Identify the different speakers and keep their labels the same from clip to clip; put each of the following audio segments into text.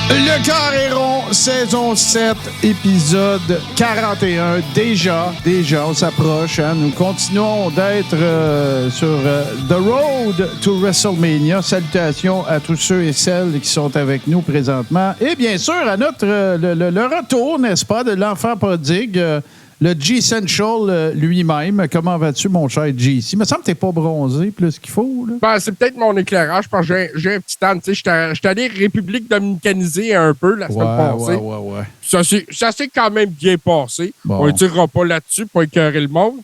Speaker 1: Le Carré rond, saison 7, épisode 41. Déjà, on s'approche. Hein? Nous continuons d'être sur The Road to WrestleMania. Salutations à tous ceux et celles qui sont avec nous présentement. Et bien sûr, à notre le retour, n'est-ce pas, de l'enfant prodigue, le G-Central lui-même. Comment vas-tu, mon cher GC? Il me semble que t'es pas bronzé plus qu'il faut. Là.
Speaker 2: Ben, c'est peut-être mon éclairage, parce que j'ai un petit temps. Tu sais, j'étais allé République dominicanisée un peu la semaine passée.
Speaker 1: Ouais.
Speaker 2: Ça s'est quand même bien passé.
Speaker 1: Bon.
Speaker 2: On ne tirera pas là-dessus pour écœurer le monde.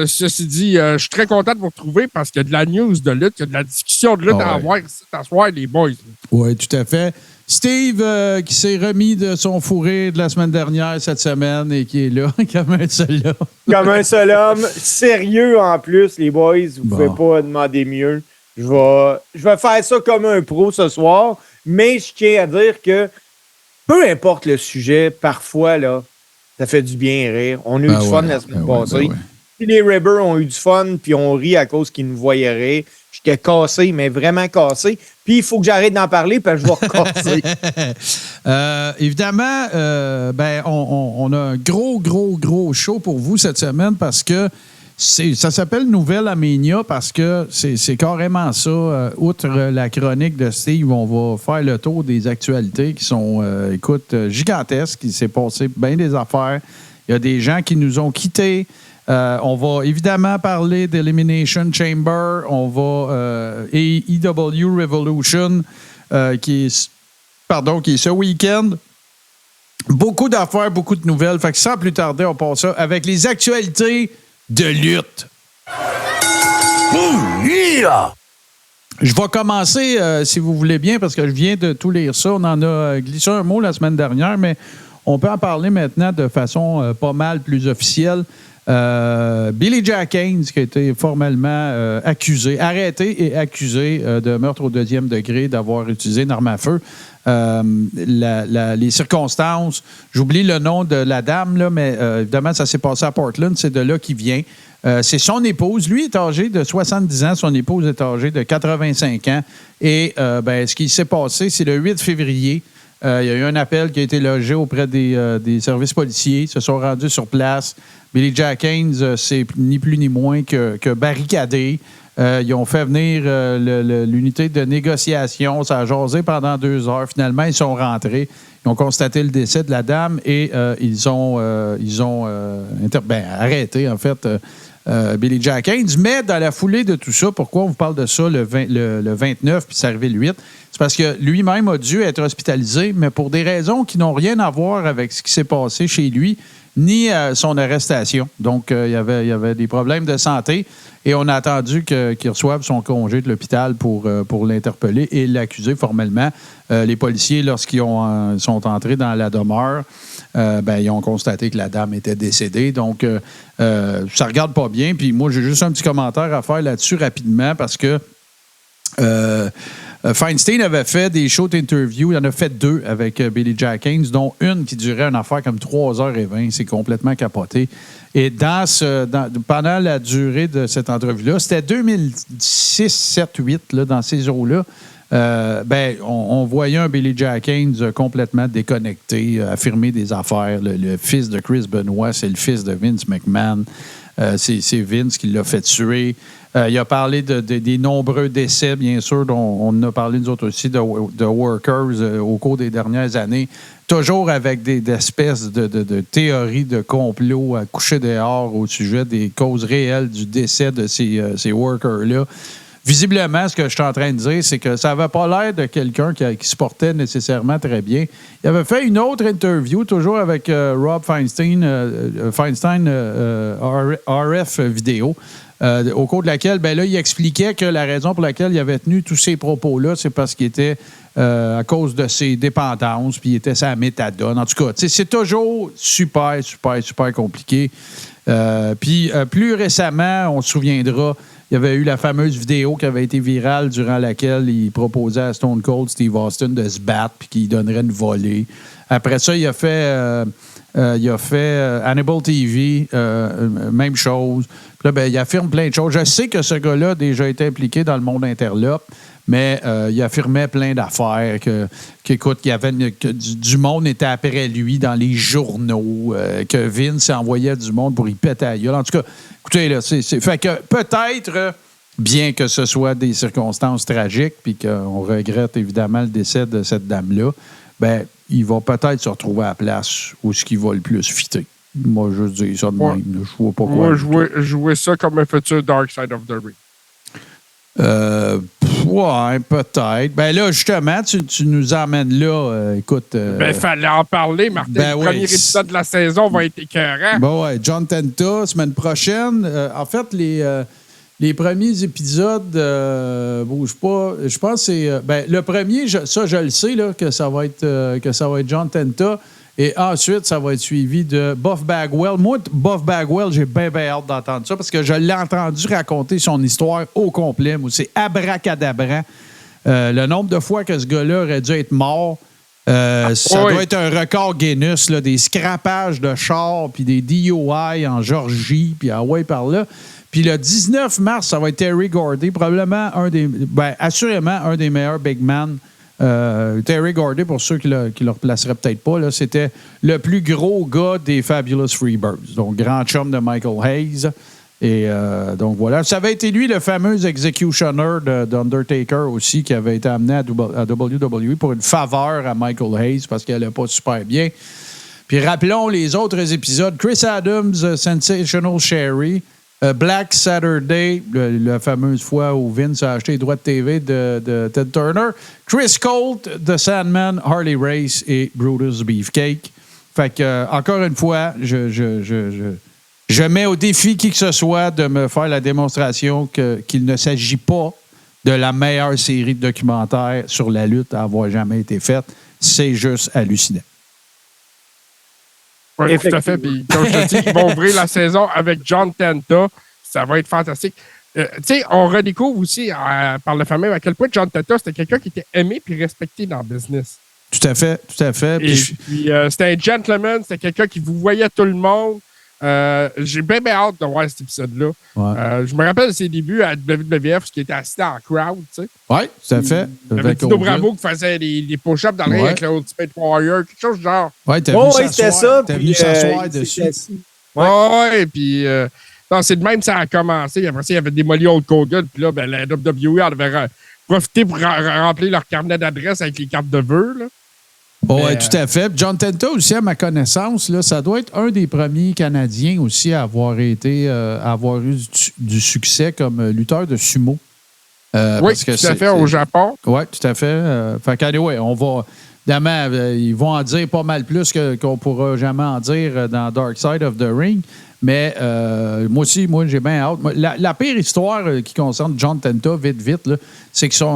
Speaker 2: Ceci dit, je suis très content de vous retrouver parce qu'il y a de la news de lutte, il y a de la discussion de lutte à avoir ce soir, les boys.
Speaker 1: Oui, tout à fait. Steve, qui s'est remis de son fourré de la semaine dernière, cette semaine, et qui est là, comme un seul homme.
Speaker 3: Comme un seul homme. Sérieux, en plus, les boys. Vous pouvez pas demander mieux. Je vais faire ça comme un pro ce soir, mais je tiens à dire que peu importe le sujet, parfois, là, ça fait du bien rire. On a eu du fun la semaine passée. Puis les Ribbers ont eu du fun, puis on rit à cause qu'ils nous voyaient rire. J'étais cassé, mais vraiment cassé. Puis il faut que j'arrête d'en parler, parce que je vais recasser.
Speaker 1: Évidemment, on a un gros show pour vous cette semaine parce que ça s'appelle Nouvelle Aménia parce que c'est carrément ça. Outre la chronique de Steve, on va faire le tour des actualités qui sont, gigantesques. Il s'est passé bien des affaires. Il y a des gens qui nous ont quittés. On va évidemment parler d'Elimination Chamber. On va AEW Revolution qui est ce week-end. Beaucoup d'affaires, beaucoup de nouvelles. Fait que sans plus tarder, on passe ça avec les actualités de lutte. Je vais commencer, si vous voulez bien, parce que je viens de tout lire ça. On en a glissé un mot la semaine dernière, mais on peut en parler maintenant de façon pas mal plus officielle. Billy Jack Haynes, qui a été formellement arrêté et accusé de meurtre au 2e degré, d'avoir utilisé une arme à feu. Les circonstances, j'oublie le nom de la dame, là, mais évidemment, ça s'est passé à Portland, c'est de là qu'il vient. C'est son épouse. Lui est âgé de 70 ans, son épouse est âgée de 85 ans. Et ce qui s'est passé, c'est le 8 février. Il y a eu un appel qui a été logé auprès des services policiers. Ils se sont rendus sur place. Billy Jack Haynes, c'est ni plus ni moins que barricadé. Ils ont fait venir l'unité de négociation. Ça a jasé pendant 2 heures. Finalement, ils sont rentrés. Ils ont constaté le décès de la dame et ils ont arrêté, en fait, Billy Jack Haynes. Mais dans la foulée de tout ça, pourquoi on vous parle de ça le 29 puis c'est arrivé le 8? C'est parce que lui-même a dû être hospitalisé, mais pour des raisons qui n'ont rien à voir avec ce qui s'est passé chez lui, ni son arrestation. Donc, il y avait des problèmes de santé et on a attendu qu'il reçoive son congé de l'hôpital pour l'interpeller et l'accuser formellement. Les policiers, lorsqu'ils sont entrés dans la demeure, ils ont constaté que la dame était décédée. Donc, ça regarde pas bien. Puis moi, j'ai juste un petit commentaire à faire là-dessus rapidement parce que Feinstein avait fait des shows d'interview. Il en a fait 2 avec Billy Jack Haynes, dont une qui durait une affaire comme 3h20. C'est complètement capoté. Et pendant la durée de cette entrevue-là, c'était 2006, 7, 8, là, dans ces eaux-là, on voyait un Billy Jack Haynes complètement déconnecté, affirmer des affaires. Le fils de Chris Benoit, c'est le fils de Vince McMahon. C'est Vince qui l'a fait tuer. Il a parlé des nombreux décès, bien sûr, dont on a parlé nous autres aussi, de workers au cours des dernières années. Toujours avec des espèces de théories de complot à coucher dehors au sujet des causes réelles du décès de ces workers-là. Visiblement, ce que je suis en train de dire, c'est que ça n'avait pas l'air de quelqu'un qui se portait nécessairement très bien. Il avait fait une autre interview, toujours avec Rob Feinstein, RF Vidéo, au cours de laquelle, il expliquait que la raison pour laquelle il avait tenu tous ces propos-là, c'est parce qu'il était à cause de ses dépendances, puis il était sa méthadone. En tout cas, c'est toujours super compliqué. Puis plus récemment, on se souviendra, il y avait eu la fameuse vidéo qui avait été virale durant laquelle il proposait à Stone Cold Steve Austin de se battre puis qu'il donnerait une volée. Après ça, il a fait Il a fait Hannibal TV, même chose. Puis là, ben, il affirme plein de choses. Je sais que ce gars-là a déjà été impliqué dans le monde interlope, mais il affirmait plein d'affaires, qu'écoute, qu'il y avait que du monde était après lui dans les journaux, que Vince envoyait du monde pour y péter à la gueule. En tout cas, écoutez, là, fait que peut-être, bien que ce soit des circonstances tragiques, puis qu'on regrette évidemment le décès de cette dame-là, ben, il va peut-être se retrouver à la place où ce qui va le plus fitter. Moi, je dis ça de même. Je vois pas quoi.
Speaker 2: Moi, jouer ça comme un futur Dark Side of the Ring.
Speaker 1: Ouais, peut-être. Ben là, justement, tu nous emmènes là. Écoute.
Speaker 2: Ben, fallait en parler, Martin.
Speaker 1: Ben
Speaker 2: le premier épisode de la saison va être écœurant.
Speaker 1: Ben ouais, John Tenta, semaine prochaine. En fait, les premiers épisodes, bouge pas. Je pense que c'est. Ben, le premier, je le sais, là, que ça va être John Tenta. Et ensuite, ça va être suivi de Buff Bagwell. Moi, Buff Bagwell, j'ai bien hâte d'entendre ça parce que je l'ai entendu raconter son histoire au complet. Moi, c'est abracadabra. Le nombre de fois que ce gars-là aurait dû être mort, ça doit être un record Guinness, là, des scrapages de chars, puis des DUI en Georgie, puis par là. Puis le 19 mars, ça va être Terry Gordy, probablement assurément un des meilleurs big men. Terry Gordy, pour ceux qui le replaceraient peut-être pas, là, c'était le plus gros gars des Fabulous Freebirds, donc grand chum de Michael Hayes. Et donc voilà. Ça avait été lui, le fameux executioner d'Undertaker aussi, qui avait été amené à WWE pour une faveur à Michael Hayes parce qu'elle n'allait pas super bien. Puis rappelons les autres épisodes. Chris Adams, Sensational Sherry, Black Saturday, la fameuse fois où Vince a acheté les droits de TV de Ted Turner, Chris Colt, The Sandman, Harley Race et Brutus Beefcake. Fait que, encore une fois, je mets au défi qui que ce soit de me faire la démonstration qu'il ne s'agit pas de la meilleure série de documentaires sur la lutte à avoir jamais été faite. C'est juste hallucinant.
Speaker 2: Oui, tout à fait. Puis, comme je te dis, ils vont ouvrir la saison avec John Tenta. Ça va être fantastique. Tu sais, on redécouvre aussi par le fameux à quel point John Tenta, c'était quelqu'un qui était aimé et respecté dans le business.
Speaker 1: Tout à fait, tout à fait.
Speaker 2: Puis c'était un gentleman, c'était quelqu'un qui vous voyait tout le monde. J'ai bien hâte de voir cet épisode-là.
Speaker 1: Ouais.
Speaker 2: Je me rappelle de ses débuts à WWF, ce qui était assis en crowd, tu sais.
Speaker 1: Oui, tout à fait.
Speaker 2: Il y avait Tito Bravo qui faisait des push-ups dans le ring avec le Ultimate Warrior, quelque chose du genre.
Speaker 1: Oui, t'as
Speaker 3: c'était ça.
Speaker 1: T'as venu s'asseoir dessus.
Speaker 2: Oui, puis non, c'est de même que ça a commencé. Après ça, il y avait démoli Hulk Hogan, puis là, ben, la WWE en avait profité pour remplir leur carnet d'adresse avec les cartes de vœux, là.
Speaker 1: Oui, tout à fait. John Tenta aussi, à ma connaissance, là, ça doit être un des premiers Canadiens aussi à avoir eu du succès comme lutteur de sumo.
Speaker 2: Oui,
Speaker 1: parce que
Speaker 2: tout à fait, au Japon.
Speaker 1: Oui, tout à fait. Fait qu'anyway, on va... Évidemment, ils vont en dire pas mal plus qu'on ne pourra jamais en dire dans Dark Side of the Ring. Mais moi aussi, j'ai bien hâte. La pire histoire qui concerne John Tenta, vite, là, c'est qu'ils sont...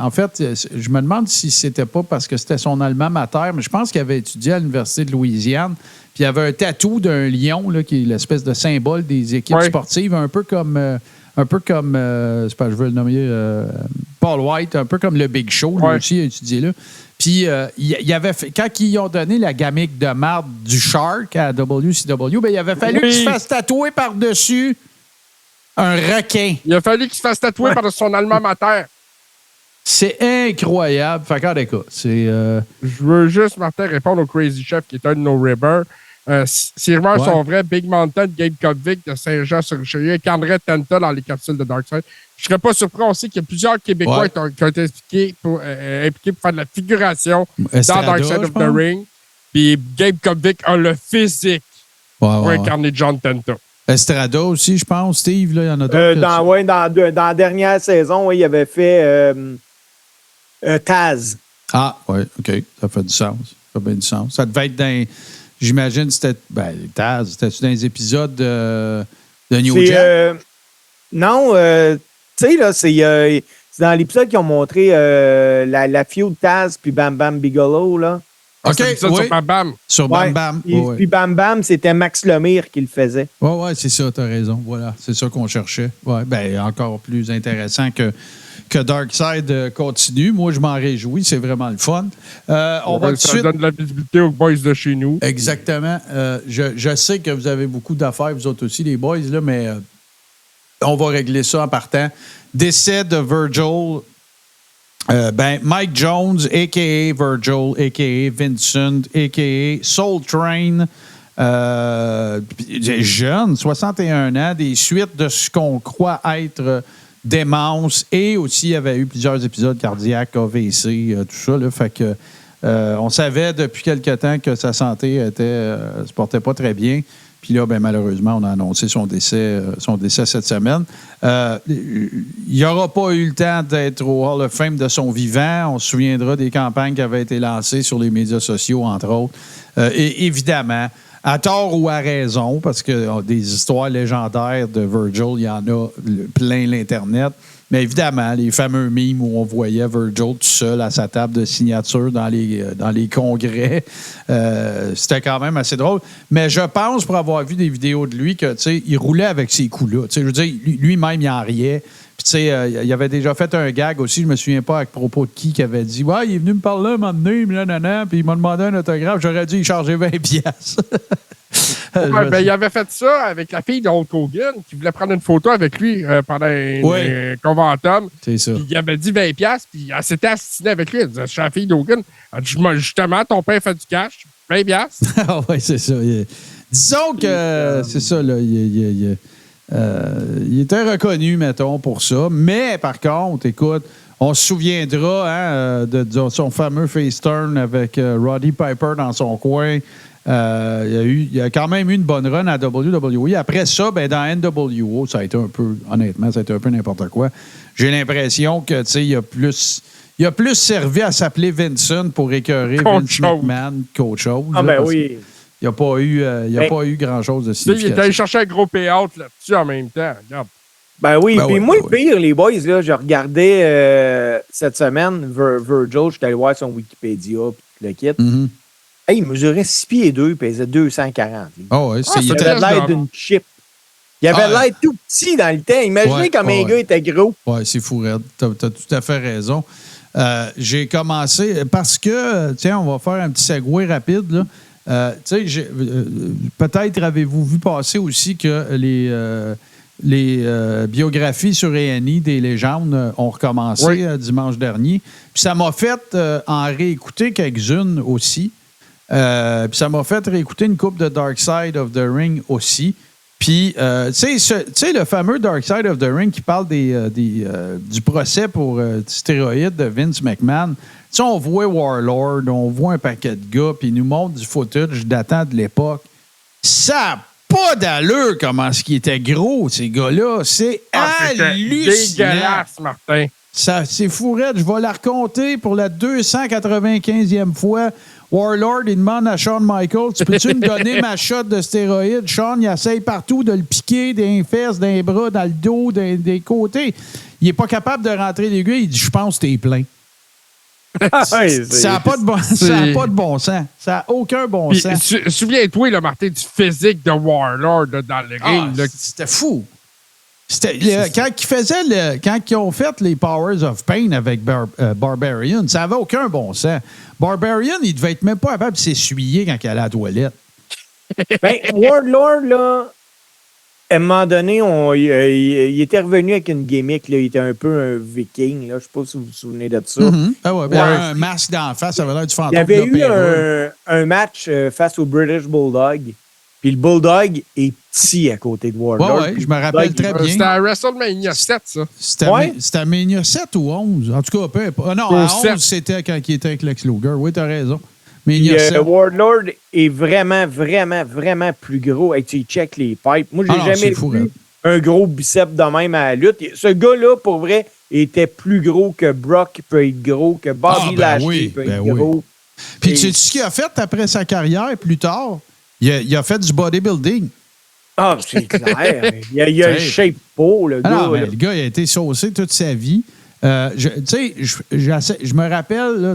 Speaker 1: en fait, je me demande si c'était pas parce que c'était son alma mater, mais je pense qu'il avait étudié à l'Université de Louisiane. Puis il avait un tatou d'un lion, là, qui est l'espèce de symbole des équipes sportives, un peu comme c'est pas, je veux le nommer, Paul White, un peu comme le Big Show, lui aussi a étudié là. Puis, il avait fait, quand ils ont donné la gamique de marde du Shark à WCW, ben, il avait fallu qu'il se fasse tatouer par-dessus un requin.
Speaker 2: Il a fallu qu'il se fasse tatouer par son alma mater.
Speaker 1: C'est incroyable. Fait qu'en écoute, c'est...
Speaker 2: Je veux juste, Martin, répondre au Crazy Chef, qui est un de nos ribbers. Si rumeurs sont vraies, Big Mountain, Gabe Kovic de Saint-Jean-sur-Richelieu incarnerait Tenta dans les capsules de Darkseid. Je ne serais pas surpris. On sait qu'il y a plusieurs Québécois qui ont été impliqués pour faire de la figuration dans Darkseid of the Ring. Puis Gabe Kovic a le physique pour incarner John Tenta.
Speaker 1: Estrada aussi, je pense. Steve, là, il y en a d'autres.
Speaker 3: Dans la dernière saison, il avait fait Taz.
Speaker 1: Ah, oui, OK. Ça fait du sens. Ça fait bien du sens. Ça devait être dans... J'imagine que c'était... Ben, Taz, c'était-tu dans les épisodes de New Jack?
Speaker 3: Non, tu sais, là, c'est dans l'épisode qu'ils ont montré la feud Taz puis Bam Bam Bigelow, là.
Speaker 1: OK,
Speaker 2: Ça dit ça
Speaker 1: oui.
Speaker 2: sur Bam Bam.
Speaker 1: Sur Bam Bam.
Speaker 3: Puis Bam Bam, c'était Max Lemire qui le faisait.
Speaker 1: Oui, c'est ça, t'as raison. Voilà, c'est ça qu'on cherchait. Ouais, ben, encore plus intéressant que Darkseid continue. Moi, je m'en réjouis. C'est vraiment le fun. On va tout de
Speaker 2: Ça
Speaker 1: suite...
Speaker 2: donne de la visibilité aux boys de chez nous.
Speaker 1: Exactement. Je sais que vous avez beaucoup d'affaires, vous autres aussi, les boys, là, mais on va régler ça en partant. Décès de Virgil. Mike Jones, a.k.a. Virgil, a.k.a. Vincent, a.k.a. Soul Train, jeune, 61 ans, des suites de ce qu'on croit être démence, et aussi il y avait eu plusieurs épisodes cardiaques, AVC, tout ça. Là, fait que on savait depuis quelque temps que sa santé se portait pas très bien. Puis là, malheureusement, on a annoncé son décès cette semaine. Il n'aura pas eu le temps d'être au Hall of Fame de son vivant. On se souviendra des campagnes qui avaient été lancées sur les médias sociaux, entre autres. Et évidemment, à tort ou à raison, parce que des histoires légendaires de Virgil, il y en a plein l'Internet. Mais évidemment, les fameux mimes où on voyait Virgil tout seul à sa table de signature dans les congrès, c'était quand même assez drôle. Mais je pense, pour avoir vu des vidéos de lui, que il roulait avec ces coups-là. Je veux dire, lui-même, il en riait. Puis, il avait déjà fait un gag aussi, je me souviens pas à propos de qui avait dit « Ouais, il est venu me parler un moment donné, puis il m'a demandé un autographe, j'aurais dû y charger 20$. »
Speaker 2: Il avait fait ça avec la fille de Hulk Hogan qui voulait prendre une photo avec lui pendant un conventum.
Speaker 1: C'est ça.
Speaker 2: Puis il avait dit 20$, puis elle s'était assassinée avec lui. Elle disait, je suis la fille d'Hogan. Elle dit, justement, ton père fait du cash, 20$.
Speaker 1: Oui, c'est ça. Disons que c'est ça, là. Il était reconnu, mettons, pour ça. Mais par contre, écoute, on se souviendra de son fameux face turn avec Roddy Piper dans son coin. Il y a quand même eu une bonne run à WWE. Après ça, dans NWO, ça a été un peu, honnêtement, ça a été un peu n'importe quoi. J'ai l'impression que, il a plus servi à s'appeler Vincent pour écœurer Vince McMahon qu'autre chose.
Speaker 3: Ah, oui.
Speaker 1: Il n'y a pas eu grand-chose de significatif.
Speaker 2: Il est allé chercher un gros payout là-dessus en même temps. Regarde.
Speaker 3: Puis moi, pire, les boys, là, je regardais cette semaine Virgil, je suis allé voir son Wikipédia, puis le kit.
Speaker 1: Mm-hmm.
Speaker 3: Hey, il mesurait 6 pieds 2, puis il pesait 240.
Speaker 1: Il
Speaker 3: avait l'air d'une chip. Il avait l'air tout petit dans le temps. Imaginez comme un gars était gros.
Speaker 1: Oui, c'est fou, Red. Tu as tout à fait raison. J'ai commencé parce que, tiens, on va faire un petit segway rapide, là. Peut-être avez-vous vu passer aussi que les biographies sur A&E des légendes ont recommencé dimanche dernier. Puis ça m'a fait en réécouter quelques-unes aussi. Puis ça m'a fait réécouter une couple de Dark Side of the Ring aussi. Puis, tu sais, le fameux Dark Side of the Ring qui parle du procès pour stéroïdes de Vince McMahon. Tu sais, on voit Warlord, on voit un paquet de gars, puis ils nous montrent du footage datant de l'époque. Ça n'a pas d'allure comment est-ce qu'ils étaient gros, ces gars-là. C'est hallucinant.
Speaker 2: Dégueulasse, Martin.
Speaker 1: C'est fou, raide. Je vais la raconter pour la 295e fois. Warlord, il demande à Shawn Michaels, tu peux-tu me donner ma shot de stéroïdes? Shawn, il essaye partout de le piquer, des fesses, des bras, dans le dos, des côtés. Il n'est pas capable de rentrer l'aiguille. Il dit, je pense que t'es plein. Ça n'a pas de bon sens. Ça n'a aucun bon sens.
Speaker 2: Souviens-toi, là, Martin, du physique de Warlord là, dans le ring.
Speaker 1: C'était fou. Quand ils ont fait les Powers of Pain avec Barbarian, ça n'avait aucun bon sens. Barbarian, il devait être même pas capable de s'essuyer quand il allait à la toilette.
Speaker 3: Warlord, là, à un moment donné, il était revenu avec une gimmick. Là, il était un peu un viking. Là. Je ne sais pas si vous vous souvenez de ça.
Speaker 1: Mm-hmm. Ah ouais, un masque d'en face, ça avait l'air du fantôme.
Speaker 3: Il y avait eu un match face au British Bulldog. Puis le Bulldog est petit à côté de Warlord.
Speaker 1: Oui, je me rappelle très bien.
Speaker 2: C'était à WrestleMania 7, ça.
Speaker 1: C'était à Mania 7 ou 11? En tout cas, peu importe. Non, à 11, c'était quand il était avec Lex Luger. Oui, t'as raison. Mania 7.
Speaker 3: Warlord est vraiment, vraiment, vraiment plus gros. Et tu check les pipes. Moi, j'ai jamais vu un gros biceps de même à la lutte. Ce gars-là, pour vrai, était plus gros que Brock peut être gros, que Bobby Lashley peut être gros.
Speaker 1: Puis tu sais ce qu'il a fait après sa carrière, plus tard? Il a fait du bodybuilding.
Speaker 3: Ah, c'est clair. Il a le shape beau, le gars.
Speaker 1: Le gars, il a été saucé toute sa vie. Je me rappelle, là,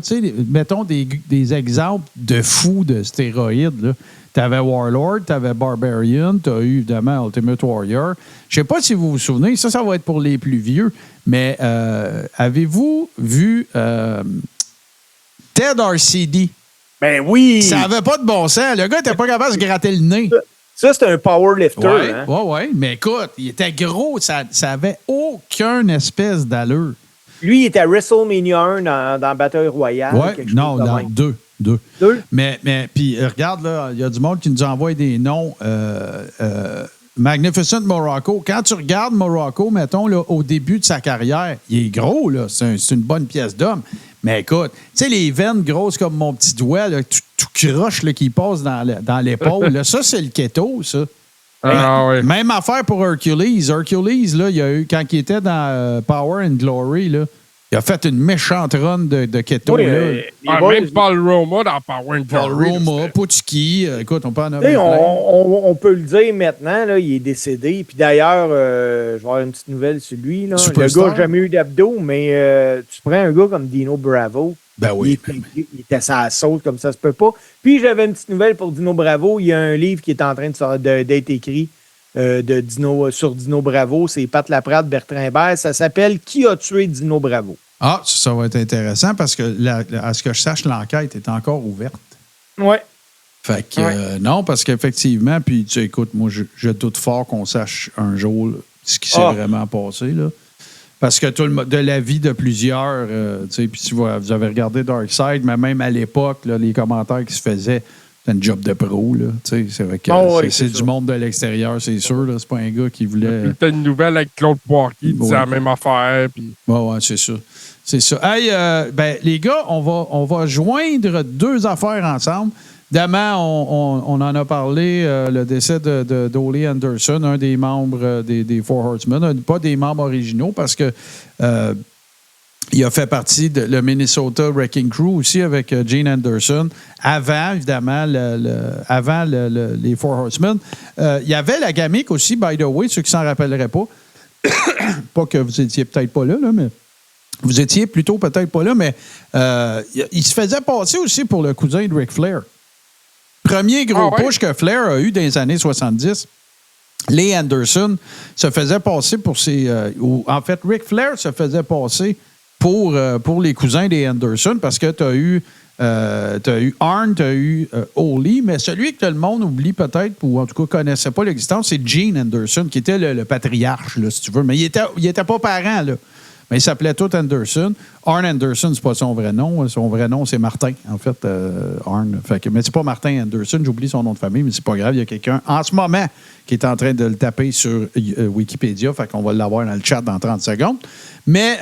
Speaker 1: mettons des exemples de fous de stéroïdes. Tu avais Warlord, tu avais Barbarian, tu as eu évidemment Ultimate Warrior. Je ne sais pas si vous vous souvenez, ça va être pour les plus vieux, mais avez-vous vu Ted RCD?
Speaker 3: Ben oui!
Speaker 1: Ça n'avait pas de bon sens. Le gars n'était pas capable de se gratter le nez.
Speaker 3: Ça, c'est un powerlifter.
Speaker 1: Oui,
Speaker 3: hein?
Speaker 1: oui. Mais écoute, il était gros. Ça n'avait aucune espèce d'allure.
Speaker 3: Lui, il était à WrestleMania 1 dans Battle Royale.
Speaker 1: Oui, non, dans deux. Mais puis regarde, là, il y a du monde qui nous envoie des noms. Magnificent Morocco. Quand tu regardes Morocco, mettons, là, au début de sa carrière, il est gros, là. C'est une bonne pièce d'homme. Mais écoute, tu sais, les veines grosses comme mon petit doigt, là, tout croche là, qui passe dans l'épaule, là, ça, c'est le keto, ça.
Speaker 2: Oui.
Speaker 1: Même affaire pour Hercules. Hercules, là, il y a eu, quand il était dans Power and Glory, là, il a fait une méchante run de keto.
Speaker 3: Oui,
Speaker 1: là.
Speaker 2: Même Paul Roma dans Power and
Speaker 1: Paul
Speaker 2: Glory.
Speaker 1: Roma, Putski, écoute, on peut en avoir plein.
Speaker 3: On peut le dire maintenant, là, il est décédé. Puis d'ailleurs, je vais avoir une petite nouvelle sur lui. Là. Le gars n'a jamais eu d'abdos, mais tu prends un gars comme Dino Bravo.
Speaker 1: Ben oui.
Speaker 3: Il était à la saute comme ça se peut pas. Puis j'avais une petite nouvelle pour Dino Bravo. Il y a un livre qui est en train d'être écrit sur Dino Bravo. C'est Pat Laprade, Bertrand Hébert. Ça s'appelle « Qui a tué Dino Bravo ».
Speaker 1: Ah, ça va être intéressant parce que, à ce que je sache, l'enquête est encore ouverte.
Speaker 3: Oui.
Speaker 1: Fait que, non, parce qu'effectivement, puis tu sais, écoute, moi, je doute fort qu'on sache un jour là, ce qui s'est vraiment passé, là. Parce que de la vie de plusieurs, tu sais, puis si vous avez regardé Darkseid, mais même à l'époque, là, les commentaires qui se faisaient, c'était un job de pro, là. Tu sais, c'est vrai que c'est du monde de l'extérieur, c'est sûr, là. C'est pas un gars qui voulait.
Speaker 2: C'était une nouvelle avec Claude Poirier qui disait la même affaire. Puis...
Speaker 1: Ouais, c'est ça. C'est ça. Hey, les gars, on va joindre deux affaires ensemble. Évidemment, on en a parlé, le décès de Ole Anderson, un des membres des Four Horsemen, pas des membres originaux, parce que il a fait partie de le Minnesota Wrecking Crew aussi avec Gene Anderson. Avant, évidemment, les Four Horsemen. Il y avait la gamique aussi, by the way, ceux qui s'en rappelleraient pas. Pas que vous étiez peut-être pas là, mais... Vous étiez plutôt peut-être pas là, mais il se faisait passer aussi pour le cousin de Ric Flair. Premier gros push que Flair a eu dans les années 70, Lee Anderson se faisait passer pour en fait, Ric Flair se faisait passer pour les cousins des Anderson parce que tu as eu Arn, tu as eu Ole, mais celui que tout le monde oublie peut-être, ou en tout cas connaissait pas l'existence, c'est Gene Anderson, qui était le patriarche, là, si tu veux. Mais il était pas parent, là. Mais il s'appelait tout Anderson. Arn Anderson, c'est pas son vrai nom. Son vrai nom, c'est Martin, en fait, Arn. Mais c'est pas Martin Anderson, j'oublie son nom de famille, mais c'est pas grave. Il y a quelqu'un en ce moment qui est en train de le taper sur Wikipédia. Fait qu'on va l'avoir dans le chat dans 30 secondes. Mais,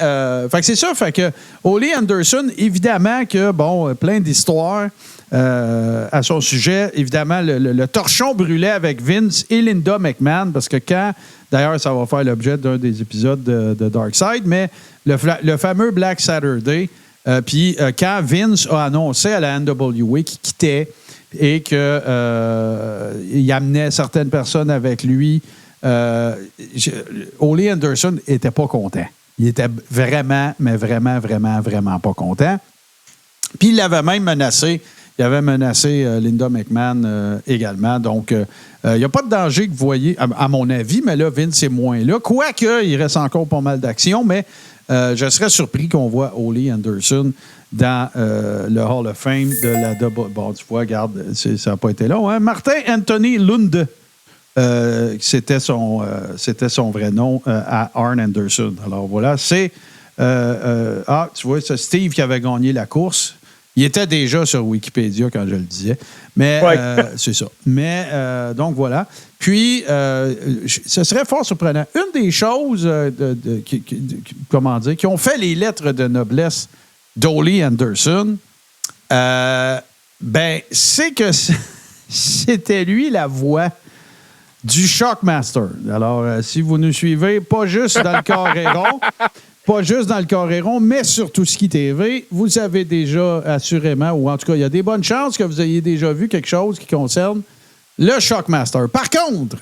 Speaker 1: fait que c'est ça. Fait que Ole Anderson, évidemment que, bon, plein d'histoires à son sujet. Évidemment, le torchon brûlait avec Vince et Linda McMahon, parce que d'ailleurs, ça va faire l'objet d'un des épisodes de Darkseid, mais le fameux Black Saturday, puis quand Vince a annoncé à la NWA qu'il quittait et qu'il amenait certaines personnes avec lui, Ole Anderson n'était pas content. Il était vraiment, mais vraiment, vraiment, vraiment pas content. Puis il l'avait même menacé. Il avait menacé Linda McMahon également. Donc, il n'y a pas de danger que vous voyez, à mon avis, mais là, Vince est moins là. Quoique, il reste encore pas mal d'actions, mais je serais surpris qu'on voit Ole Anderson dans le Hall of Fame de la double. Bon, tu vois, regarde, ça n'a pas été long. Hein? Martin Anthony Lunde, c'était son vrai nom à Arn Anderson. Alors voilà, c'est... tu vois, c'est Steve qui avait gagné la course. Il était déjà sur Wikipédia quand je le disais. Mais c'est ça. Mais donc voilà. Puis, ce serait fort surprenant. Une des choses qui ont fait les lettres de noblesse d'Ole Anderson, c'est que c'était lui la voix du Shockmaster. Alors, si vous nous suivez, pas juste dans le carré rond, pas juste dans le carré rond, mais sur Touski TV, vous avez déjà assurément, ou en tout cas, il y a des bonnes chances que vous ayez déjà vu quelque chose qui concerne le Shockmaster. Par contre,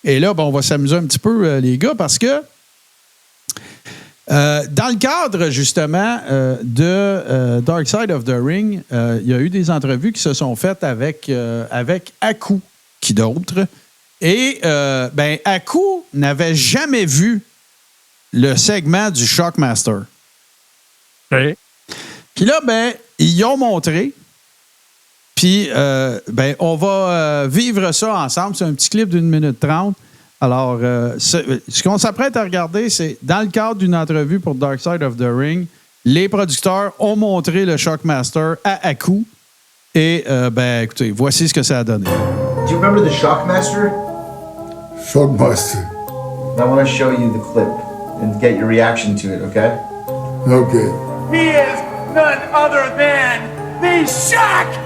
Speaker 1: et là, on va s'amuser un petit peu, les gars, parce que Dans le cadre, justement, de Dark Side of the Ring, il y a eu des entrevues qui se sont faites avec Haku, qui d'autre. Et Haku n'avait jamais vu le segment du Shockmaster.
Speaker 2: Okay.
Speaker 1: Puis là, ils y ont montré. Puis, on va vivre ça ensemble. C'est un petit clip d'1 minute 30. Alors, ce qu'on s'apprête à regarder, c'est dans le cadre d'une entrevue pour Dark Side of the Ring, les producteurs ont montré le Shockmaster à Haku. Et, écoutez, voici ce que ça a donné.
Speaker 4: Do you remember the Shockmaster?
Speaker 5: Shockmaster.
Speaker 4: I want to show you the clip and get your reaction to it, okay?
Speaker 5: Okay.
Speaker 6: He is none other than the Shockmaster!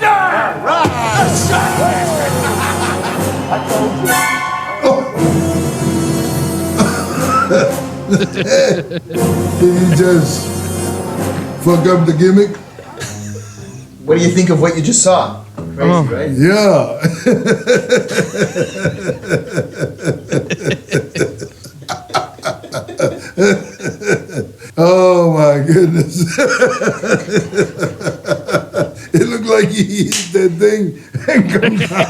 Speaker 6: All right. The Shockmaster! I told you.
Speaker 5: Did you just fuck up the gimmick?
Speaker 4: What do you think of what you just saw? Crazy, right?
Speaker 5: Yeah. Oh my goodness. It looked like he hit that thing and come down.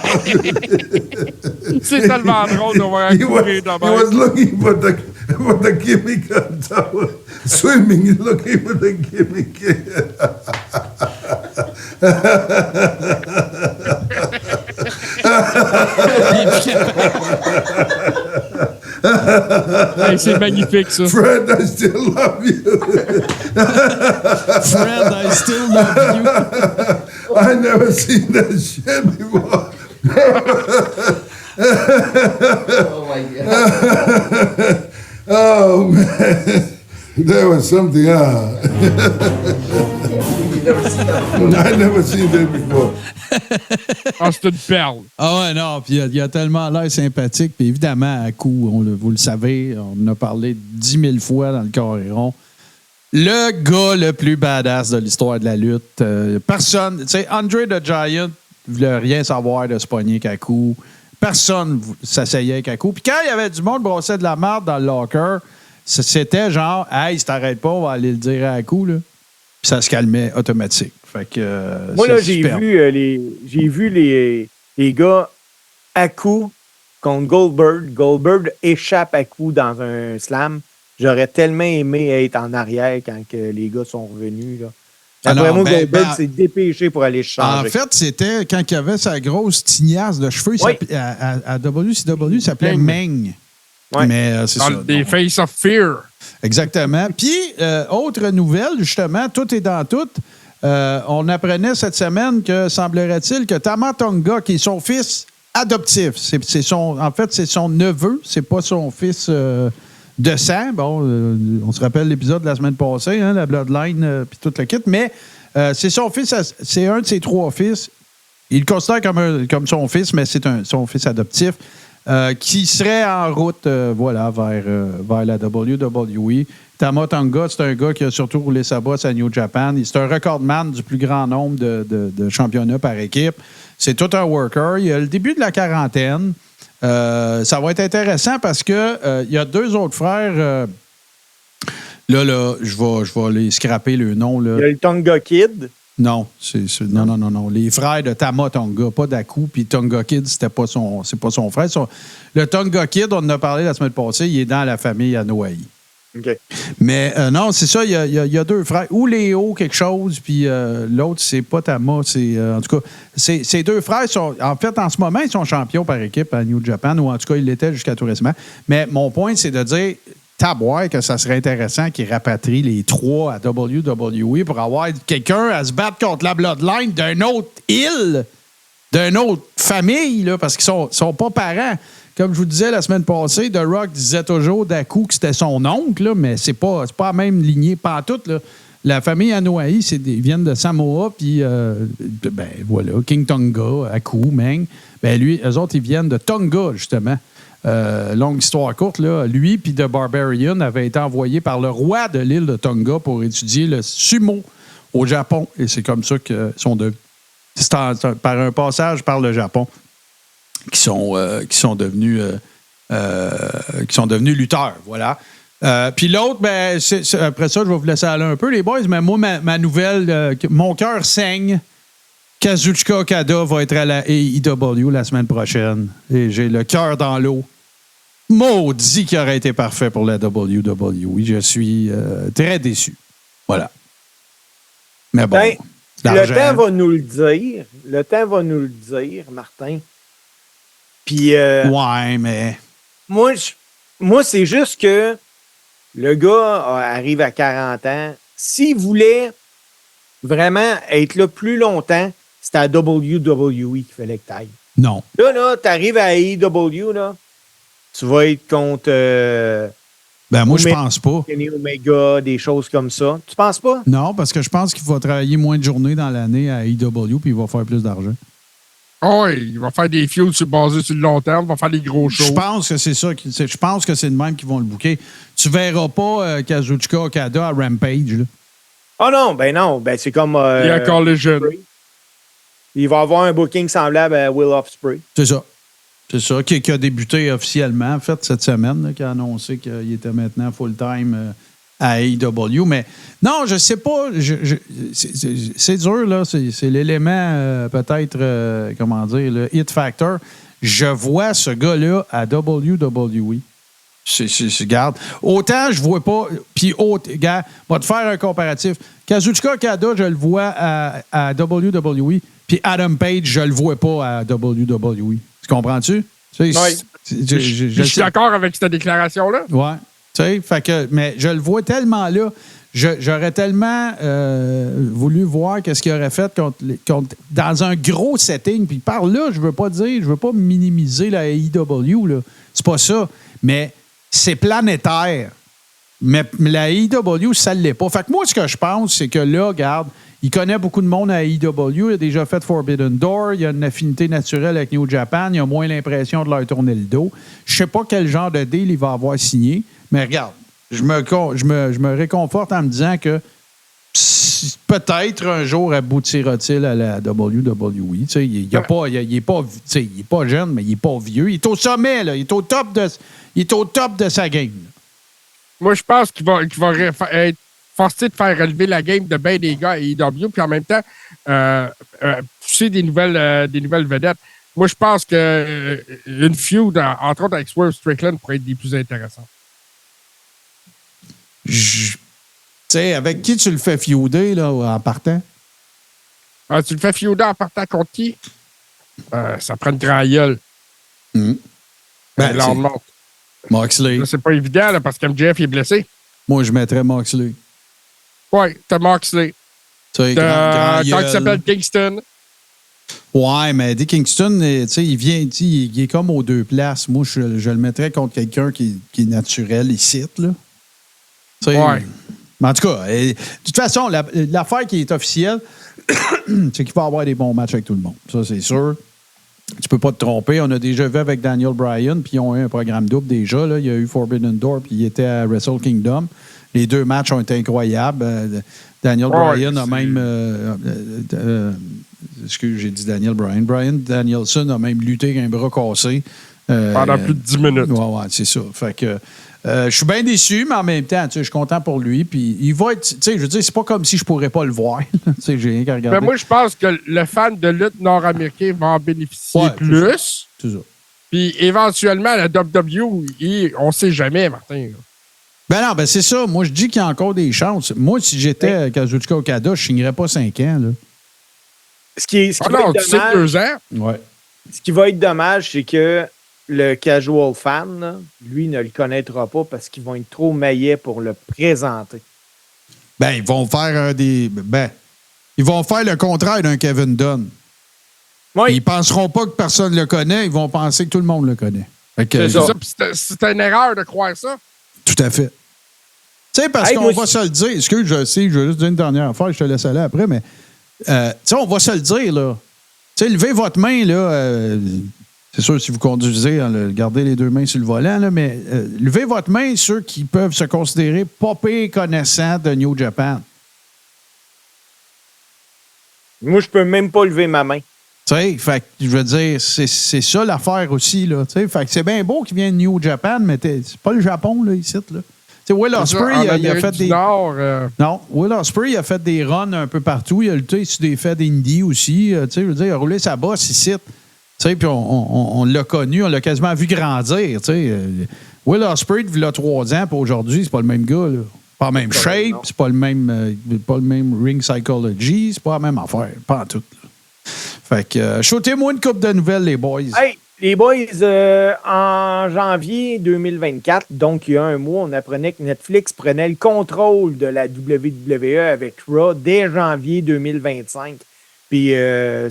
Speaker 2: C'est tellement drôle de voir
Speaker 5: He was looking for the gimmick on top of swimming. He's looking for the gimmick.
Speaker 2: Hey, c'est magnifique, ça.
Speaker 5: Fred, I still love you.
Speaker 1: Fred, I still love you.
Speaker 5: I never seen that shit before.
Speaker 4: Oh my god.
Speaker 5: Oh man, there was something.
Speaker 4: You've never seen that before.
Speaker 5: I never seen that before.
Speaker 2: Ah, c'est une perle.
Speaker 1: Ah ouais, non, puis il a tellement l'air sympathique. Puis évidemment, Haku, vous le savez, on en a parlé 10 000 fois dans le Coréron. Le gars le plus badass de l'histoire de la lutte. Personne, tu sais, Andre the Giant ne voulait rien savoir de se pogner avec Haku. Personne ne s'asseyait avec Haku. Puis quand il y avait du monde brossait de la merde dans le locker, c'était genre, hey, si t'arrêtes pas, on va aller le dire à Haku, là. Puis ça se calmait automatique. Fait que,
Speaker 3: moi, là, j'ai vu les gars Haku contre Goldberg. Goldberg échappe Haku dans un slam. J'aurais tellement aimé être en arrière quand que les gars sont revenus. Là. Après moi, Goldberg s'est dépêché pour aller changer.
Speaker 1: En fait, c'était quand il avait sa grosse tignasse de cheveux.
Speaker 3: Oui.
Speaker 1: À WCW, il s'appelait Meng.
Speaker 3: Ouais.
Speaker 1: Mais c'est ça.
Speaker 2: Des Face of Fear.
Speaker 1: Exactement. Puis, autre nouvelle, justement, tout est dans tout. On apprenait cette semaine que, semblerait-il, que Tama Tonga, qui est son fils adoptif, en fait, c'est son neveu, c'est pas son fils de sang. Bon, on se rappelle l'épisode de la semaine passée, hein, la Bloodline, puis tout le kit, mais c'est son fils, c'est un de ses 3 fils. Il le considère comme son fils, mais c'est son fils adoptif. Qui serait en route vers la WWE. Tama Tonga, c'est un gars qui a surtout roulé sa bosse à New Japan. C'est un recordman du plus grand nombre de championnats par équipe. C'est tout un worker. Il a le début de la quarantaine. Ça va être intéressant parce que il y a 2 autres frères. Là, je vais les scraper le nom. Là.
Speaker 3: Il y a le Tonga Kid.
Speaker 1: Non, non. Les frères de Tama Tonga, pas d'Haku, puis Tonga Kid, c'est pas son frère. Le Tonga Kid, on en a parlé la semaine passée, il est dans la famille Anoa'i.
Speaker 3: OK.
Speaker 1: Mais non, c'est ça, il y a 2 frères. Ou Léo, quelque chose, puis l'autre, c'est pas Tama. En tout cas, ces 2 frères sont, en fait, en ce moment, ils sont champions par équipe à New Japan, ou en tout cas, ils l'étaient jusqu'à tout récemment. Mais mon point, c'est de dire, taboire, que ça serait intéressant qu'ils rapatrient les 3 à WWE pour avoir quelqu'un à se battre contre la Bloodline d'une autre île, d'une autre famille, là, parce qu'ils sont pas parents. Comme je vous disais la semaine passée, The Rock disait toujours d'Haku que c'était son oncle, là, mais c'est pas la même lignée, pas en tout. Là. La famille Anoa'i, ils viennent de Samoa, puis voilà, King Tonga, Haku, Meng. Eux autres, ils viennent de Tonga, justement. Longue histoire courte, là, lui puis The Barbarian avaient été envoyés par le roi de l'île de Tonga pour étudier le sumo au Japon. Et c'est comme ça qu'ils sont par un passage par le Japon qui sont devenus lutteurs. Voilà. Puis l'autre, ben, après ça, je vais vous laisser aller un peu, les boys, mais moi, ma nouvelle, mon cœur saigne. Kazuchika Okada va être à la AEW la semaine prochaine. Et j'ai le cœur dans l'eau. Maudit qui aurait été parfait pour la WWE. Je suis très déçu. Voilà. Mais bon.
Speaker 3: Ben, le temps va nous le dire. Le temps va nous le dire, Martin. Puis.
Speaker 1: Ouais, mais.
Speaker 3: Moi, c'est juste que le gars arrive à 40 ans. S'il voulait vraiment être là plus longtemps, c'était à WWE qu'il fallait que tu ailles.
Speaker 1: Non.
Speaker 3: Là, tu arrives à AEW, là, tu vas être contre
Speaker 1: Ben, moi, je pense pas.
Speaker 3: Kenny Omega, des choses comme ça. Tu penses pas?
Speaker 1: Non, parce que je pense qu'il va travailler moins de journées dans l'année à AEW puis il va faire plus d'argent.
Speaker 2: Oh, oui, il va faire des feuds basés sur le long terme, il va faire des gros shows.
Speaker 1: Je pense que c'est ça. Je pense que c'est de même qu'ils vont le booker. Tu verras pas Kazuchika Okada à Rampage. Là.
Speaker 3: Ah non, ben c'est comme...
Speaker 2: il y a Collision.
Speaker 3: Il va avoir un booking semblable à Will Ospreay.
Speaker 1: C'est ça. C'est ça, qui a débuté officiellement, en fait, cette semaine, là, qui a annoncé qu'il était maintenant full-time à AEW. Mais non, je sais pas. C'est dur, là. C'est l'élément, peut-être, comment dire, le hit factor. Je vois ce gars-là à WWE. Regarde. Autant je vois pas. Puis, gars, on va te faire un comparatif. Kazuchika Okada, je le vois à WWE. Puis Adam Page, je le vois pas à WWE. Tu comprends-tu?
Speaker 3: Oui.
Speaker 2: Je suis d'accord avec cette déclaration-là.
Speaker 1: Ouais. Tu sais, fait que, mais je le vois tellement là. J'aurais tellement voulu voir qu'est-ce qu'il aurait fait dans un gros setting. Puis par là, je veux pas minimiser la AEW, là. C'est pas ça. Mais c'est planétaire. Mais la AEW, ça ne l'est pas. Fait que moi, ce que je pense, c'est que là, regarde, il connaît beaucoup de monde à AEW. Il a déjà fait Forbidden Door. Il a une affinité naturelle avec New Japan. Il a moins l'impression de leur tourner le dos. Je sais pas quel genre de deal il va avoir signé. Mais regarde, je me réconforte en me disant que peut-être un jour aboutira-t-il à la WWE. Il n'est pas jeune, mais il n'est pas vieux. Il est au sommet. Là. Il est au top de sa game. Là.
Speaker 2: Moi, je pense qu'il va être forcé de faire relever la game de bien des gars à AEW, puis en même temps, pousser des nouvelles vedettes. Moi, je pense qu'une feud, entre autres avec Swerve Strickland, pourrait être des plus intéressantes.
Speaker 1: Tu sais, avec qui tu le fais feuder là, en partant?
Speaker 2: Tu le fais feuder en partant contre qui? Ça prend une grand gueule.
Speaker 1: Moxley.
Speaker 2: C'est pas évident, là, parce que MJF est blessé.
Speaker 1: Moi, je mettrais Moxley.
Speaker 2: Oui, t'as Moxley.
Speaker 1: T'as
Speaker 2: quand il s'appelle Kingston.
Speaker 1: Ouais, mais dès Kingston, il est comme aux deux places. Moi, je le mettrais contre quelqu'un qui est naturel ici, là.
Speaker 2: Ouais.
Speaker 1: Mais en tout cas, de toute façon, l'affaire qui est officielle, c'est qu'il va avoir des bons matchs avec tout le monde. Ça, c'est sûr. Tu peux pas te tromper. On a déjà vu avec Daniel Bryan, puis ils ont eu un programme double déjà. Là. Il y a eu Forbidden Door, puis il était à Wrestle Kingdom. Les deux matchs ont été incroyables. Daniel Bryan a même... excuse, j'ai dit Daniel Bryan. Bryan Danielson a même lutté avec un bras cassé.
Speaker 2: Pendant plus de 10 minutes.
Speaker 1: Ouais, c'est ça. Fait que... je suis bien déçu, mais en même temps, je suis content pour lui. Puis il va être, je veux dire, c'est pas comme si je pourrais pas le voir. J'ai rien qu'à regarder.
Speaker 2: Mais moi, je pense que le fan de lutte nord-américain va en bénéficier plus.
Speaker 1: C'est ça.
Speaker 2: Puis éventuellement, la WWE, on sait jamais, Martin.
Speaker 1: Ben non, c'est ça. Moi, je dis qu'il y a encore des chances. Moi, si j'étais Kazuchika Okada, je ne signerais pas 5 ans. Là.
Speaker 3: Ce qui va être dommage,
Speaker 2: 2 ans.
Speaker 1: Ouais.
Speaker 3: Ce qui va être dommage, c'est que le casual fan, là, lui, ne le connaîtra pas parce qu'ils vont être trop maillets pour le présenter.
Speaker 1: Ben, ils vont faire ils vont faire le contraire d'un Kevin Dunn.
Speaker 3: Oui.
Speaker 1: Ils penseront pas que personne le connaît, ils vont penser que tout le monde le connaît.
Speaker 3: C'est ça.
Speaker 2: C'est une erreur de croire ça.
Speaker 1: Tout à fait. Tu sais, parce qu'on va se le dire. Excuse, je vais juste dire une dernière affaire, je te laisse aller après, mais tu sais, on va se le dire, là. Tu sais, levez votre main, là. C'est sûr, si vous conduisez, gardez les deux mains sur le volant, là, mais levez votre main, ceux qui peuvent se considérer pas pire connaissants de New Japan.
Speaker 3: Moi, je peux même pas lever ma main.
Speaker 1: Tu sais, fait que je veux dire, c'est ça l'affaire aussi, là. Tu sais, fait que c'est bien beau qu'ils viennent de New Japan, mais c'est pas le Japon, là, ici, là. Tu Will Ospreay, il a fait des...
Speaker 2: Nord,
Speaker 1: Non, Will Ospreay, il a fait des runs un peu partout. Il a lutté sur des faits d'indie aussi. Je veux dire, il a roulé sa bosse ici. Puis on l'a connu, on l'a quasiment vu grandir. Will Ospreay, il a 3 ans, puis aujourd'hui, c'est pas le même gars. Là. Pas la même shape, c'est pas le même ring psychology, c'est pas la même affaire. Pas en tout. Là. Fait que, shootez-moi une coupe de nouvelles, les boys.
Speaker 3: Hey, les boys, en janvier 2024, donc il y a un mois, on apprenait que Netflix prenait le contrôle de la WWE avec Raw dès janvier 2025. Puis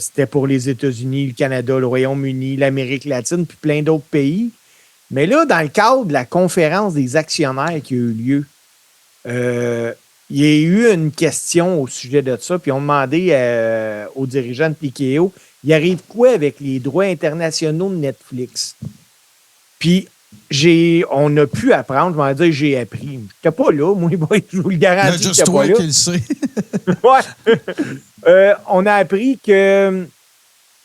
Speaker 3: c'était pour les États-Unis, le Canada, le Royaume-Uni, l'Amérique latine, puis plein d'autres pays. Mais là, dans le cadre de la conférence des actionnaires qui a eu lieu, il y a eu une question au sujet de ça, puis on demandait aux dirigeants de TKO, il arrive quoi avec les droits internationaux de Netflix? Puis, on a pu apprendre, je vais dire, j'ai appris. Je n'étais pas là, moi, je vous le garantis.
Speaker 1: Il y a juste toi qui le sais.
Speaker 3: Ouais. On a appris que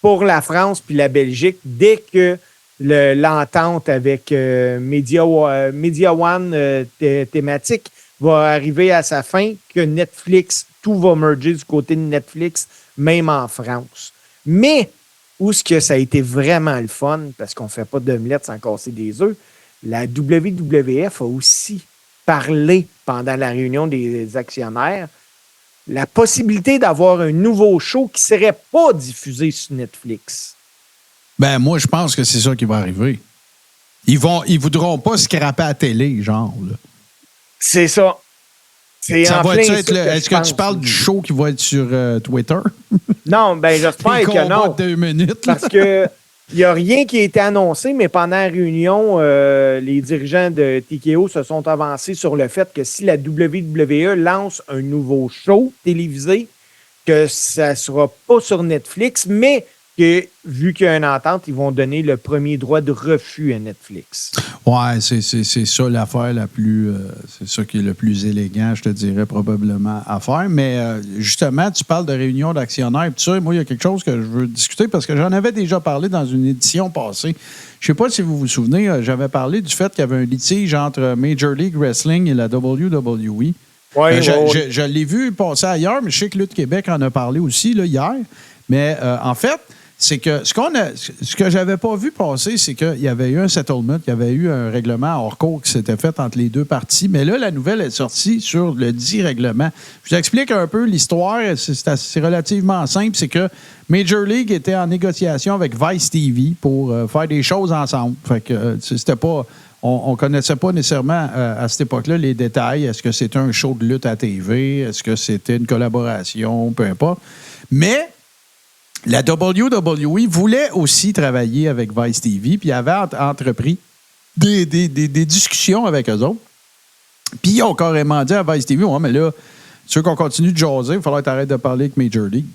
Speaker 3: pour la France puis la Belgique, dès que l'entente avec Media One thématique va arriver à sa fin, que Netflix, tout va merger du côté de Netflix, même en France. Mais, où est-ce que ça a été vraiment le fun, parce qu'on ne fait pas d'omelette sans casser des œufs, la WWF a aussi parlé pendant la réunion des actionnaires la possibilité d'avoir un nouveau show qui ne serait pas diffusé sur Netflix.
Speaker 1: Ben, moi, je pense que c'est ça qui va arriver. Ils voudront pas scraper à la télé, genre. Là.
Speaker 3: C'est ça.
Speaker 1: Ça va être est-ce que tu parles du show qui va être sur Twitter?
Speaker 3: Non, ben j'espère que non.
Speaker 1: De 2 minutes.
Speaker 3: Parce que il n'y a rien qui a été annoncé, mais pendant la réunion, les dirigeants de TKO se sont avancés sur le fait que si la WWE lance un nouveau show télévisé, que ça ne sera pas sur Netflix, mais que, vu qu'il y a une entente, ils vont donner le premier droit de refus à Netflix.
Speaker 1: Ouais, c'est ça l'affaire la plus... c'est ça qui est le plus élégant, je te dirais, probablement à faire. Mais justement, tu parles de réunion d'actionnaires. Tout ça, moi, il y a quelque chose que je veux discuter parce que j'en avais déjà parlé dans une édition passée. Je ne sais pas si vous vous souvenez, j'avais parlé du fait qu'il y avait un litige entre Major League Wrestling et la WWE.
Speaker 3: Ouais,
Speaker 1: je l'ai vu passer ailleurs, mais je sais que Lutte Québec en a parlé aussi là, hier. Mais en fait... c'est que ce que j'avais pas vu passer, c'est qu'il y avait eu un settlement, il y avait eu un règlement hors cours qui s'était fait entre les deux parties. Mais là, la nouvelle est sortie sur le dit règlement. Je vous explique un peu l'histoire. C'est relativement simple. C'est que Major League était en négociation avec Vice TV pour faire des choses ensemble. Fait que c'était pas... On ne connaissait pas nécessairement à cette époque-là les détails. Est-ce que c'était un show de lutte à TV? Est-ce que c'était une collaboration? Peu importe. Mais... la WWE voulait aussi travailler avec Vice TV, puis avait entrepris des discussions avec eux autres. Puis ils ont carrément dit à Vice TV, ouais, mais là, tu veux qu'on continue de jaser, il va falloir t'arrêter de parler avec Major League.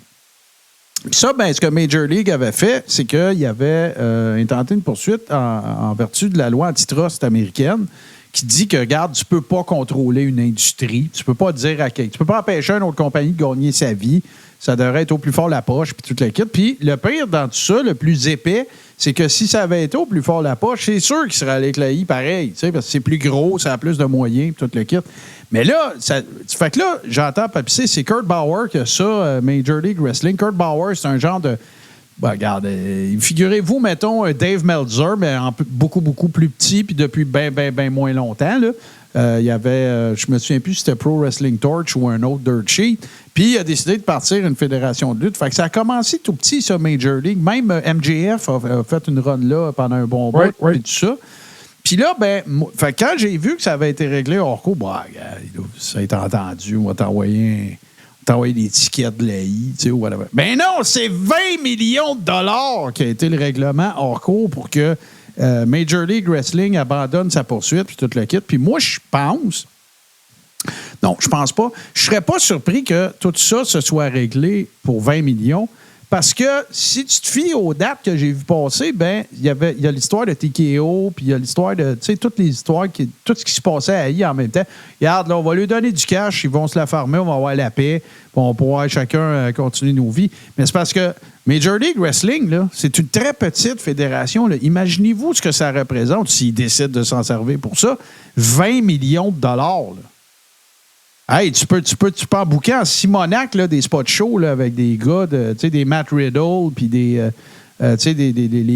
Speaker 1: Puis ça, ben, ce que Major League avait fait, c'est qu'il avait intenté une poursuite en vertu de la loi antitrust américaine qui dit que, regarde, tu peux pas contrôler une industrie, tu peux pas dire à quelqu'un, tu peux pas empêcher une autre compagnie de gagner sa vie. Ça devrait être au plus fort la poche, puis toute la kit. Puis le pire dans tout ça, le plus épais, c'est que si ça avait été au plus fort la poche, c'est sûr qu'il serait allé éclayer pareil, parce que c'est plus gros, ça a plus de moyens, puis tout le kit. Mais là, fait que là, j'entends papisser, c'est Kurt Bauer qui a ça, Major League Wrestling. Kurt Bauer, c'est un genre de... Ben, regarde, figurez-vous, mettons, un Dave Meltzer, mais beaucoup, beaucoup plus petit, puis depuis bien moins longtemps, là. Il y avait, je me souviens plus si c'était Pro Wrestling Torch ou un autre Dirt Sheet. Puis il a décidé de partir une fédération de lutte. Fait que ça a commencé tout petit, ça, Major League. Même MJF a fait une run là pendant un bon bout et tout ça. Puis là, ben, fait que quand j'ai vu que ça avait été réglé hors cours, bah, ça a été entendu, on va t'envoyer des tickets de l'AI, tu sais, ou whatever. Ben non, c'est 20 millions de dollars qui a été le règlement hors cours pour que Major League Wrestling abandonne sa poursuite puis tout le kit. Puis moi, je pense... Non, je pense pas. Je serais pas surpris que tout ça se soit réglé pour 20 millions Parce que si tu te fies aux dates que j'ai vues passer, ben il y a l'histoire de TKO, puis il y a l'histoire de, tu sais, toutes les histoires, tout ce qui se passait à I en même temps. Regarde, là, on va lui donner du cash, ils vont se la farmer, on va avoir la paix, puis on pourra chacun continuer nos vies. Mais c'est parce que Major League Wrestling, là, c'est une très petite fédération. Là. Imaginez-vous ce que ça représente s'ils décident de s'en servir pour ça. 20 millions de dollars. Là. Hey, tu peux en bouquer en Simonac, là, des spots shows là, avec des gars, des Matt Riddle, puis des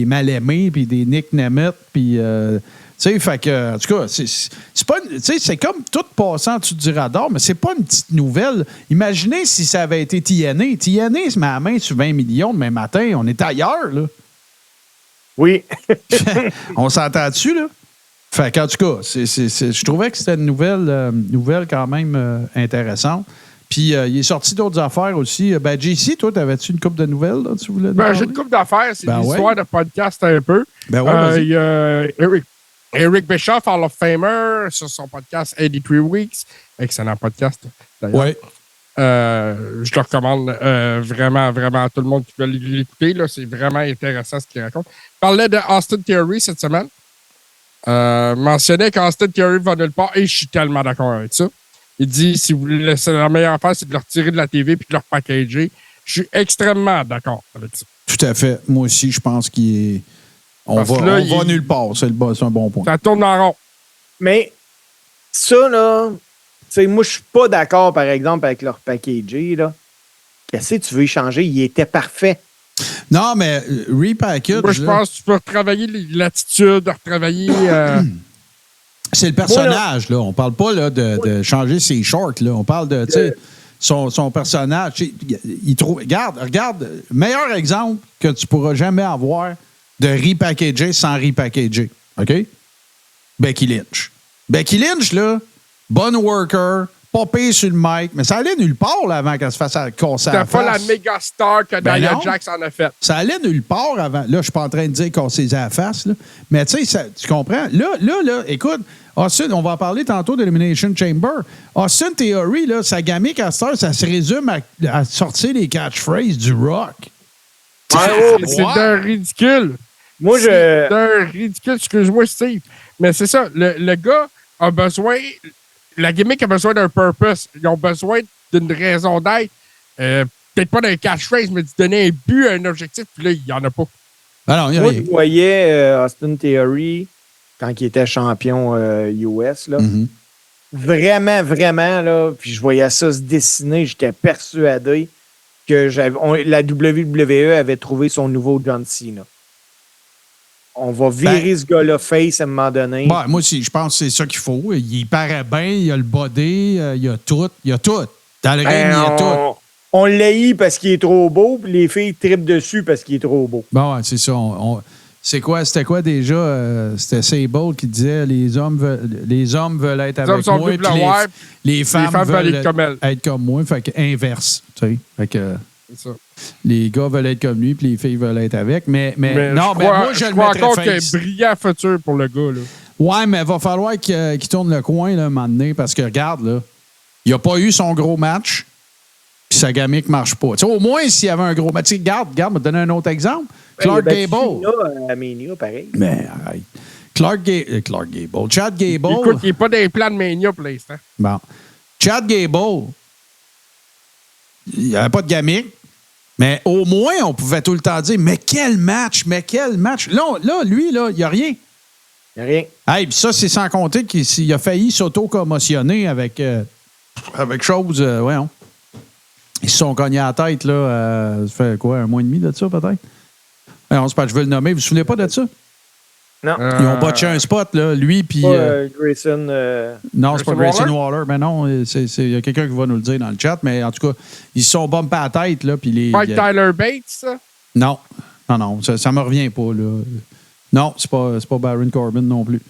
Speaker 1: mal-aimés, puis des Nick Nemeth, puis... fait que, en tout cas, c'est pas... c'est comme tout passant en dessous du radar, mais c'est pas une petite nouvelle. Imaginez si ça avait été TNA. TNA se met la main sur 20 millions demain matin. On est ailleurs, là.
Speaker 3: Oui.
Speaker 1: On s'entend dessus, là? Fait qu'en tout cas, je trouvais que c'était une nouvelle quand même intéressante. Puis, il est sorti d'autres affaires aussi. Ben, JC, toi, t'avais-tu une couple de nouvelles, là, tu voulais
Speaker 2: Ben, j'ai une couple d'affaires. C'est l'histoire de podcast un peu.
Speaker 1: Ben ouais,
Speaker 2: il y a Eric Bischoff, Hall of Famer, sur son podcast 83 Weeks. Excellent podcast, d'ailleurs.
Speaker 1: Oui.
Speaker 2: Je le recommande vraiment, vraiment à tout le monde qui veut l'écouter. Là, c'est vraiment intéressant ce qu'il raconte. Il parlait de Austin Theory cette semaine. Mentionnait qu'Austin Theory va nulle part et je suis tellement d'accord avec ça. Il dit si vous voulez laisser la meilleure affaire, c'est de le retirer de la TV puis de le repackager. Je suis extrêmement d'accord avec ça.
Speaker 1: Tout à fait. Moi aussi, je pense qu'on va nulle part. C'est un bon point.
Speaker 2: Ça tourne en rond.
Speaker 3: Mais ça, là, tu sais, moi, je suis pas d'accord, par exemple, avec leur packaging, là. Qu'est-ce que tu veux y changer? Il était parfait.
Speaker 1: Non, mais repackage...
Speaker 2: Moi, je pense que tu peux retravailler l'attitude, retravailler...
Speaker 1: C'est le personnage, là. On parle pas là, de changer ses shorts, là. On parle de, tu sais, son personnage. Regarde, meilleur exemple que tu pourras jamais avoir de repackager sans repackager. OK? Becky Lynch. Becky Lynch, là, bonne worker, pas payé sur le mic, mais ça allait nulle part là, avant qu'elle se fasse casser la face.
Speaker 2: C'était pas la méga star que Nia Jax en a fait.
Speaker 1: Ça allait nulle part avant. Là, je suis pas en train de dire casser la face, là. Mais tu sais, tu comprends? Là, écoute, Austin, on va en parler tantôt d'Elimination Chamber. Austin Theory, là, sa gamique à Star, ça se résume à sortir les catchphrases du rock.
Speaker 2: C'est d'un ridicule.
Speaker 3: Moi,
Speaker 2: C'est d'un ridicule, excuse-moi, Steve. Mais c'est ça, le gars a besoin... La gimmick a besoin d'un purpose. Ils ont besoin d'une raison d'être. Peut-être pas d'un catchphrase, mais de donner un but, un objectif. Puis là, il n'y en a pas.
Speaker 1: Alors,
Speaker 3: moi, je voyais Austin Theory quand il était champion US. Là.
Speaker 1: Mm-hmm.
Speaker 3: Vraiment, vraiment. Là, puis je voyais ça se dessiner. J'étais persuadé que la WWE avait trouvé son nouveau John Cena. On va virer ce gars-là face à un moment donné.
Speaker 1: Ben, moi aussi, je pense que c'est ça qu'il faut. Il paraît bien, il a le body, il y a tout. Il y a tout. Dans le ring, il y a tout.
Speaker 3: On l'haït parce qu'il est trop beau, puis les filles trippent dessus parce qu'il est trop beau.
Speaker 1: Bon, ouais, c'est ça. C'était quoi déjà? C'était Sable qui disait les hommes veulent être avec moi, puis les femmes veulent être comme moi. Fait que inverse. Tu sais. Fait que
Speaker 2: c'est ça.
Speaker 1: Les gars veulent être comme lui, puis les filles veulent être avec. Mais non,
Speaker 2: moi,
Speaker 1: je le
Speaker 2: crois
Speaker 1: mettrais
Speaker 2: encore qu'il y a
Speaker 1: face.
Speaker 2: un brillant futur pour le gars. Là.
Speaker 1: Ouais, mais il va falloir qu'il tourne le coin là, un moment donné, parce que regarde, là, il n'a pas eu son gros match, puis sa gamique ne marche pas. T'sais, au moins, s'il y avait un gros match, regarde, je vais te donner un autre exemple. Clark Gable.
Speaker 3: À Mania, pareil.
Speaker 1: Mais arrête. Clark Gable. Chad Gable.
Speaker 2: Écoute, il n'est pas dans les plans de Mania pour l'instant.
Speaker 1: Bon. Chad Gable, il n'y avait pas de gamique. Mais au moins, on pouvait tout le temps dire mais quel match! Là, lui, là, il n'y a rien.
Speaker 3: Il n'y a rien.
Speaker 1: Hey, puis ça, c'est sans compter qu'il a failli s'auto-commotionner avec chose. Voyons. Ils se sont cognés à la tête, là. Ça fait quoi, un mois et demi de ça, peut-être? Alors, c'est pas, je veux le nommer. Vous vous souvenez pas de ça?
Speaker 3: Non.
Speaker 1: Ils ont botché un spot, là, lui, puis...
Speaker 3: Grayson...
Speaker 1: non, c'est pas Grayson Waller. Mais non, il y a quelqu'un qui va nous le dire dans le chat. Mais en tout cas, ils se sont bumpés à la tête, là, puis les...
Speaker 2: Mike Tyler Bates, ça?
Speaker 1: Non, ça me revient pas, là. Non, c'est pas Baron Corbin non plus.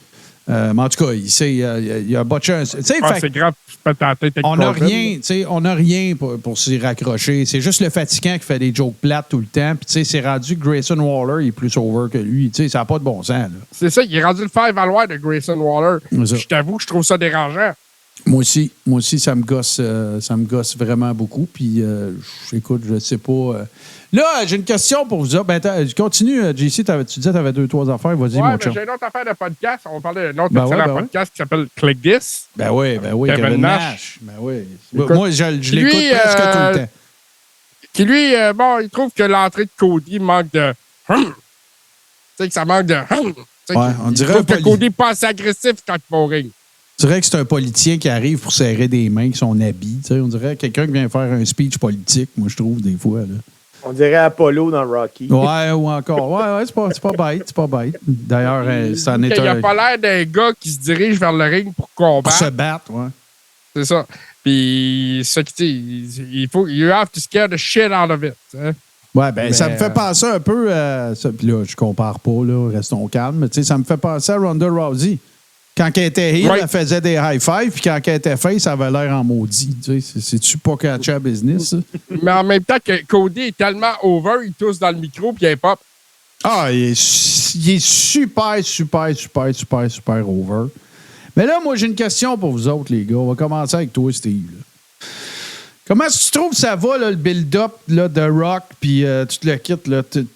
Speaker 1: Mais en tout cas, il a botché un...
Speaker 2: C'est grave, ta tête avec
Speaker 1: on n'a
Speaker 2: Corbin,
Speaker 1: rien, on a rien pour s'y raccrocher. C'est juste le fatigant qui fait des jokes plates tout le temps. Puis c'est rendu que Grayson Waller il est plus over que lui. Ça n'a pas de bon sens. Là.
Speaker 2: C'est ça, il est rendu le faire valoir de Grayson Waller.
Speaker 1: C'est ça.
Speaker 2: Je t'avoue que je trouve ça dérangeant.
Speaker 1: Moi aussi, ça me gosse vraiment beaucoup. Puis, écoute, je sais pas. Là, j'ai une question pour vous autres. Ben, continue, JC. Tu disais que tu avais 2-3 affaires. Vas-y, mon chum.
Speaker 2: J'ai une autre affaire de podcast. On va parler d'un autre
Speaker 1: Ben
Speaker 2: podcast qui s'appelle Click This.
Speaker 1: Ben oui, Kevin Nash. Ben oui.
Speaker 2: Écoute,
Speaker 1: Moi, je l'écoute presque tout le temps.
Speaker 2: Qui, lui, il trouve que l'entrée de Cody manque de... Tu sais, que ça manque de...
Speaker 1: On dirait
Speaker 2: il trouve que Cody pas assez agressif quand il va au ring.
Speaker 1: Je dirais que c'est un politicien qui arrive pour serrer des mains avec son habit. Tu sais, on dirait quelqu'un qui vient faire un speech politique, moi, je trouve, des fois. Là.
Speaker 3: On dirait Apollo dans Rocky.
Speaker 1: Ouais, ou encore. Ouais, c'est pas bête. D'ailleurs, c'est un état.
Speaker 2: Il a pas l'air d'un gars qui se dirige vers le ring pour combattre.
Speaker 1: Pour se battre, ouais.
Speaker 2: C'est ça. Puis, ça il faut... You have to scare the shit out of it. Hein?
Speaker 1: Ouais, ben, ça me fait penser un peu à. Puis là, je compare pas, là, restons calmes. Mais tu sais, ça me fait penser à Ronda Rousey. Quand elle était heel, elle faisait des high-fives, puis quand elle était face, ça avait l'air en maudit. Tu sais, c'est-tu pas catch à business, ça?
Speaker 2: Mais en même temps que Cody est tellement over, il tousse dans le micro, puis il pop.
Speaker 1: Ah, il est super over. Mais là, moi, j'ai une question pour vous autres, les gars. On va commencer avec toi, Steve. Là. Comment est-ce que tu trouves que ça va, là, le build-up là, de Rock, puis tu le quittes?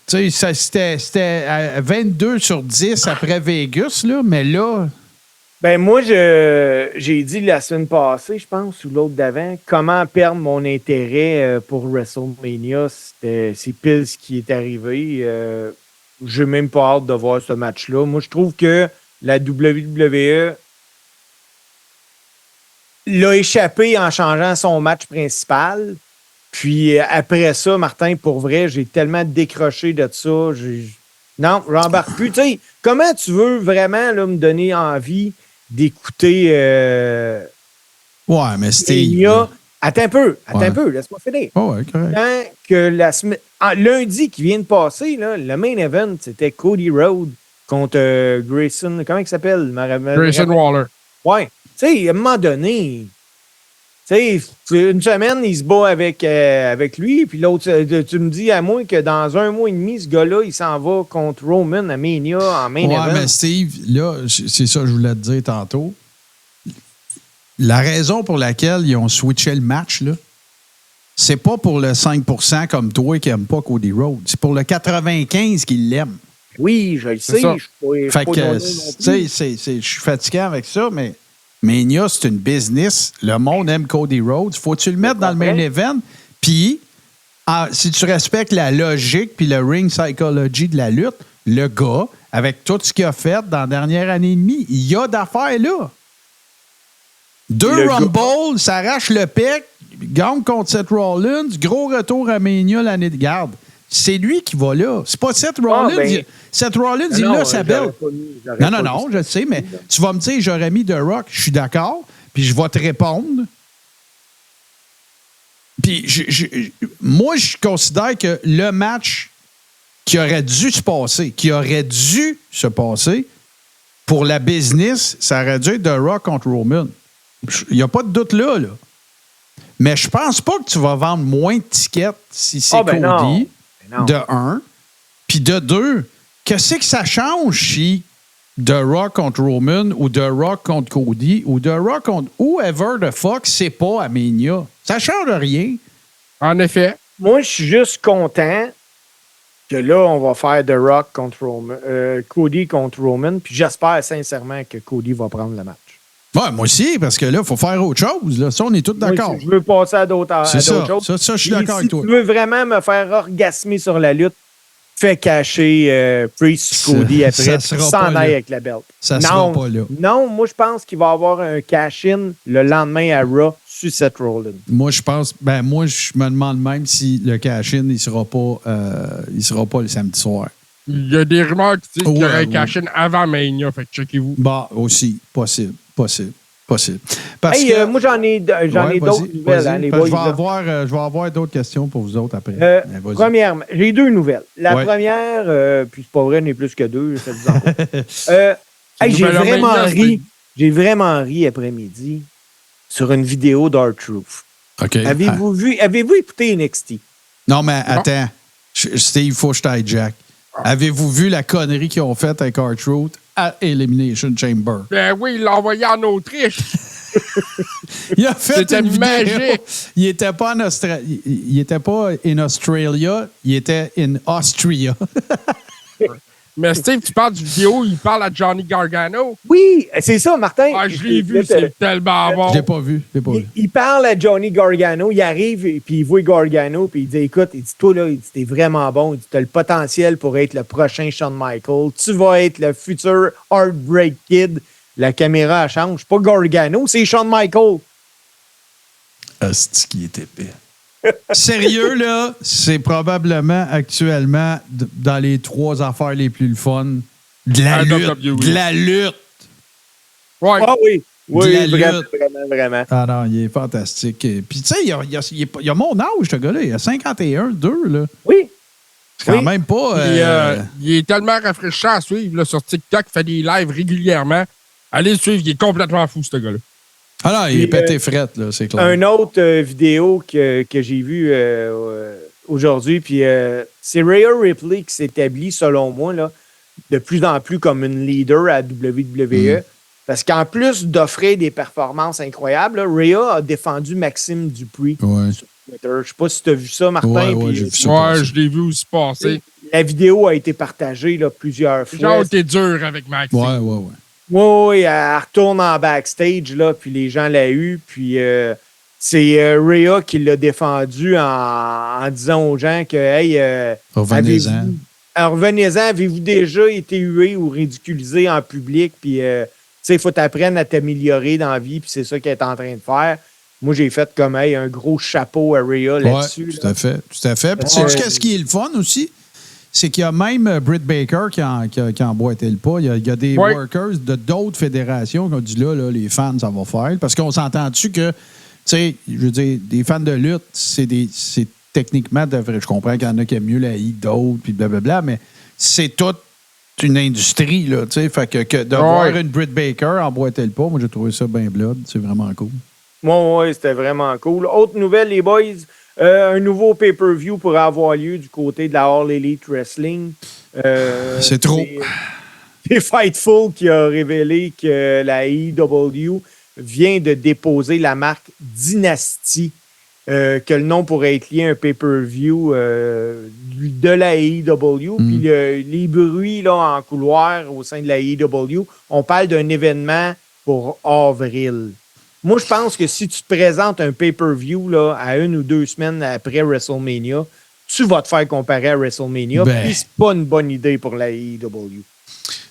Speaker 1: Tu sais, c'était à 22/10 après Vegas, là, mais là...
Speaker 3: Ben moi, j'ai dit la semaine passée, je pense, ou l'autre d'avant, comment perdre mon intérêt pour WrestleMania. C'est pile ce qui est arrivé. J'ai même pas hâte de voir ce match-là. Moi, je trouve que la WWE l'a échappé en changeant son match principal. Puis après ça, Martin, pour vrai, j'ai tellement décroché de ça. Non, j'embarque plus. Tu sais, comment tu veux vraiment là, me donner envie d'écouter
Speaker 1: ouais, mais Steve...
Speaker 3: Attends un peu, laisse-moi finir.
Speaker 1: Oh, ouais, correct.
Speaker 3: Quand que lundi qui vient de passer, là, le main event, c'était Cody Rhodes contre Grayson. Comment il s'appelle?
Speaker 2: Grayson Waller.
Speaker 3: Ouais. Tu sais, à un moment donné, tu sais, une semaine, il se bat avec lui, puis l'autre, tu me dis à moi que dans 1 mois et demi, ce gars-là, il s'en va contre Roman à Mania en main event.
Speaker 1: Ouais, mais Steve, là, c'est ça que je voulais te dire tantôt. La raison pour laquelle ils ont switché le match, là, c'est pas pour le 5% comme toi qui n'aime pas Cody Rhodes. C'est pour le 95% qui l'aime.
Speaker 3: Oui, je le sais. Je
Speaker 1: suis fatigué avec ça, mais Mania, c'est une business. Le monde aime Cody Rhodes. Faut-tu le mettre dans le main event? Puis, si tu respectes la logique puis le ring psychology de la lutte, le gars, avec tout ce qu'il a fait dans la dernière année et demie, il y a d'affaires là. 2 Rumble, s'arrache le pec, gagne contre Seth Rollins, gros retour à Mania l'année de garde. C'est lui qui va là. C'est pas Seth Rollins. Seth Rollins, il a sa belle. Non, je sais, mais tu vas me dire, j'aurais mis The Rock. Je suis d'accord, puis je vais te répondre. Puis moi, je considère que le match qui aurait dû se passer pour la business, ça aurait dû être The Rock contre Roman. Il n'y a pas de doute là. Mais je pense pas que tu vas vendre moins de tickets si c'est Cody, de 1. Puis de 2, qu'est-ce que ça change si The Rock contre Roman ou The Rock contre Cody ou The Rock contre whoever the fuck c'est pas à Mania? Ça change rien.
Speaker 2: En effet.
Speaker 3: Moi, je suis juste content que là, on va faire The Rock contre Roman, Cody contre Roman, puis j'espère sincèrement que Cody va prendre le match.
Speaker 1: Ouais, moi aussi, parce que là, il faut faire autre chose. Là. Ça, on est tous d'accord.
Speaker 3: Moi, je veux passer à d'autres choses.
Speaker 1: Ça, je suis d'accord avec toi.
Speaker 3: Si tu veux vraiment me faire orgasmer sur la lutte, fais cacher Priest Cody après, s'en aille avec la belt.
Speaker 1: Ça sera pas là.
Speaker 3: Non, moi, je pense qu'il va y avoir un cash-in le lendemain à Raw sur Seth Rollins.
Speaker 1: Moi, je pense... moi, je me demande même si le cash-in, il sera pas le samedi soir.
Speaker 2: Il y a des rumeurs qui disent qu'il y aurait un cash-in avant Mania, fait que checkez-vous.
Speaker 1: Bah, aussi, possible. Parce
Speaker 3: moi, j'en ai d'autres nouvelles. Les boys,
Speaker 1: je vais avoir d'autres questions pour vous autres après.
Speaker 3: Premièrement, j'ai 2 nouvelles. La première, puis c'est pas vrai, n'est plus que 2, j'ai vraiment ri après-midi sur une vidéo d'R-Truth.
Speaker 1: Okay.
Speaker 3: Avez-vous écouté NXT?
Speaker 1: Non, mais attends. Steve, faut que je t'aille, Jack. Avez-vous vu la connerie qu'ils ont faite avec R-Truth à Elimination Chamber?
Speaker 2: Ben oui, il l'a envoyé en Autriche.
Speaker 1: Il a fait
Speaker 2: C'était
Speaker 1: une vidéo.
Speaker 2: magique.
Speaker 1: Il était pas en Australie. Il était pas in Australia. Il était in Austria.
Speaker 2: Mais Steve, tu parles du vidéo, il parle à Johnny Gargano.
Speaker 3: Oui, c'est ça, Martin.
Speaker 2: Ah, je l'ai vu, c'est tellement bon.
Speaker 1: Je l'ai pas vu. Je l'ai pas vu.
Speaker 3: Il parle à Johnny Gargano, il arrive, et puis il voit Gargano, puis il dit, écoute, il dit, toi, là, il dit, t'es vraiment bon, il dit, t'as le potentiel pour être le prochain Shawn Michaels, tu vas être le futur Heartbreak Kid. La caméra, elle change. Pas Gargano, c'est Shawn Michaels.
Speaker 1: Asti qui est épais. Sérieux, là, c'est probablement actuellement dans les 3 affaires les plus le fun de la lutte.
Speaker 2: WWE.
Speaker 1: De la lutte.
Speaker 2: Ouais.
Speaker 3: Ah oui. Oui,
Speaker 1: De la
Speaker 3: vraiment,
Speaker 1: lutte.
Speaker 3: vraiment.
Speaker 1: Ah non, il est fantastique. Puis, tu sais, il a mon âge, ce gars-là. Il a 51, 2, là.
Speaker 3: Oui.
Speaker 1: C'est quand
Speaker 3: Oui.
Speaker 1: même pas.
Speaker 2: Il est tellement rafraîchissant à suivre là, sur TikTok, il fait des lives régulièrement. Allez le suivre, il est complètement fou, ce gars-là.
Speaker 1: Ah non, il est
Speaker 3: Puis,
Speaker 1: pété frette, là, c'est clair.
Speaker 3: Un autre vidéo que j'ai vu aujourd'hui, puis c'est Rhea Ripley qui s'établit, selon moi, là, de plus en plus comme une leader à WWE. Parce qu'en plus d'offrir des performances incroyables, là, Rhea a défendu Maxime Dupuis
Speaker 1: Ouais.
Speaker 3: sur Twitter. Je sais pas si tu as vu ça, Martin.
Speaker 1: Ouais,
Speaker 3: puis,
Speaker 1: j'ai vu ça.
Speaker 2: Ouais, je l'ai vu aussi passer.
Speaker 3: la vidéo a été partagée là, plusieurs
Speaker 2: Les gens
Speaker 3: fois.
Speaker 2: ont été durs avec Maxime.
Speaker 1: Ouais.
Speaker 3: Oui, elle retourne en backstage, là, puis les gens l'ont eu. Puis c'est Rhea qui l'a défendu en disant aux gens que, hey,
Speaker 1: Revenez-en.
Speaker 3: revenez-en, avez-vous déjà été hué ou ridiculisé en public? Puis, tu sais, il faut t'apprendre à t'améliorer dans la vie, puis c'est ça qu'elle est en train de faire. Moi, j'ai fait comme, hey, un gros chapeau à Rhea là-dessus.
Speaker 1: Ouais, tout à fait. Tout à fait. Puis,
Speaker 3: Ouais.
Speaker 1: tu sais qu'est-ce qui est le fun aussi? C'est qu'il y a même Britt Baker qui a emboîté le pas. Il y a des
Speaker 2: Ouais.
Speaker 1: workers de d'autres fédérations qui ont dit là, les fans, ça va faire. Parce qu'on s'entend-tu que, tu sais, je veux dire, des fans de lutte, c'est techniquement, je comprends qu'il y en a qui aiment mieux la I que d'autres, puis blablabla, mais c'est toute une industrie, là, tu sais. Fait que de voir une Britt Baker emboîter le pas, moi, j'ai trouvé ça bien blood. C'est vraiment cool.
Speaker 3: Oui, c'était vraiment cool. Autre nouvelle, les boys, un nouveau pay-per-view pourrait avoir lieu du côté de la All Elite Wrestling.
Speaker 1: C'est trop.
Speaker 3: C'est Fightful qui a révélé que la AEW vient de déposer la marque Dynasty, que le nom pourrait être lié à un pay-per-view de la AEW. Puis les bruits là, en couloir au sein de la AEW, on parle d'un événement pour avril. Moi, je pense que si tu te présentes un pay-per-view là, à 1 ou 2 semaines après WrestleMania, tu vas te faire comparer à WrestleMania.
Speaker 1: Ben.
Speaker 3: Puis c'est pas une bonne idée pour la AEW.
Speaker 1: Tu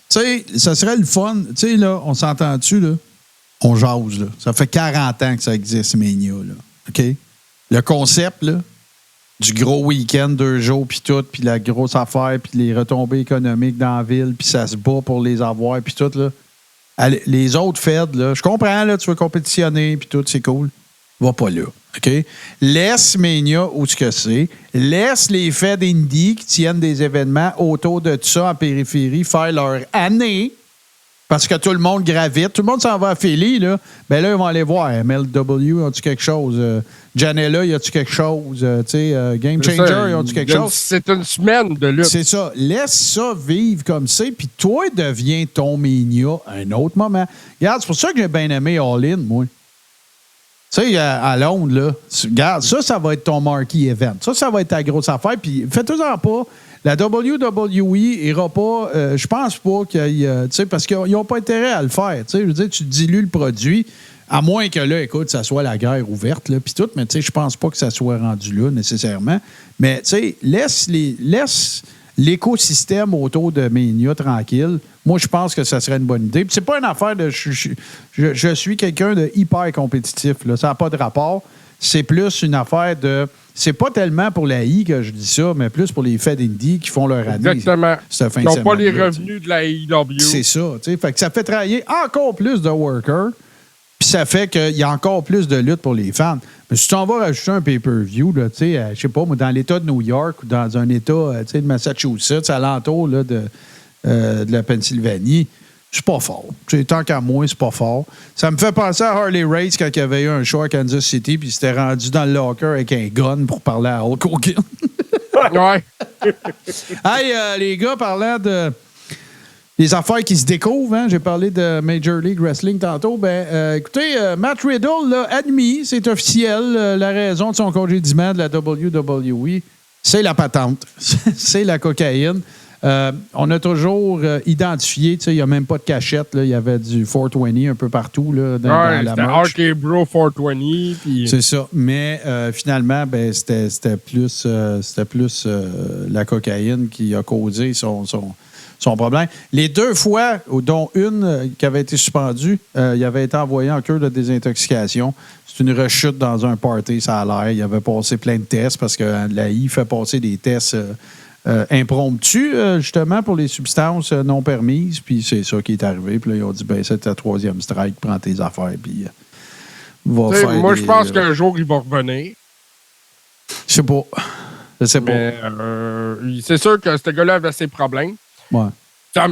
Speaker 1: sais, ça serait le fun. Tu sais, là, on s'entend-tu, là? On jase, là. Ça fait 40 ans que ça existe, Mania, là. OK? Le concept, là, du gros week-end, 2 jours, puis tout, puis la grosse affaire, puis les retombées économiques dans la ville, puis ça se bat pour les avoir, puis tout, là. Allez, les autres feds, là, je comprends, là, tu veux compétitionner, puis tout, c'est cool. Va pas là, OK? Laisse Mania où ce que c'est. Laisse les feds indie qui tiennent des événements autour de ça en périphérie faire leur année parce que tout le monde gravite. Tout le monde s'en va à Philly, là. Ben là, ils vont aller voir. MLW, ont-tu quelque chose? Janela, y a-tu quelque chose? Tu sais, Game
Speaker 2: C'est
Speaker 1: Changer,
Speaker 2: ça,
Speaker 1: y a-tu quelque chose?
Speaker 2: C'est une semaine de lutte.
Speaker 1: C'est ça. Laisse ça vivre comme c'est, puis toi, deviens ton Mania à un autre moment. Regarde, c'est pour ça que j'ai bien aimé All In, moi. Tu sais, à Londres, là, regarde, ça va être ton marquee event. Ça va être ta grosse affaire. Puis faites-en pas. La WWE ira pas, je pense pas qu'il y ait, tu sais, parce qu'ils n'ont pas intérêt à le faire. Tu sais, je veux dire, tu dilues le produit, à moins que là, écoute, ça soit la guerre ouverte, là, puis tout, mais tu sais, je pense pas que ça soit rendu là nécessairement. Mais tu sais, laisse l'écosystème autour de Mania tranquille. Moi, je pense que ça serait une bonne idée. Puis c'est pas une affaire de... Je suis quelqu'un de hyper compétitif, là. Ça n'a pas de rapport. C'est plus une affaire de... C'est pas tellement pour la I que je dis ça, mais plus pour les feds indie qui font leur année.
Speaker 2: Exactement.
Speaker 1: Cette fin
Speaker 2: Ils
Speaker 1: de
Speaker 2: n'ont pas les
Speaker 1: semaine-là,
Speaker 2: revenus de la AEW.
Speaker 1: c'est ça, tu sais. Fait que ça fait travailler encore plus de workers, puis ça fait qu'il y a encore plus de lutte pour les fans. Mais si tu en vas rajouter un pay-per-view, là, tu sais, je sais pas, moi, dans l'État de New York ou dans un État, tu sais, de Massachusetts, alentour là, de la Pennsylvanie, c'est pas fort. Tu sais, tant qu'à moi, c'est pas fort. Ça me fait penser à Harley Race quand il y avait eu un show à Kansas City, puis il s'était rendu dans le locker avec un gun pour parler à Hulk Hogan.
Speaker 2: Ouais.
Speaker 1: Hey, les gars, parlant de les affaires qui se découvrent, hein? J'ai parlé de Major League Wrestling tantôt. Écoutez, Matt Riddle l'a admis, c'est officiel, la raison de son congédiement de la WWE, c'est la patente, c'est la cocaïne. On a toujours identifié, il n'y a même pas de cachette, il y avait du 420 un peu partout là, dans la merch.
Speaker 2: C'était RK Bro 420. Puis...
Speaker 1: C'est ça. Mais finalement, c'était plus la cocaïne qui a causé son problème. Les 2 fois, dont une qui avait été suspendue, il avait été envoyé en cure de désintoxication. C'est une rechute dans un party, ça a l'air. Il avait passé plein de tests parce que la I fait passer des tests impromptus, justement, pour les substances non permises. Puis c'est ça qui est arrivé. Puis là, ils ont dit, c'est ta 3e strike, prends tes affaires, puis va faire
Speaker 2: moi, je pense qu'un jour, il va revenir.
Speaker 1: Je sais pas.
Speaker 2: Mais c'est sûr que ce gars-là avait ses problèmes.
Speaker 1: Ouais.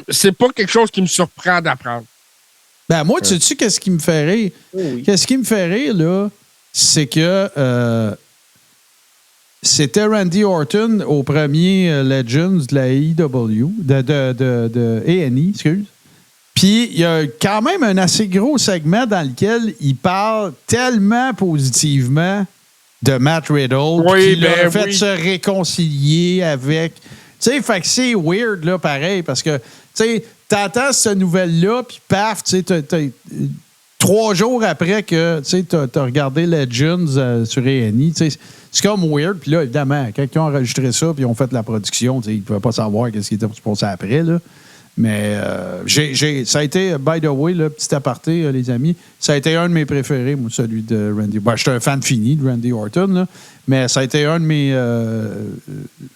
Speaker 2: C'est pas quelque chose qui me surprend d'apprendre.
Speaker 1: Moi, tu sais qu'est-ce qui me fait rire?
Speaker 3: Oui.
Speaker 1: Qu'est-ce qui me fait rire, là, c'est que c'était Randy Orton au premier Legends de la AEW, de A&E, excuse. Puis, il y a quand même un assez gros segment dans lequel il parle tellement positivement de Matt Riddle qu'il a fait se réconcilier avec... Tu sais, fait que c'est weird, là, pareil, parce que, tu sais, t'entends cette nouvelle-là, puis paf, tu sais, 3 jours après que, tu sais, t'as regardé Legends sur A&E, tu sais, c'est comme weird. Puis là, évidemment, quand ils ont enregistré ça, puis ils ont fait la production, tu sais, ils ne pouvaient pas savoir qu'est-ce qui était pour se passer après, là. Mais ça a été, by the way, là, petit aparté, les amis, ça a été un de mes préférés, moi, celui de Randy. Je suis un fan fini de Randy Orton, là, mais ça a été un de mes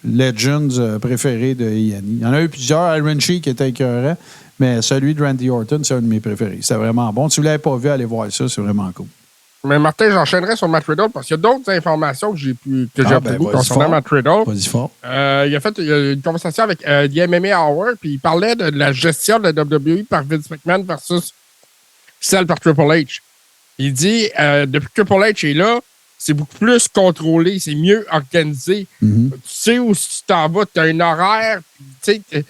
Speaker 1: Legends préférés de A&E. Il y en a eu plusieurs. Iron Sheik qui était écœurant, mais celui de Randy Orton, c'est un de mes préférés. C'était vraiment bon. Si vous ne l'avez pas vu, allez voir ça, c'est vraiment cool.
Speaker 2: Mais Martin, j'enchaînerai sur Matt Riddle parce qu'il y a d'autres informations que j'ai obtenues concernant Matt Riddle.
Speaker 1: Vas-y fort.
Speaker 2: Il y a une conversation avec The MMA Hour, puis il parlait de la gestion de la WWE par Vince McMahon versus celle par Triple H. Il dit, depuis que Triple H est là, c'est beaucoup plus contrôlé, c'est mieux organisé.
Speaker 1: Mm-hmm.
Speaker 2: Tu sais où tu t'en vas, tu as un horaire, tu sais.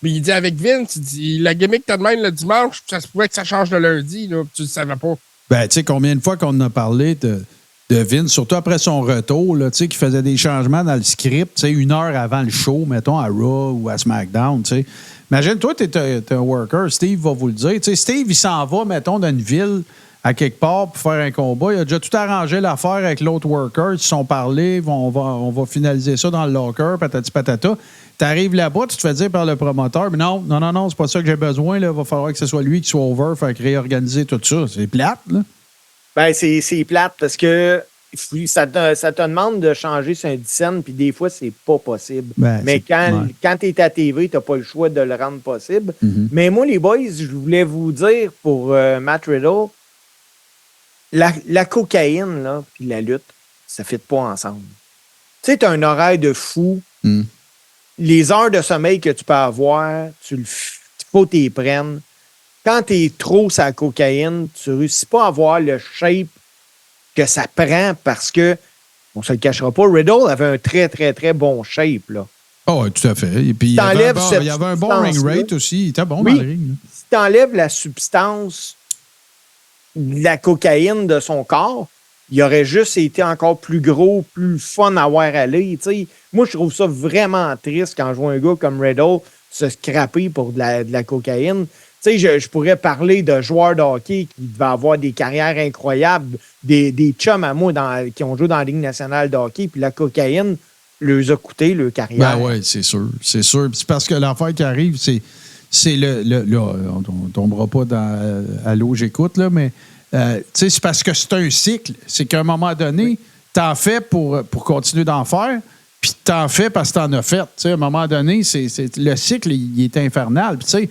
Speaker 2: Mais il dit avec Vince, il dit, la gimmick que t'as de même le dimanche, ça se pouvait que ça change le lundi, là, tu ne savais pas.
Speaker 1: Tu sais, combien de fois qu'on a parlé de Vince, surtout après son retour, tu sais, qui faisait des changements dans le script, tu sais, 1 heure avant le show, mettons, à Raw ou à SmackDown, tu sais. Imagine, toi, t'es un worker, Steve va vous le dire. Tu sais, Steve, il s'en va, mettons, dans une ville, à quelque part, pour faire un combat. Il a déjà tout arrangé l'affaire avec l'autre worker. Ils se sont parlé, on va finaliser ça dans le locker, patati patata. T'arrives là-bas, tu te fais dire par le promoteur, mais non, c'est pas ça que j'ai besoin. Il va falloir que ce soit lui qui soit over, faire réorganiser tout ça. C'est plate, là.
Speaker 3: Ben, c'est plate parce que ça te demande de changer sur un scène, puis des fois, c'est pas possible. Mais quand tu es à TV, tu n'as pas le choix de le rendre possible.
Speaker 1: Mm-hmm.
Speaker 3: Mais moi, les boys, je voulais vous dire pour Matt Riddle, la cocaïne, là, puis la lutte, ça ne fit pas ensemble. Tu sais, tu as un horaire de fou.
Speaker 1: Mm.
Speaker 3: Les heures de sommeil que tu peux avoir, il faut que tu les prennes. Quand tu es trop sur la cocaïne, tu ne réussis pas à avoir le shape que ça prend parce que, on ne se le cachera pas, Riddle avait un très, très, très bon shape, là.
Speaker 1: Oh, oui, tout à fait. Et puis, il y avait un bon ring rate aussi. Il était bon dans le ring. Là.
Speaker 3: Si tu enlèves la substance de la cocaïne de son corps, il aurait juste été encore plus gros, plus fun à voir aller. T'sais. Moi, je trouve ça vraiment triste quand je vois un gars comme Riddle se scraper pour de la cocaïne. Je pourrais parler de joueurs de hockey qui devaient avoir des carrières incroyables, des chums à moi qui ont joué dans la Ligue nationale de hockey, puis la cocaïne leur a coûté leur carrière.
Speaker 1: Ben oui, c'est sûr. C'est sûr. C'est parce que l'affaire qui arrive, c'est là, on ne tombera pas à l'eau, j'écoute, là, mais c'est parce que c'est un cycle. C'est qu'à un moment donné, t'en fais pour continuer d'en faire, puis t'en fais parce que t'en as fait. À un moment donné, le cycle, il est infernal. Puis tu sais,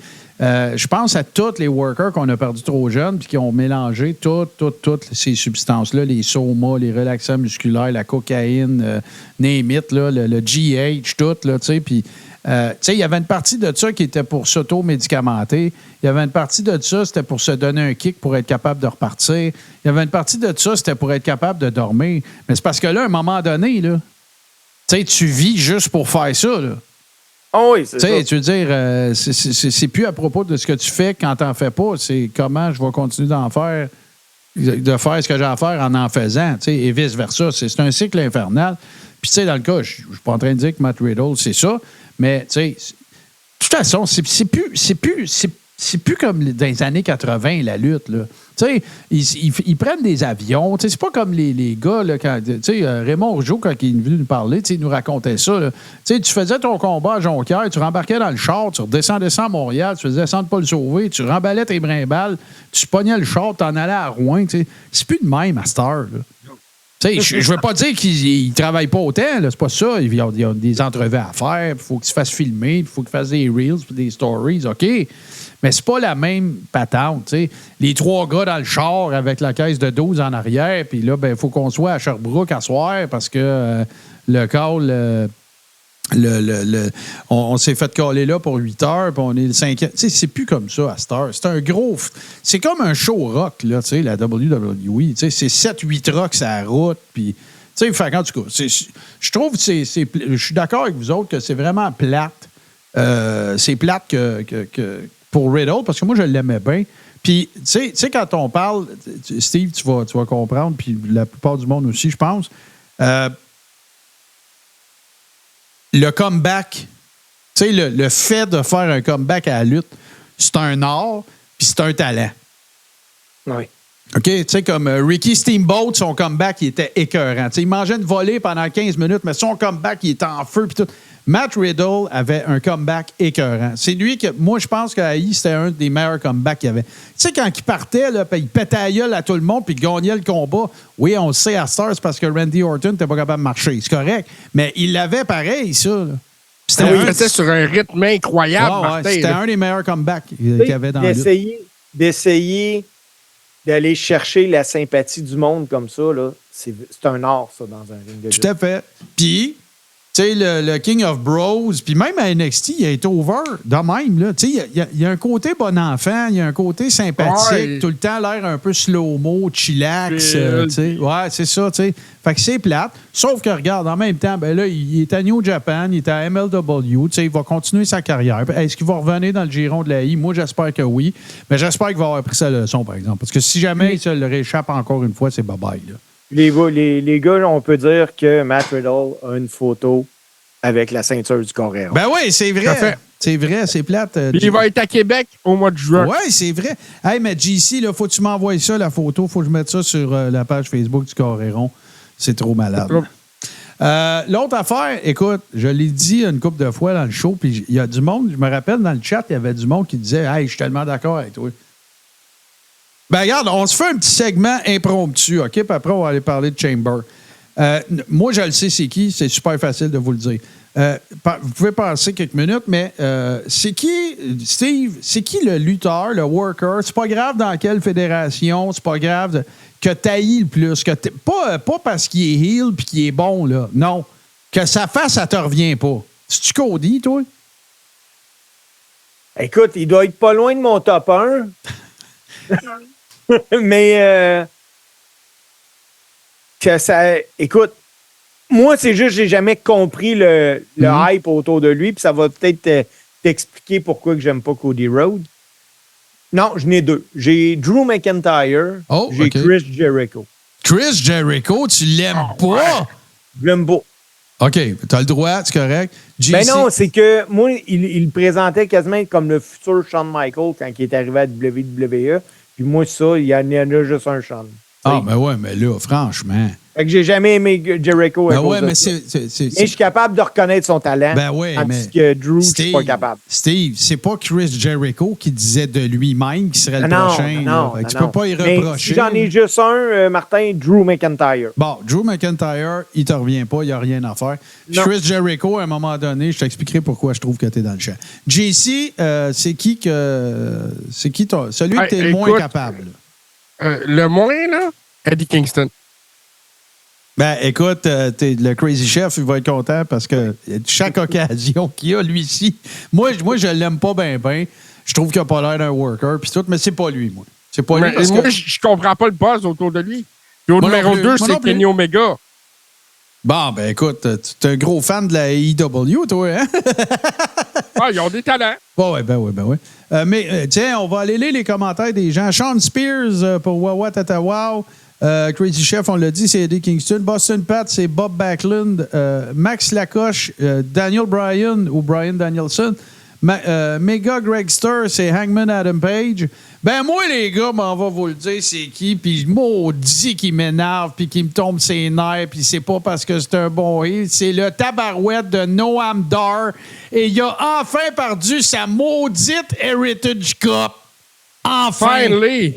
Speaker 1: je pense à tous les workers qu'on a perdus trop jeunes puis qui ont mélangé toutes ces substances-là, les somas, les relaxants musculaires, la cocaïne, name it, là, le GH, tout, là, tu sais, puis... il y avait une partie de ça qui était pour s'auto-médicamenter. Il y avait une partie de ça, c'était pour se donner un kick pour être capable de repartir. Il y avait une partie de ça, c'était pour être capable de dormir. Mais c'est parce que là, à un moment donné, là, tu vis juste pour faire ça. Là.
Speaker 3: Oh oui, c'est
Speaker 1: Tu sais,
Speaker 3: ça.
Speaker 1: tu veux dire, c'est plus à propos de ce que tu fais quand t'en fais pas, c'est comment je vais continuer d'en faire, de faire ce que j'ai à faire en faisant, tu sais, et vice-versa. C'est un cycle infernal. Puis, tu sais, dans le cas, je suis pas en train de dire que Matt Riddle, c'est ça, mais, tu sais, de toute façon, c'est plus comme dans les années 80, la lutte, là. Tu sais, ils prennent des avions. Tu sais, c'est pas comme les gars, là, quand, tu sais, Raymond Rougeau, quand il est venu nous parler, tu sais, il nous racontait ça, là. Tu sais, tu faisais ton combat à Jonquière, tu rembarquais dans le char, tu redescendais à Montréal, tu faisais descendre pas le sauver, tu remballais tes brimbales, tu pognais le char, t'en allais à Rouen, tu sais. C'est plus de même à cette heure, là. Tu sais, je veux pas dire qu'ils travaillent pas autant, là, c'est pas ça. Il y a des entrevues à faire, il faut qu'ils se fassent filmer, il faut qu'ils fassent des reels, des stories, OK. Mais c'est pas la même patente, tu sais. Les 3 gars dans le char avec la caisse de 12 en arrière, puis là, ben, il faut qu'on soit à Sherbrooke à soir parce que le call... on s'est fait caller là pour 8 heures, puis on est le 5e. Tu sais, c'est plus comme ça à cette heure. C'est un gros. C'est comme un show rock, là, tu sais, la WWE. Tu sais, c'est 7-8 rocks à la route, puis. Tu sais, fait, en tout cas, je trouve que je suis d'accord avec vous autres que c'est vraiment plate. C'est plate que pour Riddle, parce que moi, je l'aimais bien. Puis, tu sais, quand on parle, Steve, tu vas comprendre, puis la plupart du monde aussi, je pense. Le comeback, tu sais, le fait de faire un comeback à la lutte, c'est un art, puis c'est un talent.
Speaker 3: Oui.
Speaker 1: OK? Tu sais, comme Ricky Steamboat, son comeback, il était écœurant. Tu sais, il mangeait une volée pendant 15 minutes, mais son comeback, il était en feu, puis tout. Matt Riddle avait un comeback écœurant. C'est lui que, moi, je pense qu'AI, c'était un des meilleurs comebacks qu'il y avait. Tu sais, quand il partait, là, il pétait la gueule à tout le monde, puis il gagnait le combat. Oui, on le sait à Stars parce que Randy Orton n'était pas capable de marcher. C'est correct. Mais il l'avait pareil, ça. Là.
Speaker 2: Il était sur un rythme incroyable, Martin,
Speaker 1: c'était un des meilleurs comebacks qu'il y avait dans le
Speaker 3: d'essayer d'aller chercher la sympathie du monde comme ça, là, c'est un art, ça, dans un ring de lutte.
Speaker 1: Tout à fait. Puis, tu sais, le King of Bros, puis même à NXT, il a été over de même. Là. Tu sais, il y a un côté bon enfant, il y a un côté sympathique, tout le temps l'air un peu slow-mo, chillax. Tu sais. Ouais, c'est ça, tu sais. Fait que c'est plate. Sauf que, regarde, en même temps, ben là, il est à New Japan, il est à MLW, tu sais, il va continuer sa carrière. Est-ce qu'il va revenir dans le giron de la I? Moi, j'espère que oui. Mais j'espère qu'il va avoir pris sa leçon, par exemple. Parce que si jamais il se le réchappe encore une fois, c'est bye-bye, là.
Speaker 3: Les gars, on peut dire que Matt Riddle a une photo avec la ceinture du Corée.
Speaker 1: Ben oui, c'est vrai. C'est vrai, c'est plate.
Speaker 2: Puis il va être à Québec au mois de juin.
Speaker 1: Oui, c'est vrai. Hey, mais JC, là, faut que tu m'envoies ça, la photo. Faut que je mette ça sur la page Facebook du Coréron. C'est trop malade. L'autre affaire, écoute, je l'ai dit une couple de fois dans le show, puis il y a du monde, je me rappelle dans le chat, il y avait du monde qui disait « Hey, je suis tellement d'accord avec toi. » Ben regarde, on se fait un petit segment impromptu, OK? Puis après, on va aller parler de Chamber. Moi, je le sais c'est qui, c'est super facile de vous le dire. Vous pouvez passer quelques minutes, mais c'est qui, Steve, c'est qui le lutteur, le worker? C'est pas grave dans quelle fédération, c'est pas grave que t'haïs le plus. Pas parce qu'il est heel puis qu'il est bon, là. Non. Que sa face, ça te revient pas. C'est-tu Cody, toi?
Speaker 3: Écoute, il doit être pas loin de mon top 1. Mais que ça. Écoute, moi, c'est juste que j'ai jamais compris le hype autour de lui, puis ça va peut-être t'expliquer pourquoi que j'aime pas Cody Rhodes. Non, j'en ai 2. J'ai Drew McIntyre, j'ai Chris Jericho.
Speaker 1: Chris Jericho, tu l'aimes pas?
Speaker 3: Ouais. Je l'aime pas.
Speaker 1: OK, t'as le droit, c'est correct.
Speaker 3: Ben non, c'est que moi, il présentait quasiment comme le futur Shawn Michaels quand il est arrivé à WWE. Puis moi, ça, il y en a juste un Shawn.
Speaker 1: Ah, ben ouais, mais là, franchement.
Speaker 3: Fait que j'ai jamais aimé Jericho.
Speaker 1: Ben ouais, mais
Speaker 3: mais je suis capable de reconnaître son talent.
Speaker 1: Ben ouais,
Speaker 3: tandis que Drew, je suis pas capable.
Speaker 1: Steve, c'est pas Chris Jericho qui disait de lui-même qu'il serait le prochain.
Speaker 3: Non,
Speaker 1: tu peux pas y reprocher.
Speaker 3: Mais si j'en ai juste un, Martin, Drew McIntyre.
Speaker 1: Bon, Drew McIntyre, il te revient pas, il n'y a rien à faire. Chris Jericho, à un moment donné, je t'expliquerai pourquoi je trouve que tu es dans le champ. JC, c'est qui celui que tu es le moins capable?
Speaker 2: Le moins, là, Eddie Kingston.
Speaker 1: Ben, écoute, le Crazy Chef, il va être content parce que chaque occasion qu'il a, lui-ci, moi, je l'aime pas bien. Je trouve qu'il n'a pas l'air d'un worker, puis tout, mais c'est pas lui, moi. C'est pas lui. Parce
Speaker 2: moi,
Speaker 1: que...
Speaker 2: je comprends pas le buzz autour de lui. Puis au numéro 2, c'est Kenny Omega.
Speaker 1: Bon, ben écoute, tu es un gros fan de la AEW, toi, hein?
Speaker 2: Ah, ils ont des talents.
Speaker 1: Ben oui. Mais tiens, on va aller lire les commentaires des gens. Sean Spears pour Wawa Tata Wow. Crazy Chef, on l'a dit, c'est Eddie Kingston. Boston Pat, c'est Bob Backlund. Max Lacoche, Daniel Bryan ou Bryan Danielson. Mega Gregster, c'est Hangman Adam Page. Ben moi, les gars, m'en va vous le dire, c'est qui. Puis maudit qui m'énerve, puis qui me tombe ses nerfs, puis c'est pas parce que c'est un bon heel. C'est le tabarouette de Noam Dar. Et il a enfin perdu sa maudite Heritage Cup. Enfin!
Speaker 2: Finally!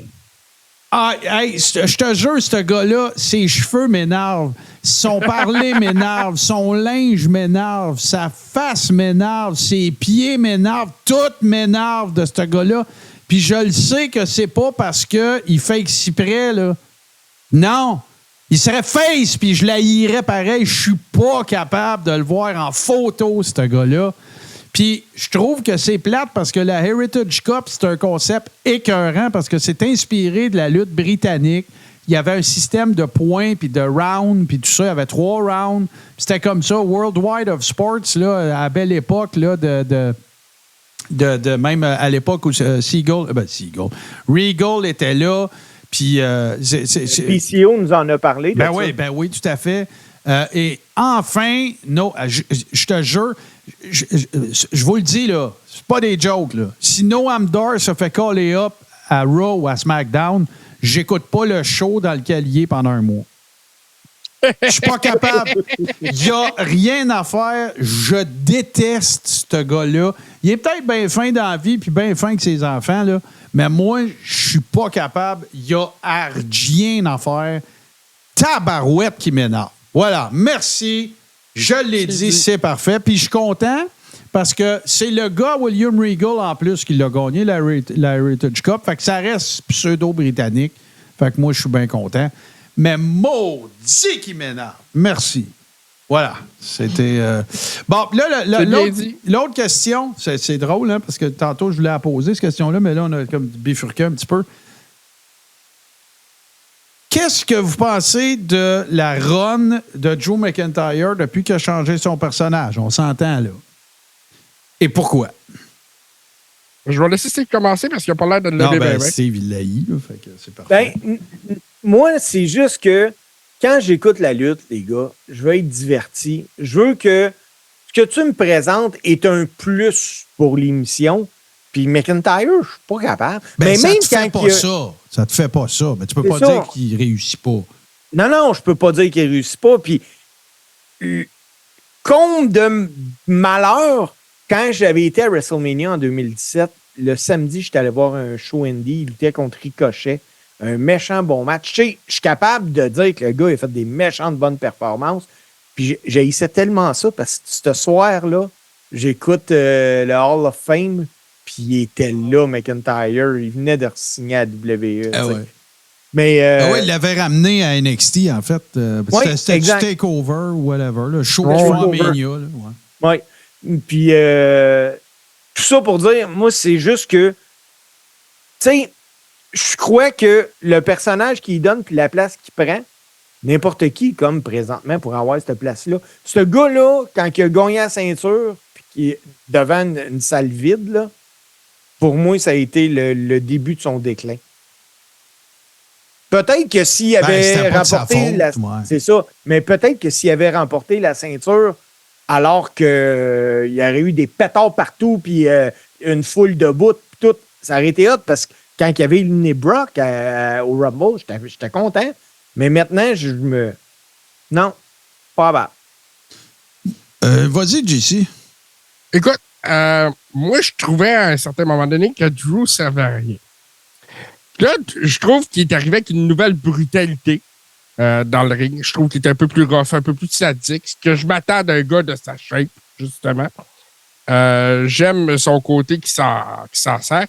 Speaker 1: Ah, hey, je te jure, ce gars-là, ses cheveux m'énervent, son parler m'énerve, son linge m'énerve, sa face m'énerve, ses pieds m'énervent, tout m'énerve de ce gars-là. Puis je le sais que c'est pas parce qu'il fait exprès, là. Non! Il serait face, puis je l'haïrais pareil. Je suis pas capable de le voir en photo, ce gars-là. Puis je trouve que c'est plate parce que la Heritage Cup, c'est un concept écœurant parce que c'est inspiré de la lutte britannique. Il y avait un système de points puis de rounds, puis tout ça. Il y avait 3 rounds. C'était comme ça. Worldwide of Sports, là, à la belle époque, là, de même à l'époque où Regal était là. Puis
Speaker 3: PCO nous en a parlé.
Speaker 1: Ben oui, tout à fait. Et enfin, je te jure, je vous le dis, là, c'est pas des jokes, là. Si Noam Dar se fait caller up à Raw ou à SmackDown, j'écoute pas le show dans lequel il est pendant un mois. Je suis pas capable. Il n'y a rien à faire. Je déteste ce gars-là. Il est peut-être bien fin dans la vie puis bien fin avec ses enfants, là, mais moi, je suis pas capable. Il n'y a rien à faire. Tabarouette qui m'énerve. Voilà. Merci. Je l'ai dit, c'est parfait. Puis je suis content parce que c'est le gars William Regal en plus qui l'a gagné, la Heritage Cup. Fait que ça reste pseudo-britannique. Fait que moi, je suis bien content. Mais maudit qui m'énerve. Merci. Voilà. C'était... Bon, là, l'autre question, c'est drôle, hein, parce que tantôt, je voulais la poser, cette question-là, mais là, on a comme bifurqué un petit peu. Qu'est-ce que vous pensez de la run de Drew McIntyre depuis qu'il a changé son personnage? On s'entend, là. Et pourquoi?
Speaker 2: Je vais laisser Steve commencer parce qu'il n'a pas l'air de le lever.
Speaker 1: Ben, Steve, il l'a eu, là, fait que c'est parfait.
Speaker 3: Ben, moi, c'est juste que quand j'écoute la lutte, les gars, je veux être diverti. Je veux que ce que tu me présentes est un plus pour l'émission. Puis McIntyre, je suis pas capable.
Speaker 1: Ben,
Speaker 3: mais
Speaker 1: ça
Speaker 3: même
Speaker 1: te fait pas ça. Ça te fait pas ça. Mais tu peux pas dire qu'il réussit pas.
Speaker 3: Non, je peux pas dire qu'il réussit pas. Puis, compte de malheur, quand j'avais été à WrestleMania en 2017, le samedi, j'étais allé voir un show indie. Il luttait contre Ricochet. Un méchant bon match. Je suis capable de dire que le gars a fait des méchantes bonnes performances. Puis j'haïssais tellement ça parce que ce soir-là, j'écoute le Hall of Fame. Puis il était là, McIntyre. Il venait de signer à WWE.
Speaker 1: Ah ouais.
Speaker 3: Mais,
Speaker 1: il l'avait ramené à NXT, en fait. C'était du Takeover ou whatever. Le show de Mania.
Speaker 3: Oui. Puis tout ça pour dire, moi, c'est juste que, tu sais, je crois que le personnage qu'il donne puis la place qu'il prend, n'importe qui, comme présentement, pour avoir cette place-là. Ce gars-là, quand il a gagné la ceinture puis qu'il est devant une salle vide, là, pour moi, ça a été le début de son déclin. Peut-être que s'il avait remporté c'est ça, mais peut-être que s'il avait remporté la ceinture alors qu'il y aurait eu des pétards partout puis une foule de bouts, tout, ça aurait été hot parce que quand il y avait éliminé Brock au Rumble, j'étais content. Mais maintenant, non, pas bad.
Speaker 1: Vas-y, JC.
Speaker 2: Écoute, moi, je trouvais à un certain moment donné que Drew servait à rien. Là, je trouve qu'il est arrivé avec une nouvelle brutalité dans le ring. Je trouve qu'il est un peu plus rough, un peu plus sadique. Ce que je m'attends d'un gars de sa shape, justement. J'aime son côté qui s'en sert.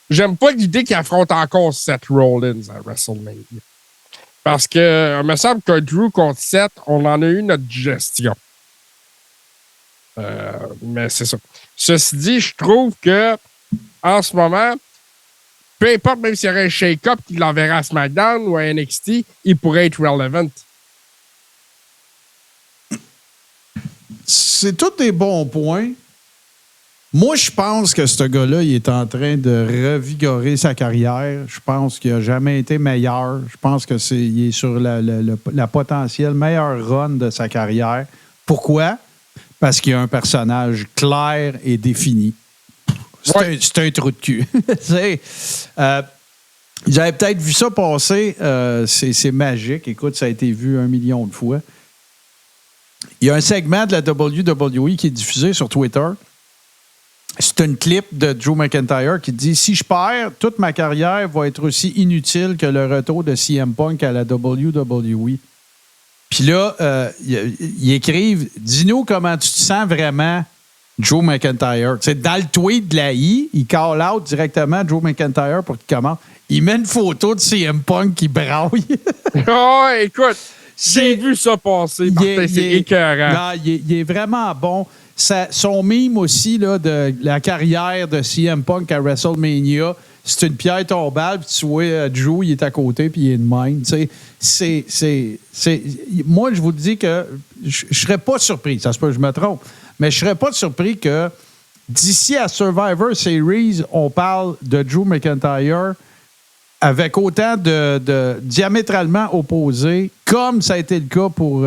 Speaker 2: J'aime pas l'idée qu'il affronte encore Seth Rollins à WrestleMania. Parce que, il me semble qu'un Drew contre Seth, on en a eu notre digestion. Mais c'est ça. Ceci dit, je trouve que en ce moment, peu importe, même s'il y aurait un shake-up qui l'enverrait à SmackDown ou à NXT, il pourrait être relevant.
Speaker 1: C'est tous des bons points. Moi, je pense que ce gars-là, il est en train de revigorer sa carrière. Je pense qu'il n'a jamais été meilleur. Je pense qu'il est sur la potentielle meilleure run de sa carrière. Pourquoi? Parce qu'il y a un personnage clair et défini. C'est un trou de cul. J'avais peut-être vu ça passer. C'est magique. Écoute, ça a été vu 1 million de fois. Il y a un segment de la WWE qui est diffusé sur Twitter. C'est une clip de Drew McIntyre qui dit « Si je perds, toute ma carrière va être aussi inutile que le retour de CM Punk à la WWE. » Puis là, ils écrivent « Dis-nous comment tu te sens vraiment, Drew McIntyre. » Tu sais, dans le tweet de la I, il call out directement Drew McIntyre pour qu'il commente. Il met une photo de CM Punk qui braille.
Speaker 2: Oh, écoute, j'ai vu ça passer. C'est écœurant.
Speaker 1: Non, il est vraiment bon. Son meme aussi là, de la carrière de CM Punk à WrestleMania, c'est une pierre tombale, puis tu vois, Drew, il est à côté, puis il est de même. Moi, je vous dis que je ne serais pas surpris, ça se peut que je me trompe, mais je ne serais pas surpris que d'ici à Survivor Series, on parle de Drew McIntyre avec autant de diamétralement opposés, comme ça a été le cas pour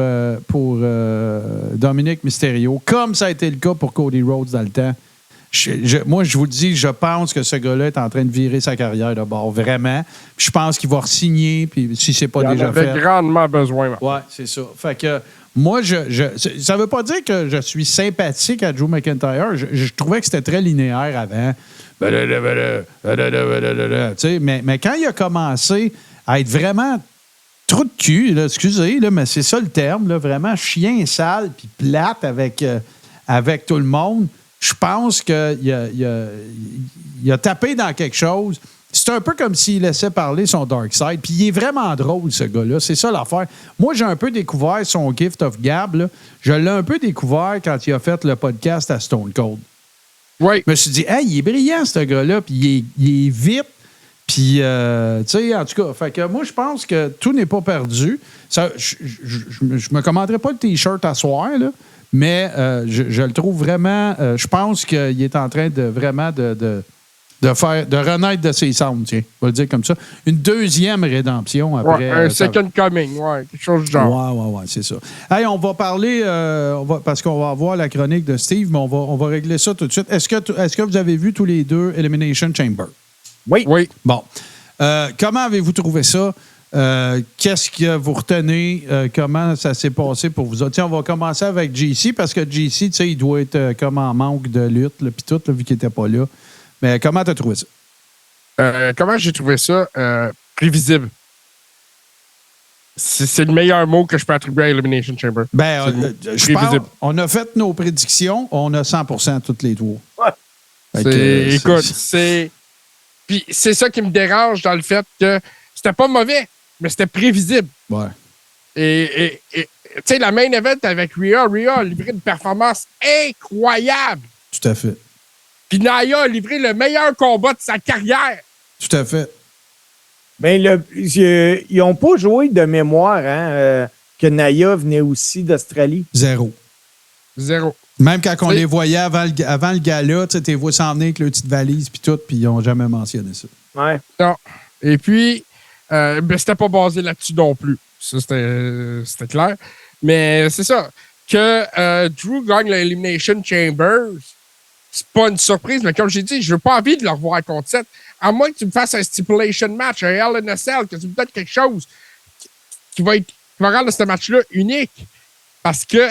Speaker 1: Dominic Mysterio, comme ça a été le cas pour Cody Rhodes dans le temps. Moi, je vous le dis, je pense que ce gars-là est en train de virer sa carrière de bord, vraiment. Puis je pense qu'il va re-signer, puis si c'est pas déjà fait.
Speaker 2: Il avait grandement besoin.
Speaker 1: Oui, c'est ça. Fait que moi, ça ne veut pas dire que je suis sympathique à Drew McIntyre. Je trouvais que c'était très linéaire avant. Mais quand il a commencé à être vraiment trou de cul, là, excusez, là, mais c'est ça le terme, là, vraiment chien sale puis plate avec tout le monde, je pense qu'il a tapé dans quelque chose. C'est un peu comme s'il laissait parler son Dark Side. Puis il est vraiment drôle, ce gars-là. C'est ça l'affaire. Moi, j'ai un peu découvert son Gift of Gab. Là. Je l'ai un peu découvert quand il a fait le podcast à Stone Cold.
Speaker 2: Oui.
Speaker 1: Je me suis dit, hey, il est brillant, ce gars-là. Puis il est vite. Puis, tu sais, en tout cas, fait que moi, je pense que tout n'est pas perdu. Je me commanderais pas le T-shirt à soir, là. Mais je le trouve vraiment. Je pense qu'il est en train de vraiment de renaître de ses cendres, tiens. On va le dire comme ça. Une deuxième rédemption après.
Speaker 2: Ouais, un second coming, ouais, quelque chose du genre.
Speaker 1: Ouais, c'est ça. Hey, on va parler, parce qu'on va avoir la chronique de Steve, mais on va régler ça tout de suite. Est-ce que vous avez vu tous les deux Elimination Chamber?
Speaker 3: Oui.
Speaker 1: Bon. Comment avez-vous trouvé ça? Qu'est-ce que vous retenez? Comment ça s'est passé pour vous autres? Tiens, on va commencer avec JC, parce que JC, tu sais, il doit être comme en manque de lutte, puis tout, là, vu qu'il n'était pas là. Mais comment tu as trouvé ça?
Speaker 2: Comment j'ai trouvé ça? Prévisible. C'est le meilleur mot que je peux attribuer à Elimination Chamber.
Speaker 1: Je pense, on a fait nos prédictions, on a 100% toutes les trois.
Speaker 2: Ouais. Écoute, Puis c'est ça qui me dérange dans le fait que c'était pas mauvais, mais c'était prévisible.
Speaker 1: Ouais.
Speaker 2: Et tu sais, la main event avec Rhea a livré une performance incroyable.
Speaker 1: Tout à fait.
Speaker 2: Puis Nia a livré le meilleur combat de sa carrière.
Speaker 1: Tout à fait.
Speaker 3: Ben, ils n'ont pas joué de mémoire que Nia venait aussi d'Australie.
Speaker 1: Zéro. Même quand on les voyait avant le gala, tu les vois s'en venir avec leur petite valise puis tout, puis ils n'ont jamais mentionné ça.
Speaker 3: Ouais.
Speaker 2: Non. Et puis, c'était pas basé là-dessus non plus. Ça, c'était clair. Mais c'est ça. Que Drew gagne l'Elimination Chamber, c'est pas une surprise, mais comme j'ai dit, je n'ai pas envie de le revoir contre 7. À moins que tu me fasses un stipulation match, un Hell in a Cell, que tu me donnes quelque chose qui va rendre ce match-là unique. Parce que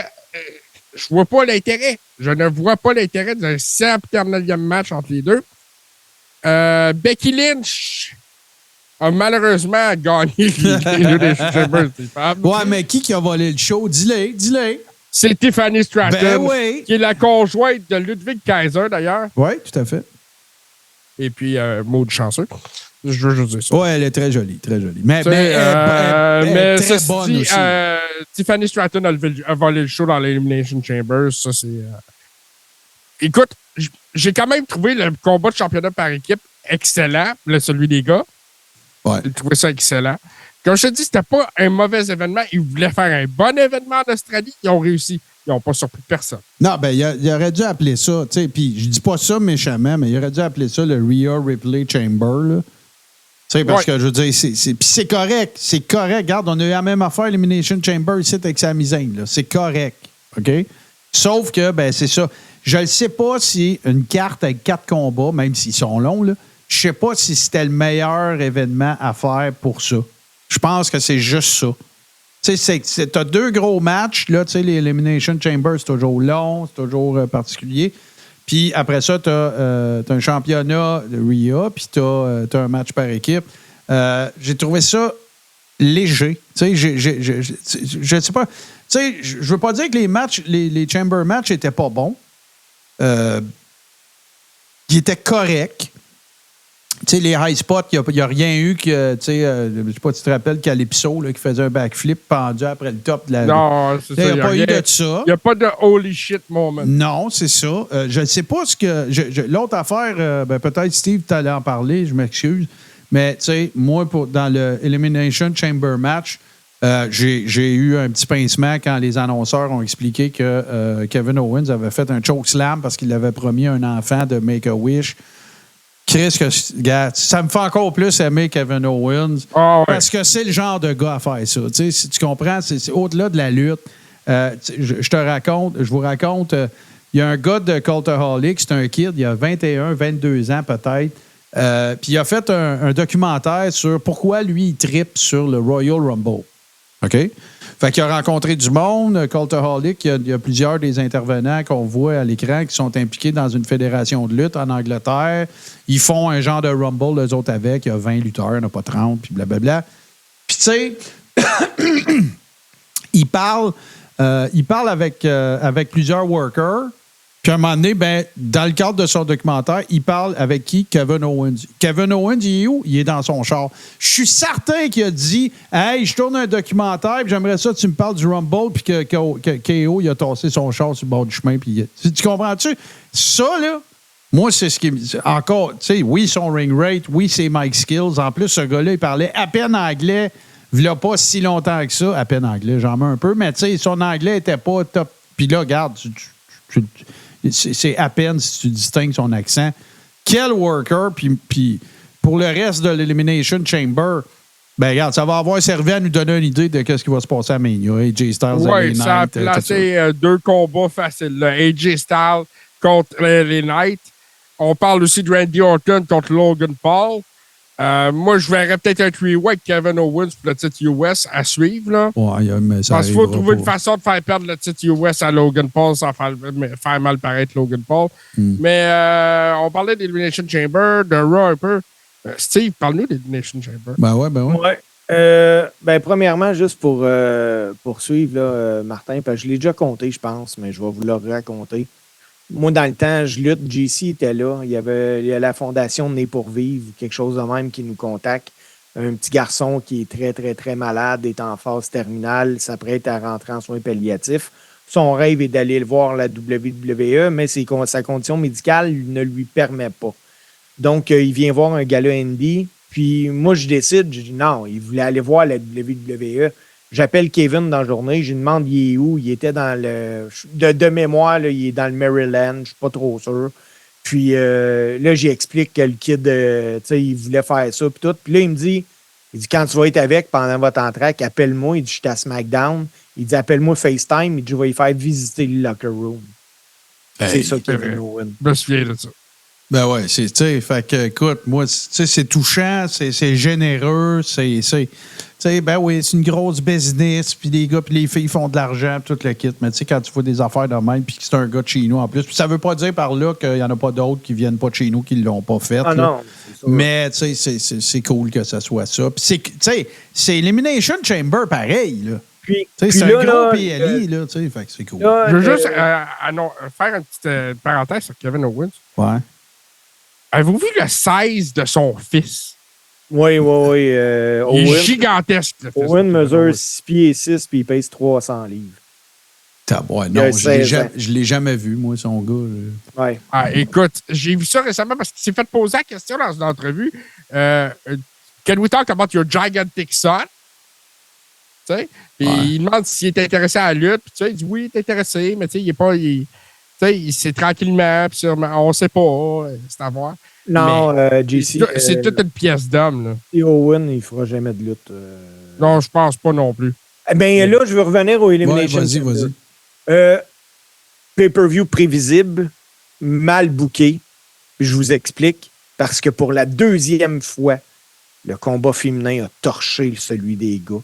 Speaker 2: je vois pas l'intérêt. Je ne vois pas l'intérêt d'un 7e match entre les deux. Becky Lynch a malheureusement gagné l'Elimination Chamber.
Speaker 1: Ouais, mais qui a volé le show? Dis-le.
Speaker 2: C'est Tiffany Stratton, qui est la conjointe de Ludwig Kaiser, d'ailleurs.
Speaker 1: Oui, tout à fait.
Speaker 2: Et puis, Maud Chanceux. Je veux juste dire ça.
Speaker 1: Oui, elle est très jolie, très jolie. Mais
Speaker 2: très
Speaker 1: bonne aussi.
Speaker 2: Tiffany Stratton a volé le show dans l'Elimination Chamber. Ça, c'est... Écoute, j'ai quand même trouvé le combat de championnat par équipe excellent, celui des gars.
Speaker 1: Ouais.
Speaker 2: J'ai trouvé ça excellent. Comme je te dis, c'était pas un mauvais événement. Ils voulaient faire un bon événement en Australie. Ils ont réussi. ils n'ont pas surpris personne.
Speaker 1: Non, ben, il aurait dû appeler ça, tu sais, puis je dis pas ça méchamment, mais il aurait dû appeler ça le Rhea Ripley Chamber, là. Tu sais, parce que je veux dire, puis c'est correct. C'est correct. Regarde, on a eu la même affaire, Elimination Chamber, ici, avec Sami Zayn, là. C'est correct. OK? Sauf que, ben, c'est ça. Je ne sais pas si une carte avec 4 combats, même s'ils sont longs, là, je sais pas si c'était le meilleur événement à faire pour ça. Je pense que c'est juste ça. Tu sais, t'as 2 gros matchs, là, tu sais, l'Elimination Chamber, c'est toujours long, c'est toujours particulier. Puis après ça, tu as un championnat de Rhea, puis tu as un match par équipe. J'ai trouvé ça léger. Tu sais, je sais pas. Tu sais, je veux pas dire que les matchs, les Chamber matchs étaient pas bons. Ils étaient corrects. Tu sais, les high spots, il n'y a rien eu que, tu sais, je sais pas si tu te rappelles, Calypso, là, qui faisait un backflip pendu après le top de la...
Speaker 2: Non, c'est ça.
Speaker 1: Il n'y a pas eu de ça.
Speaker 2: Il n'y a pas de holy shit moment.
Speaker 1: Non, c'est ça. Je ne sais pas ce que... L'autre affaire, ben, peut-être Steve, tu allais en parler, je m'excuse, mais tu sais, moi, dans le Elimination Chamber match, j'ai eu un petit pincement quand les annonceurs ont expliqué que Kevin Owens avait fait un chokeslam parce qu'il avait promis un enfant de Make-A-Wish. Chris, gars, ça me fait encore plus aimer Kevin Owens parce que c'est le genre de gars à faire ça. Tu sais, si tu comprends, c'est au-delà de la lutte. Je vous raconte, il y a un gars de Cultaholic, c'est un kid, il a 21, 22 ans peut-être. Puis il a fait un documentaire sur pourquoi lui, il trippe sur le Royal Rumble. OK? Fait qu'il a rencontré du monde. Cultaholic, il y a plusieurs des intervenants qu'on voit à l'écran qui sont impliqués dans une fédération de lutte en Angleterre. Ils font un genre de Rumble, eux autres avec. Il y a 20 lutteurs, il n'y en a pas 30, puis blablabla. Puis tu sais, il parle avec plusieurs workers. Puis à un moment donné, ben, dans le cadre de son documentaire, il parle avec qui? Kevin Owens. Kevin Owens, il est où? Il est dans son char. Je suis certain qu'il a dit « Hey, je tourne un documentaire, puis j'aimerais ça que tu me parles du Rumble, puis que KO, il a tassé son char sur le bord du chemin. » Tu comprends-tu? Ça, là, moi, c'est ce qui... Encore, tu sais, oui, son ring rate, oui, c'est Mike Skills. En plus, ce gars-là, il parlait à peine anglais. Il n'y a pas si longtemps que ça. À peine anglais, j'en mets un peu. Mais tu sais, son anglais n'était pas top. Puis là, regarde, c'est à peine si tu distingues son accent. Quel worker, puis pour le reste de l'Elimination Chamber, ben regarde, ça va avoir servi à nous donner une idée de ce qui va se passer à Mania. AJ Styles,
Speaker 2: oui, ça a placé 2 combats faciles. Là. AJ Styles contre les Knights. On parle aussi de Randy Orton contre Logan Paul. Moi, je verrais peut-être un 3-way avec Kevin Owens pour le titre US à suivre. Là.
Speaker 1: Ouais, mais ça
Speaker 2: parce qu'il faut trouver une façon de faire perdre le titre US à Logan Paul sans faire mal paraître Logan Paul. Mais on parlait d'Elimination Chamber, de Raw un peu. Steve, parle-nous d'Elimination Chamber.
Speaker 1: Ben ouais.
Speaker 3: Ben, premièrement, juste pour poursuivre, là, Martin, parce que je l'ai déjà compté, je pense, mais je vais vous le raconter. Moi, dans le temps, je lutte. JC était là. Il y a la fondation Né pour vivre, quelque chose de même qui nous contacte. Un petit garçon qui est très, très, très malade, est en phase terminale, s'apprête à rentrer en soins palliatifs. Son rêve est d'aller le voir la WWE, mais sa condition médicale ne lui permet pas. Donc, il vient voir un gala indie. Puis moi, je dis non, il voulait aller voir la WWE. J'appelle Kevin dans la journée, je lui demande il est où. Il était dans le... De mémoire, là, il est dans le Maryland, je ne suis pas trop sûr. Puis là, j'explique que le kid, tu sais, il voulait faire ça, puis tout. Puis là, il me dit, quand tu vas être avec pendant votre entraque, appelle-moi. Il dit, je suis à SmackDown. Il dit, appelle-moi FaceTime. Il dit, je vais lui faire visiter le locker room.
Speaker 1: Hey,
Speaker 3: c'est ça, Kevin Owens.
Speaker 2: Je me souviens de ça.
Speaker 1: Ben ouais, tu sais, fait que, écoute, moi, tu sais, c'est touchant, c'est généreux, tu sais, ben oui, c'est une grosse business, puis les gars, puis les filles font de l'argent, tout le kit, mais tu sais, quand tu vois des affaires de même, puis que c'est un gars de chez nous en plus, puis ça veut pas dire par là qu'il y en a pas d'autres qui viennent pas de chez nous, qui l'ont pas fait.
Speaker 3: Ah non, c'est ça.
Speaker 1: Mais, tu sais, c'est cool que ça soit ça. Puis, tu sais, c'est Elimination Chamber pareil, là.
Speaker 3: Puis
Speaker 1: c'est
Speaker 3: là,
Speaker 1: un gros
Speaker 3: là,
Speaker 1: PLI, là, tu sais, fait que c'est cool.
Speaker 3: là,
Speaker 2: Je veux juste faire une petite parenthèse sur Kevin Owens.
Speaker 1: Ouais.
Speaker 2: Avez-vous vu le 16 de son fils?
Speaker 3: Oui.
Speaker 2: Il
Speaker 3: Owen,
Speaker 2: est gigantesque, le fils.
Speaker 3: Owen mesure 6 pieds et 6 puis il pèse 300 livres.
Speaker 1: Ouais,
Speaker 3: Il
Speaker 1: non,
Speaker 3: a
Speaker 1: je
Speaker 3: 16 ans.
Speaker 1: l'ai jamais vu, moi, son gars.
Speaker 3: Ouais.
Speaker 2: Ah, écoute, j'ai vu ça récemment parce qu'il s'est fait poser la question dans une entrevue. Can we talk about your gigantic son? sais. Puis il demande s'il est intéressé à la lutte. Puis tu sais, il dit oui, il est intéressé, mais tu sais, il est pas. Tu sais, c'est tranquillement, puis on sait pas, c'est à voir.
Speaker 3: Non, JC.
Speaker 2: C'est toute une pièce d'homme, là.
Speaker 3: Et Owen, il fera jamais de lutte.
Speaker 2: Non, je pense pas non plus.
Speaker 3: Eh bien, là, je veux revenir au Elimination.
Speaker 1: Ouais, vas-y.
Speaker 3: Pay-per-view prévisible, mal booké. Je vous explique. Parce que pour la deuxième fois, le combat féminin a torché celui des gars.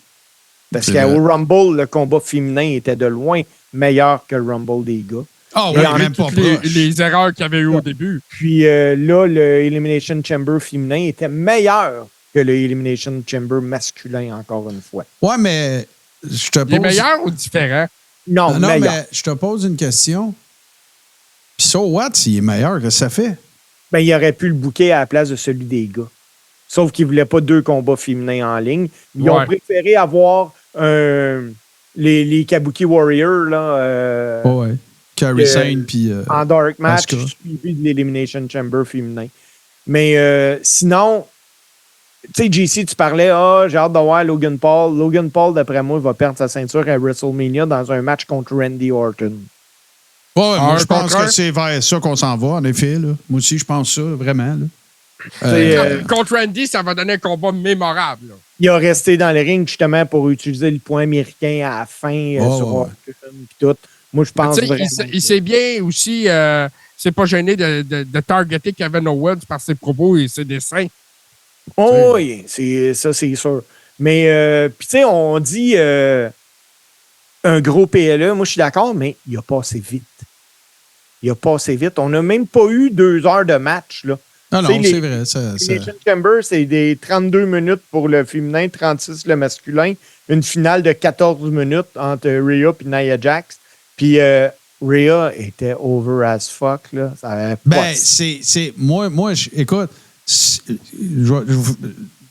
Speaker 3: Parce qu'au Rumble, le combat féminin était de loin meilleur que le Rumble des gars.
Speaker 1: Ah oui, même pas
Speaker 2: les erreurs qu'il y avait eu au début.
Speaker 3: Puis là, le Elimination Chamber féminin était meilleur que le Elimination Chamber masculin, encore une fois.
Speaker 1: Ouais, mais je te pose...
Speaker 2: Il est meilleur ou différent?
Speaker 3: Non,
Speaker 1: non,
Speaker 3: meilleur.
Speaker 1: mais je te pose une question. Puis so what, s'il est meilleur, qu'est-ce que ça fait?
Speaker 3: Ben, il aurait pu le booker à la place de celui des gars. Sauf qu'ils ne voulaient pas 2 combats féminins en ligne. Ils ont préféré avoir les Kabuki Warriors, là.
Speaker 1: Ouais. Carrie Sane, puis...
Speaker 3: en dark match, suivi de l'Elimination Chamber féminin. Mais sinon, tu sais, JC, tu parlais, j'ai hâte de voir Logan Paul. Logan Paul, d'après moi, va perdre sa ceinture à WrestleMania dans un match contre Randy Orton.
Speaker 1: Ouais, moi, je pense que c'est vers ça qu'on s'en va, en effet. Là. Moi aussi, je pense ça, vraiment. Là.
Speaker 2: Contre Randy, ça va donner un combat mémorable. Là.
Speaker 3: Il a resté dans le ring, justement, pour utiliser le point américain à la fin sur Orton et tout. Moi, je pense vraiment...
Speaker 2: Il sait bien aussi... c'est pas gêné de targeter Kevin Owens par ses propos et ses dessins.
Speaker 3: Oh, oui, ça, c'est sûr. Mais, puis tu sais, on dit un gros PLE. Moi, je suis d'accord, mais il a passé vite. On n'a même pas eu 2 heures de match, là.
Speaker 1: Non, c'est vrai.
Speaker 3: Elimination Chamber, c'est des 32 minutes pour le féminin, 36 le masculin. Une finale de 14 minutes entre Rhea et Nia Jax. Puis Rhea était over as fuck, là. Ça avait
Speaker 1: ben, moi, écoute,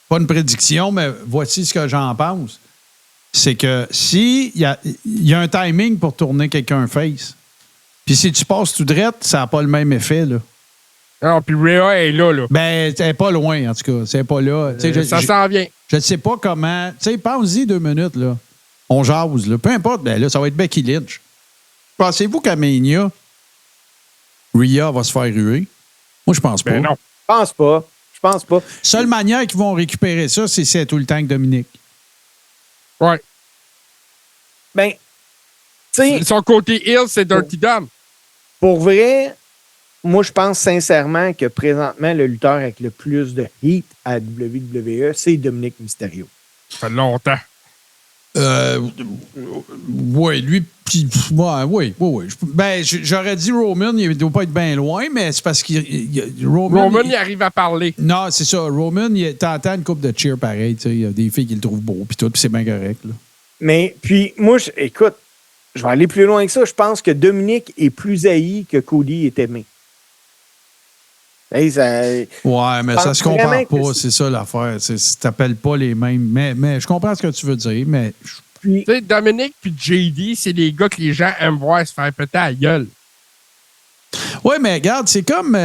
Speaker 1: pas une prédiction, mais voici ce que j'en pense. C'est que si il y a un timing pour tourner quelqu'un face, puis si tu passes tout droit, ça n'a pas le même effet, là.
Speaker 2: Non, puis Rhea est là.
Speaker 1: Ben, elle n'est pas loin, en tout cas. C'est pas là.
Speaker 2: Ça s'en vient.
Speaker 1: Je ne sais pas comment. Tu sais, pense-y 2 minutes, là. On jase, là. Peu importe, ben là, ça va être Becky Lynch. Pensez-vous qu'à Mania, Rhea va se faire ruer? Moi, je pense pas.
Speaker 2: Ben non.
Speaker 3: Je pense pas.
Speaker 1: Seule manière qu'ils vont récupérer ça, c'est si elle est tout le temps que Dominique.
Speaker 2: Ouais.
Speaker 3: Ben, tu sais...
Speaker 2: Son côté heel, c'est Dirty Dom.
Speaker 3: Pour vrai, moi, je pense sincèrement que présentement, le lutteur avec le plus de heat à WWE, c'est Dominic Mysterio.
Speaker 2: Ça fait longtemps.
Speaker 1: Oui, lui, puis. Oui. Ben, j'aurais dit Roman, il ne doit pas être bien loin, mais c'est parce qu'il.
Speaker 2: Roman, il arrive à parler.
Speaker 1: Non, c'est ça. Roman, t'entends une coupe de cheer pareil. Il y a des filles qui le trouvent beau, puis tout, puis c'est bien correct. Là.
Speaker 3: Mais, puis, moi, écoute, je vais aller plus loin que ça. Je pense que Dominic est plus haï que Cody est aimé. Hey,
Speaker 1: ouais, mais ça se compare pas, c'est ça l'affaire. Tu t'appelles pas les mêmes. Mais je comprends ce que tu veux dire, mais.
Speaker 2: Tu sais, Dominic puis JD, c'est des gars que les gens aiment voir se faire péter à la gueule.
Speaker 1: Oui, mais regarde, c'est comme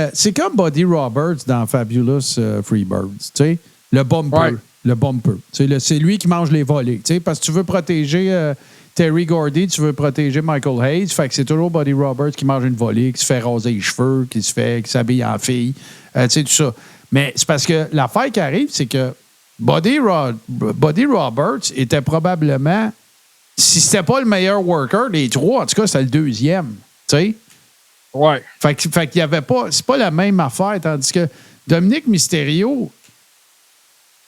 Speaker 1: Buddy Roberts dans Fabulous Freebirds. Tu sais, le bumper.
Speaker 2: Ouais.
Speaker 1: Le bumper. C'est lui qui mange les volets. Tu sais, parce que tu veux protéger Terry Gordy, tu veux protéger Michael Hayes. Fait que c'est toujours Buddy Roberts qui mange une volée, qui se fait raser les cheveux, qui s'habille en fille. Tu sais, tout ça. Mais c'est parce que l'affaire qui arrive, c'est que Buddy Roberts était probablement, si c'était pas le meilleur worker des 3, en tout cas, c'était le 2e. Tu sais?
Speaker 2: Ouais.
Speaker 1: Fait qu'il y avait pas. C'est pas la même affaire, tandis que Dominic Mysterio,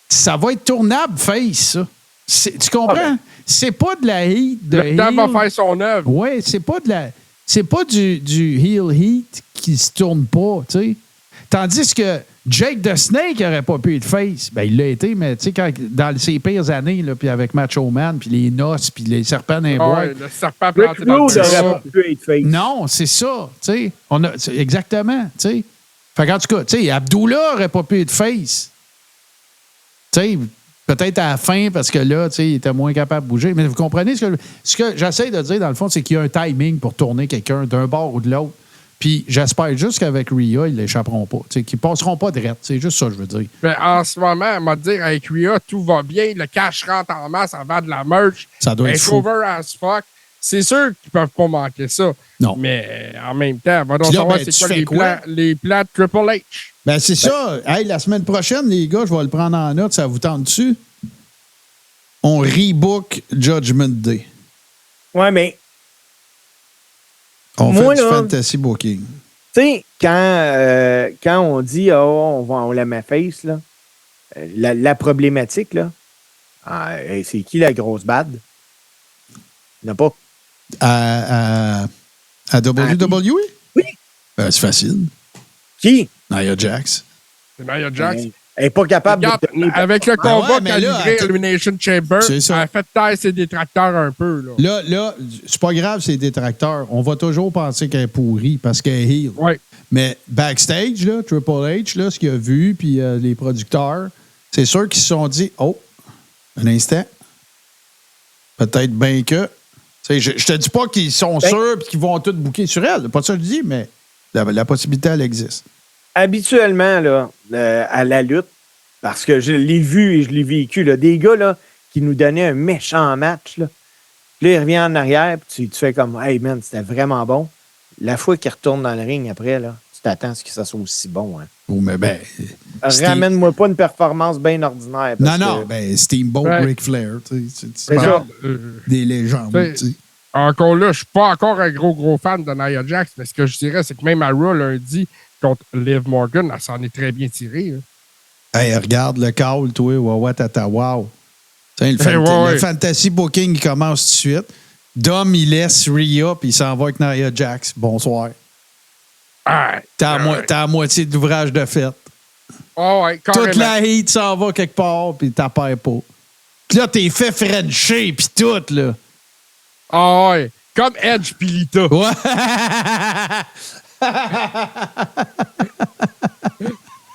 Speaker 1: ça va être tournable face, ça. Tu comprends? Ah ben. C'est pas de la heat.
Speaker 2: Le temps va faire son œuvre.
Speaker 1: Oui, c'est pas de la. C'est pas du heel heat qui se tourne pas, tu sais. Tandis que Jake the Snake n'aurait pas pu être face. Ben, il l'a été, mais tu sais, dans ses pires années, là, puis avec Macho Man, puis les noces, puis les serpents d'un bois.
Speaker 2: Ouais, le serpent planté dans le
Speaker 3: n'aurait pas pu être face.
Speaker 1: Non, c'est ça, tu sais. Exactement, tu sais. Fait qu'en tout cas, tu sais, Abdullah n'aurait pas pu être face. Tu sais, peut-être à la fin, parce que là, tu sais, il était moins capable de bouger. Mais vous comprenez ce que j'essaie de dire, dans le fond, c'est qu'il y a un timing pour tourner quelqu'un d'un bord ou de l'autre. Puis j'espère juste qu'avec Rhea, ils l'échapperont pas. Qu'ils ne passeront pas de C'est juste ça que je veux dire.
Speaker 2: Mais en ce moment, on va te dire, avec Rhea, tout va bien. Le cash rentre en masse en vend de la merch.
Speaker 1: Ça doit être fou.
Speaker 2: Over as fuck. C'est sûr qu'ils peuvent pas manquer ça.
Speaker 1: Non.
Speaker 2: Mais en même temps, va donc
Speaker 1: Puis là,
Speaker 2: savoir
Speaker 1: ben,
Speaker 2: c'est
Speaker 1: tu
Speaker 2: quoi
Speaker 1: fais quoi?
Speaker 2: Les plans de Triple H.
Speaker 1: Ben, c'est ça. Hey, la semaine prochaine, les gars, je vais le prendre en note. Ça vous tente dessus? On rebook Judgment Day.
Speaker 3: Ouais, mais
Speaker 1: On
Speaker 3: Moi,
Speaker 1: fait du
Speaker 3: là,
Speaker 1: fantasy booking.
Speaker 3: tu sais, quand on dit on la met face, là, la problématique, là, c'est qui la grosse bad? Il n'y en a pas.
Speaker 1: À WWE?
Speaker 3: Oui.
Speaker 1: C'est facile.
Speaker 3: Qui?
Speaker 1: Nia Jax.
Speaker 2: C'est Nia Jax.
Speaker 3: Elle n'est pas capable
Speaker 2: Regarde,
Speaker 3: de donner-
Speaker 2: avec le combat
Speaker 1: ouais, mais
Speaker 2: qu'a
Speaker 1: là,
Speaker 2: livré
Speaker 1: attends.
Speaker 2: Elimination Chamber,
Speaker 1: C'est ça.
Speaker 2: elle a fait taire ses détracteurs un peu. Là.
Speaker 1: Là, c'est pas grave, c'est détracteur. On va toujours penser qu'elle est pourrie parce qu'elle est heel.
Speaker 2: Ouais.
Speaker 1: Mais backstage, là, Triple H, là, ce qu'il a vu, puis les producteurs, c'est sûr qu'ils se sont dit, oh, un instant, peut-être bien que. Tu sais, je te dis pas qu'ils sont sûrs et qu'ils vont tout bouquer sur elle. Pas ça que je dis, mais la possibilité, elle existe.
Speaker 3: Habituellement, là, à la lutte, parce que je l'ai vu et je l'ai vécu, là, des gars là, qui nous donnaient un méchant match, là, puis là, il revient en arrière, puis tu fais comme, hey man, c'était vraiment bon. La fois qu'il retourne dans le ring après, là, tu t'attends à ce que ça soit aussi bon. Hein.
Speaker 1: Oh, mais ben.
Speaker 3: Ramène-moi pas une performance bien ordinaire.
Speaker 1: Non, ben, Steamboat,
Speaker 2: Ouais.
Speaker 1: Ric Flair, tu sais,
Speaker 3: C'est ça.
Speaker 2: Regarde,
Speaker 1: des légendes,
Speaker 2: t'sais,
Speaker 1: tu sais.
Speaker 2: encore là, je suis pas encore un gros fan de Nia Jax, mais ce que je dirais, c'est que même à Raw lundi contre Liv Morgan, elle s'en est très bien tirée. Hein.
Speaker 1: Hey, regarde le call, toi, Wawa Tata, wow. T'sais,
Speaker 2: ouais.
Speaker 1: Le fantasy booking, il commence tout de suite. Dom, il laisse Rhea, puis il s'en va avec Nia Jax. Bonsoir.
Speaker 2: Ah,
Speaker 1: T'as à moitié de l'ouvrage de fête.
Speaker 2: oh, ouais, carrément.
Speaker 1: Toute la heat s'en va quelque part, puis t'as perds pas. Puis là, t'es fait Frencher, puis tout, là.
Speaker 2: Ah, ouais. Comme Edge pis Lita.
Speaker 1: Ouais.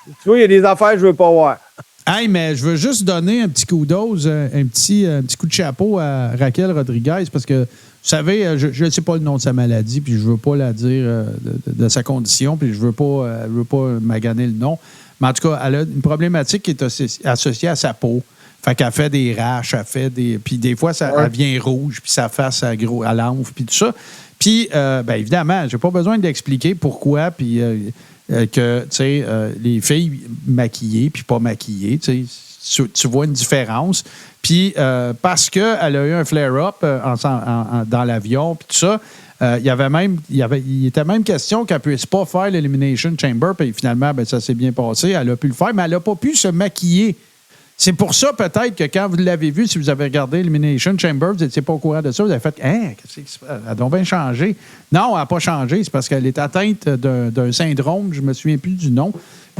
Speaker 3: Tu vois, il y a des affaires que je veux pas voir.
Speaker 1: Hey, mais je veux juste donner un petit coup d'ose, un petit coup de chapeau à Raquel Rodriguez, parce que, vous savez, je ne sais pas le nom de sa maladie, puis je veux pas la dire de sa condition, puis je veux pas maganer le nom. Mais en tout cas, elle a une problématique qui est associée à sa peau. Fait qu'elle fait des raches, elle fait des. Puis des fois, elle vient rouge, puis sa face, elle l'enfle, puis tout ça. Puis, bien évidemment, j'ai pas besoin d'expliquer pourquoi, puis que, tu sais, les filles maquillées, puis pas maquillées, tu sais, tu vois une différence. Puis, parce qu'elle a eu un flare-up dans l'avion, puis tout ça, il était même question qu'elle ne puisse pas faire l'Elimination Chamber, puis finalement, ben, ça s'est bien passé. Elle a pu le faire, mais elle n'a pas pu se maquiller. C'est pour ça, peut-être, que quand vous l'avez vu, si vous avez regardé Elimination Chamber, vous n'étiez pas au courant de ça, vous avez fait « Hein, qu'est-ce qui se passe? Elle a donc bien changé. » Non, elle n'a pas changé. C'est parce qu'elle est atteinte d'un syndrome, je ne me souviens plus du nom.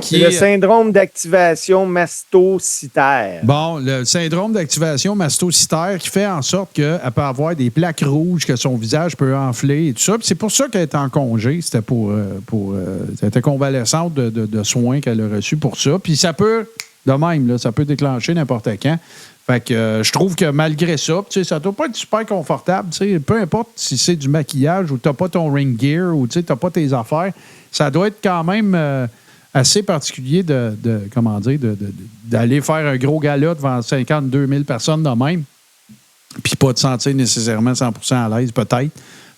Speaker 3: C'est le syndrome d'activation mastocytaire.
Speaker 1: Bon, le syndrome d'activation mastocytaire qui fait en sorte qu'elle peut avoir des plaques rouges, que son visage peut enfler et tout ça. Puis c'est pour ça qu'elle est en congé. C'était elle était convalescente de soins qu'elle a reçus pour ça. Puis ça peut... De même, là, ça peut déclencher n'importe quand. Fait que je trouve que malgré ça, ça doit pas être super confortable. Peu importe si c'est du maquillage ou tu n'as pas ton ring gear ou tu n'as pas tes affaires, ça doit être quand même assez particulier d'aller faire un gros gala devant 52 000 personnes de même, puis pas te sentir nécessairement 100% à l'aise, peut-être.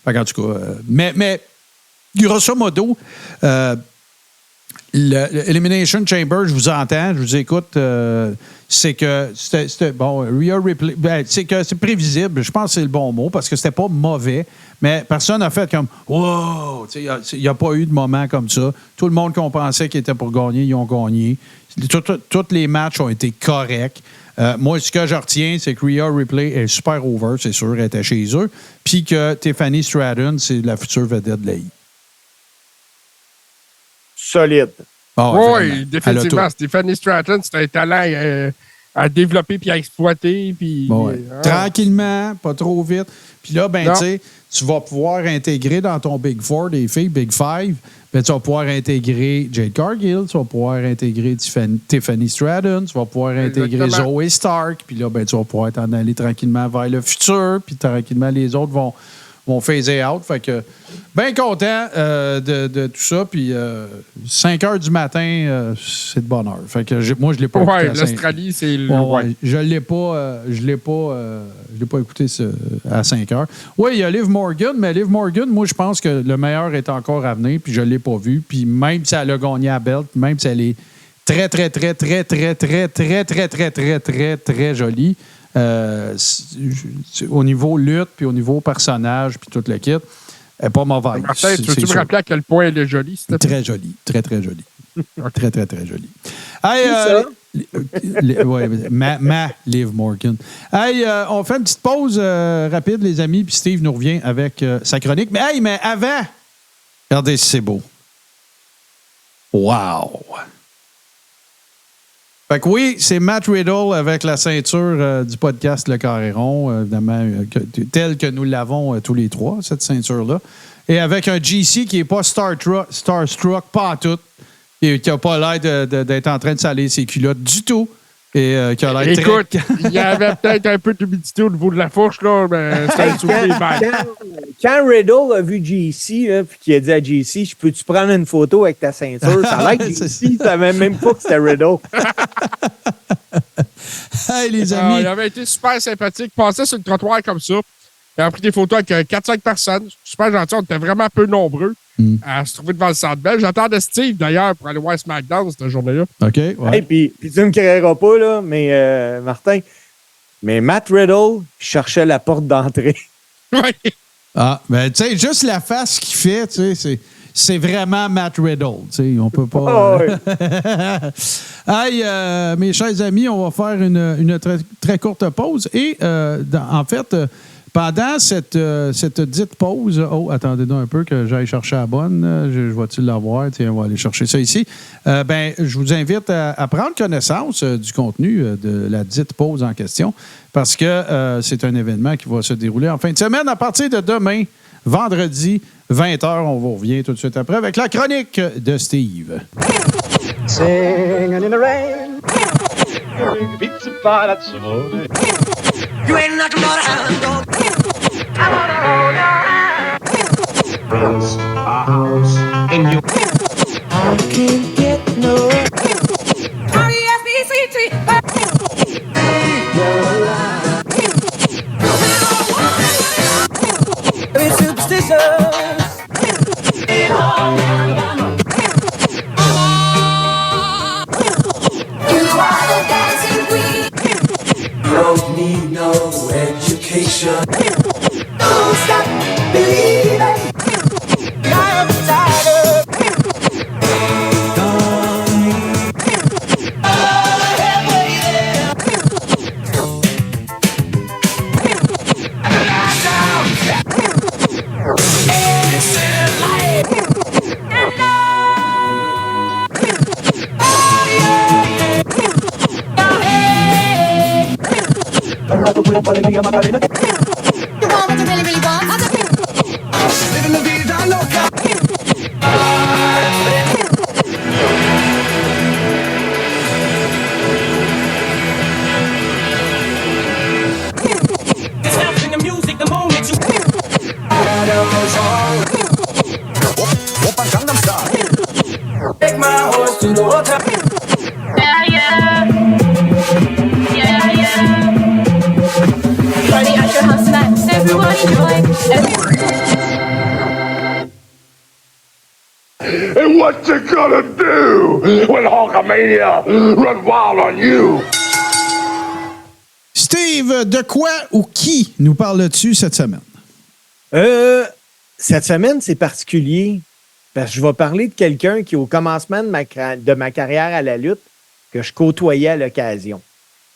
Speaker 1: Fait qu'en tout cas, mais grosso modo, l'Elimination Chamber, je vous entends, je vous écoute, c'est que c'était bon, Rhea Ripley, c'est que c'est prévisible, je pense que c'est le bon mot, parce que c'était pas mauvais, mais personne n'a fait comme wow, il n'y a pas eu de moment comme ça. Tout le monde qu'on pensait qu'ils étaient pour gagner, ils ont gagné. Tous les matchs ont été corrects. Moi, ce que je retiens, c'est que Rhea Ripley est super over, c'est sûr, elle était chez eux, puis que Tiffany Stratton, c'est la future vedette de la I.
Speaker 3: Solide.
Speaker 1: Oh,
Speaker 2: oui, définitivement. Stephanie Stratton, c'est un talent à développer puis à exploiter. Puis,
Speaker 1: tranquillement, pas trop vite. Puis là, ben, tu sais, tu vas pouvoir intégrer dans ton Big Four des filles, Big Five. Ben, tu vas pouvoir intégrer Jade Cargill, tu vas pouvoir intégrer Tiffany Stratton, tu vas pouvoir intégrer Zoe Stark. Puis là, ben, tu vas pouvoir t'en aller tranquillement vers le futur. Puis tranquillement, les autres vont vont phaser out. Fait que, bien content de tout ça. Puis 5 heures du matin, c'est de bonne heure. Fait que moi, je l'ai pas écouté.
Speaker 2: Ouais, l'Australie, c'est le.
Speaker 1: Ouais. Je l'ai pas écouté à 5 heures. Oui, il y a Liv Morgan, mais Liv Morgan, moi, je pense que le meilleur est encore à venir, puis je l'ai pas vu. Puis même si elle a gagné à belt, même si elle est très, très, très, très, très, très, très, très, très, très, très, très jolie, au niveau lutte, puis au niveau personnage, puis tout le kit, elle n'est pas mauvaise.
Speaker 2: Martin, tu veux-tu me rappeler à quel point elle est jolie?
Speaker 1: Très jolie. Très, très jolie. Très, très, très jolie. Hey, Liv Morgan. Hey, on fait une petite pause rapide, les amis, puis Steve nous revient avec sa chronique. Mais avant, regardez si c'est beau. Wow! Fait que oui, c'est Matt Riddle avec la ceinture du podcast Le Carré Rond, évidemment, telle que nous l'avons tous les trois, cette ceinture-là. Et avec un GC qui n'est pas starstruck, pas en tout, qui n'a pas l'air d'être en train de saler ses culottes du tout. Et qui a l'air
Speaker 2: écoute, il y avait peut-être un peu d'humidité au niveau de la fourche, là, mais c'était un souffle
Speaker 3: quand Riddle a vu JC, puis qu'il a dit à JC, je peux-tu prendre une photo avec ta ceinture? Ça a l'air que JC ne savait même pas que c'était Riddle.
Speaker 1: Hey, les amis.
Speaker 2: Il avait été super sympathique. Il passait sur le trottoir comme ça. Il a pris des photos avec 4-5 personnes. Super gentil. On était vraiment peu nombreux à se trouver devant le Centre Bell. J'attendais Steve, d'ailleurs, pour aller voir SmackDown cette journée-là.
Speaker 1: OK, ouais.
Speaker 3: Hey, puis tu ne me créeras pas, là, mais Martin, mais Matt Riddle cherchait la porte d'entrée.
Speaker 2: Oui.
Speaker 1: Ah, ben, tu sais, juste la face qu'il fait, tu sais, c'est vraiment Matt Riddle. Tu sais, on peut pas. Hey, mes chers amis, on va faire une très, très courte pause. Et, en fait, pendant cette dite pause, attendez-nous un peu que j'aille chercher la bonne. Je vais-tu l'avoir? Tiens, on va aller chercher ça ici. Je vous invite à prendre connaissance du contenu de la dite pause en question parce que c'est un événement qui va se dérouler en fin de semaine à partir de demain, vendredi, 20h. On vous revient tout de suite après avec la chronique de Steve.
Speaker 6: Singing in the rain. You ain't nothing but a hound dog. I wanna hold your hand. There's a house in you. I can't get no. R-E-S-P-C-T. You're alive. Very superstitious. You are the dancing queen. Don't need no education. Don't stop believing. I am tired of. You want what you really, really want? Living la vida loca. It's happening the music the moment you. Gangnam Style. Take my horse to the water. Yeah, yeah. Yeah, yeah. Party at your house tonight. Everyone enjoy.
Speaker 7: And what you gonna do when Hulkamania run wild on you?
Speaker 1: Steve, de quoi ou qui nous parles-tu cette semaine?
Speaker 3: Cette semaine, c'est particulier. Parce que je vais parler de quelqu'un qui, au commencement de ma carrière à la lutte, que je côtoyais à l'occasion.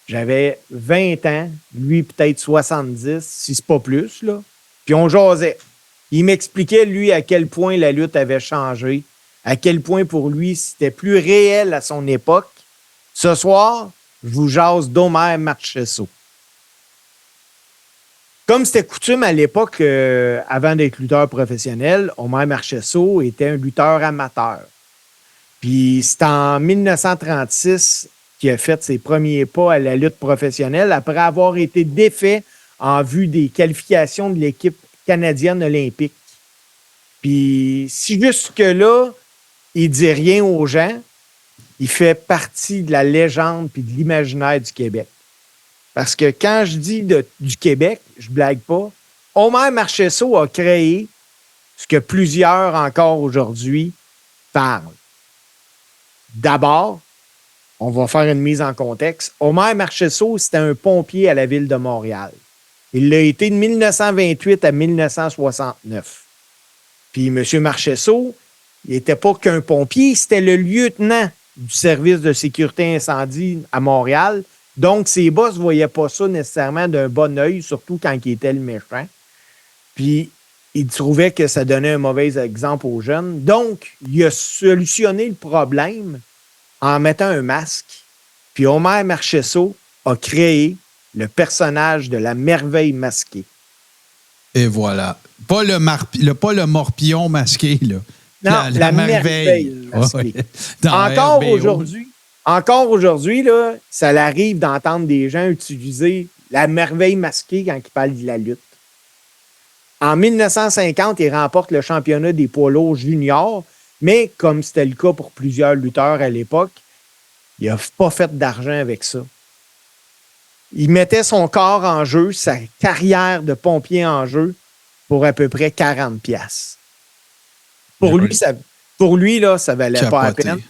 Speaker 3: J'avais 20 ans, lui peut-être 70, si c'est pas plus, là. Puis on jasait. Il m'expliquait, lui, à quel point la lutte avait changé, à quel point pour lui, c'était plus réel à son époque. Ce soir, je vous jase d'Homer Marchesso. Comme c'était coutume à l'époque, avant d'être lutteur professionnel, Homer Marchesso était un lutteur amateur. Puis c'est en 1936 qu'il a fait ses premiers pas à la lutte professionnelle après avoir été défait en vue des qualifications de l'équipe canadienne olympique. Puis si jusque-là, il dit rien aux gens, il fait partie de la légende puis de l'imaginaire du Québec. Parce que quand je dis du Québec, je blague pas, Omer Marchessault a créé ce que plusieurs encore aujourd'hui parlent. D'abord, on va faire une mise en contexte. Omer Marchessault, c'était un pompier à la ville de Montréal. Il l'a été de 1928 à 1969. Puis M. Marchessault, il n'était pas qu'un pompier, c'était le lieutenant du service de sécurité incendie à Montréal. Donc, ses boss ne voyaient pas ça nécessairement d'un bon œil, surtout quand il était le méchant. Puis, il trouvait que ça donnait un mauvais exemple aux jeunes. Donc, il a solutionné le problème en mettant un masque. Puis, Omer Marchessault a créé le personnage de la merveille masquée.
Speaker 1: Et voilà. Pas le morpion masqué, là.
Speaker 3: Non, la merveille masquée.
Speaker 1: Ouais.
Speaker 3: Encore aujourd'hui, là, ça l'arrive d'entendre des gens utiliser la merveille masquée quand ils parlent de la lutte. En 1950, il remporte le championnat des poids lourds juniors, mais comme c'était le cas pour plusieurs lutteurs à l'époque, il n'a pas fait d'argent avec ça. Il mettait son corps en jeu, sa carrière de pompier en jeu, pour à peu près 40$. Pour lui, là, ça valait pas la peine.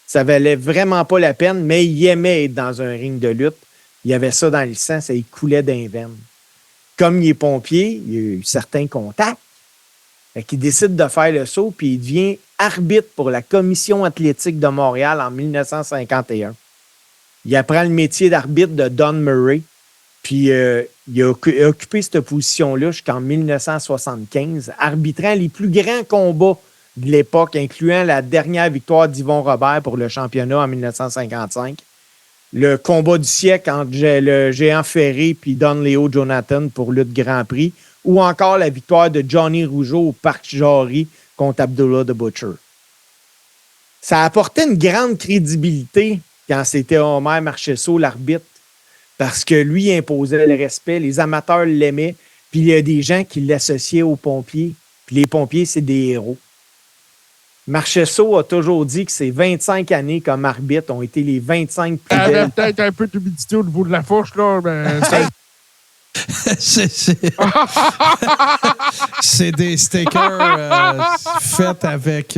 Speaker 3: Ça valait vraiment pas la peine, mais il aimait être dans un ring de lutte. Il avait ça dans le sang, ça lui coulait d'un veine. Comme il est pompier, il a eu certains contacts. Fait qu'il décide de faire le saut, puis il devient arbitre pour la Commission athlétique de Montréal en 1951. Il apprend le métier d'arbitre de Don Murray, puis il a occupé cette position-là jusqu'en 1975, arbitrant les plus grands combats de l'époque, incluant la dernière victoire d'Yvon Robert pour le championnat en 1955, le combat du siècle entre le Géant Ferré puis Don Léo Jonathan pour lutte Grand Prix, ou encore la victoire de Johnny Rougeau au Parc Jarry contre Abdullah the Butcher. Ça apportait une grande crédibilité quand c'était Omer Marchessault, l'arbitre, parce que lui imposait le respect, les amateurs l'aimaient, puis il y a des gens qui l'associaient aux pompiers, puis les pompiers, c'est des héros. Marchessault a toujours dit que ses 25 années comme arbitre ont été les 25 plus belles.
Speaker 2: Il y avait peut-être un peu d'humidité au niveau de la fourche, là, mais
Speaker 1: c'est des stickers faits avec...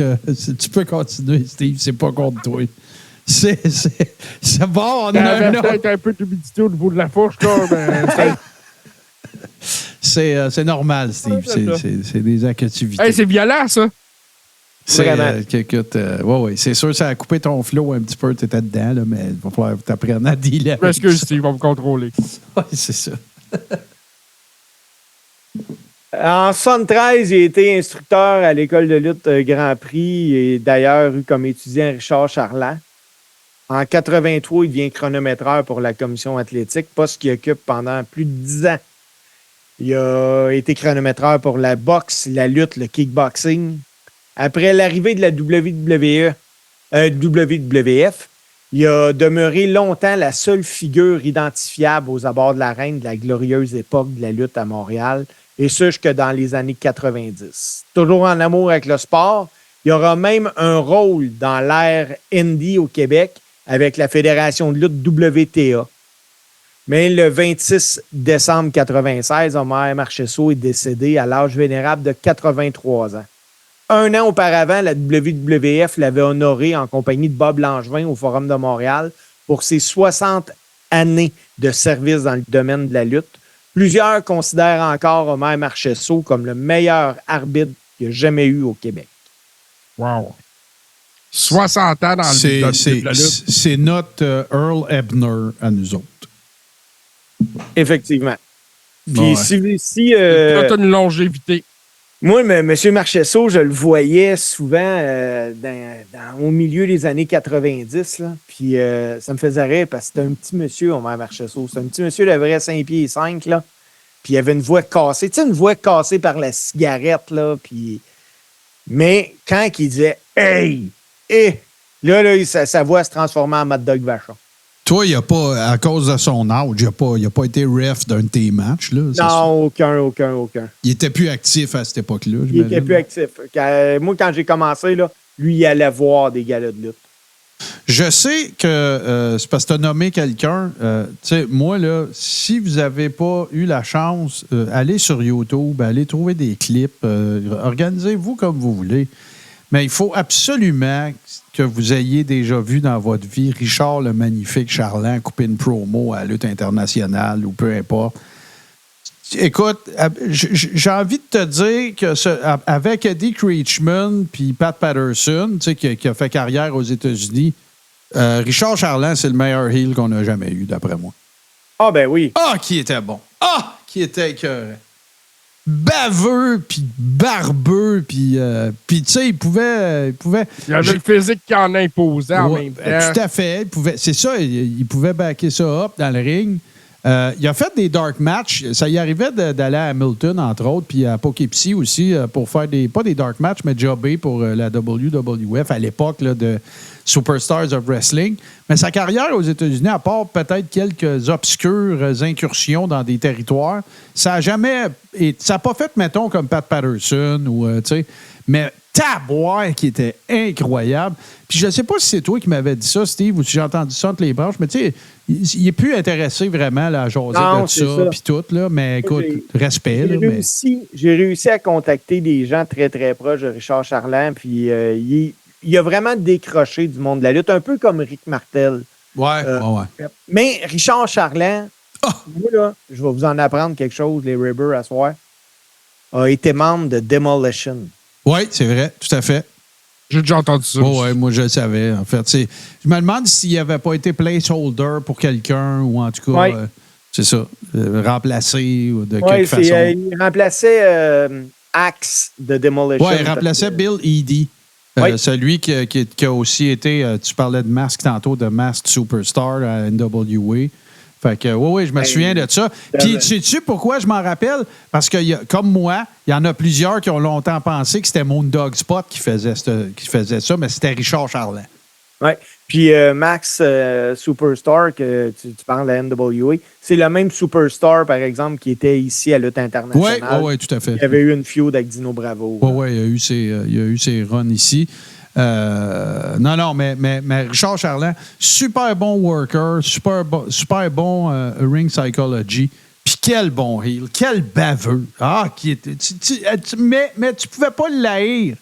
Speaker 1: tu peux continuer, Steve, c'est pas contre toi. C'est bon, on
Speaker 2: il y
Speaker 1: a
Speaker 2: avait peut-être un peu d'humidité au niveau de la fourche, là, mais
Speaker 1: c'est normal, Steve. C'est des activités.
Speaker 2: hey, c'est violent, ça.
Speaker 1: Oui, c'est sûr, ça a coupé ton flow un petit peu, tu étais dedans, là, mais il va falloir que tu apprennes à dealer avec
Speaker 2: Parce que
Speaker 1: ça.
Speaker 2: Steve va me contrôler.
Speaker 1: Oui, c'est ça.
Speaker 3: En 1973, il a été instructeur à l'école de lutte Grand Prix et d'ailleurs eu comme étudiant Richard Charland. En 1983, il devient chronométreur pour la commission athlétique, poste qu'il occupe pendant plus de 10 ans. Il a été chronométreur pour la boxe, la lutte, le kickboxing. Après l'arrivée de la WWF, il a demeuré longtemps la seule figure identifiable aux abords de l'arène de la glorieuse époque de la lutte à Montréal, et ce jusque dans les années 90. Toujours en amour avec le sport, il aura même un rôle dans l'ère indie au Québec avec la fédération de lutte WTA. Mais le 26 décembre 1996, Omer Marchessault est décédé à l'âge vénérable de 83 ans. Un an auparavant, la WWF l'avait honoré en compagnie de Bob Langevin au Forum de Montréal pour ses 60 années de service dans le domaine de la lutte. Plusieurs considèrent encore Omer Marchessault comme le meilleur arbitre qu'il y a jamais eu au Québec.
Speaker 2: Wow. 60 ans dans le la lutte.
Speaker 1: C'est notre Earl Ebner à nous autres.
Speaker 3: Effectivement. Puis
Speaker 1: Ouais.
Speaker 3: si
Speaker 2: T'as une longévité.
Speaker 3: moi, M. Marchessault, je le voyais souvent au milieu des années 90. Là. Puis ça me faisait rire parce que c'était un petit monsieur, Omer Marchessault. C'est un petit monsieur de vrai 5 pieds 5. Là. Puis il avait une voix cassée. Tu sais, une voix cassée par la cigarette. Là. Puis... Mais quand il disait « Hey! » là, sa voix se transformait en Mad Dog Vachon.
Speaker 1: Toi, il a pas, à cause de son âge, il a pas été ref d'un de tes matchs. Là,
Speaker 3: Non, aucun.
Speaker 1: Il était plus actif à cette époque-là.
Speaker 3: Il était plus actif. Moi, quand j'ai commencé, là, lui, il allait voir des galas de lutte.
Speaker 1: Je sais que c'est parce que tu as nommé quelqu'un. Tu sais, moi, là, si vous n'avez pas eu la chance, allez sur YouTube, allez trouver des clips, organisez-vous comme vous voulez. Mais il faut absolument que vous ayez déjà vu dans votre vie Richard le Magnifique Charland couper une promo à la lutte internationale ou peu importe. Écoute, j'ai envie de te dire que avec Eddie Creechman puis Pat Patterson, tu sais, qui a fait carrière aux États-Unis, Richard Charland, c'est le meilleur heel qu'on a jamais eu, d'après moi.
Speaker 3: Ah, ben oui.
Speaker 1: Ah, qui était bon. Ah, qui était écœurant. Baveux, puis barbeux, puis tu sais, il pouvait...
Speaker 2: Il avait le physique qui en imposait en même temps.
Speaker 1: Tout à fait. C'est ça, il pouvait backer ça up dans le ring. Il a fait des dark matchs. Ça y arrivait d'aller à Hamilton, entre autres, puis à Poughkeepsie aussi, pour faire pas des dark matchs, mais jobber pour la WWF à l'époque là, de Superstars of Wrestling. Mais sa carrière aux États-Unis, à part peut-être quelques obscures incursions dans des territoires, ça n'a jamais... Ça n'a pas fait, mettons, comme Pat Patterson ou, tu sais, mais Taboire qui était incroyable. Puis je ne sais pas si c'est toi qui m'avais dit ça, Steve, ou si j'ai entendu ça entre les branches, mais tu sais, il n'est plus intéressé vraiment là, à jaser de ça, puis tout, là. Mais écoute, respect.
Speaker 3: J'ai réussi à contacter des gens très, très proches de Richard Charland, puis il a vraiment décroché du monde de la lutte, un peu comme Rick Martel.
Speaker 1: Ouais.
Speaker 3: Mais Richard Charland, moi, là, je vais vous en apprendre quelque chose, les Ribbers, à soir, a été membre de Demolition.
Speaker 1: Oui, c'est vrai, tout à fait.
Speaker 2: J'ai déjà entendu ça.
Speaker 1: Oui, moi, je le savais, en fait. Je me demande s'il n'avait pas été placeholder pour quelqu'un, ou en tout cas, c'est ça, remplacé ou de quelque façon.
Speaker 3: Il remplaçait Axe de Demolition.
Speaker 1: Oui, il remplaçait Bill Eadie. Celui qui a aussi été, tu parlais de Mask tantôt, de Masked Superstar à NWA. Fait que, oui, je me souviens de ça. Puis, sais-tu pourquoi je m'en rappelle? Parce que, comme moi, il y en a plusieurs qui ont longtemps pensé que c'était Moondog Spot qui faisait ça, mais c'était Richard Charland.
Speaker 3: Oui. Puis, Max Superstar, que tu parles à NWA, c'est le même Superstar, par exemple, qui était ici à Lutte Internationale.
Speaker 1: Oui, tout à fait.
Speaker 3: Il y avait eu une feud avec Dino Bravo.
Speaker 1: Oui, il y a eu ses runs ici. Non, mais Richard Charland, super bon worker, super bon ring psychology. Puis quel bon heel, quel baveux. Ah, qui était. Mais tu pouvais pas le haïr.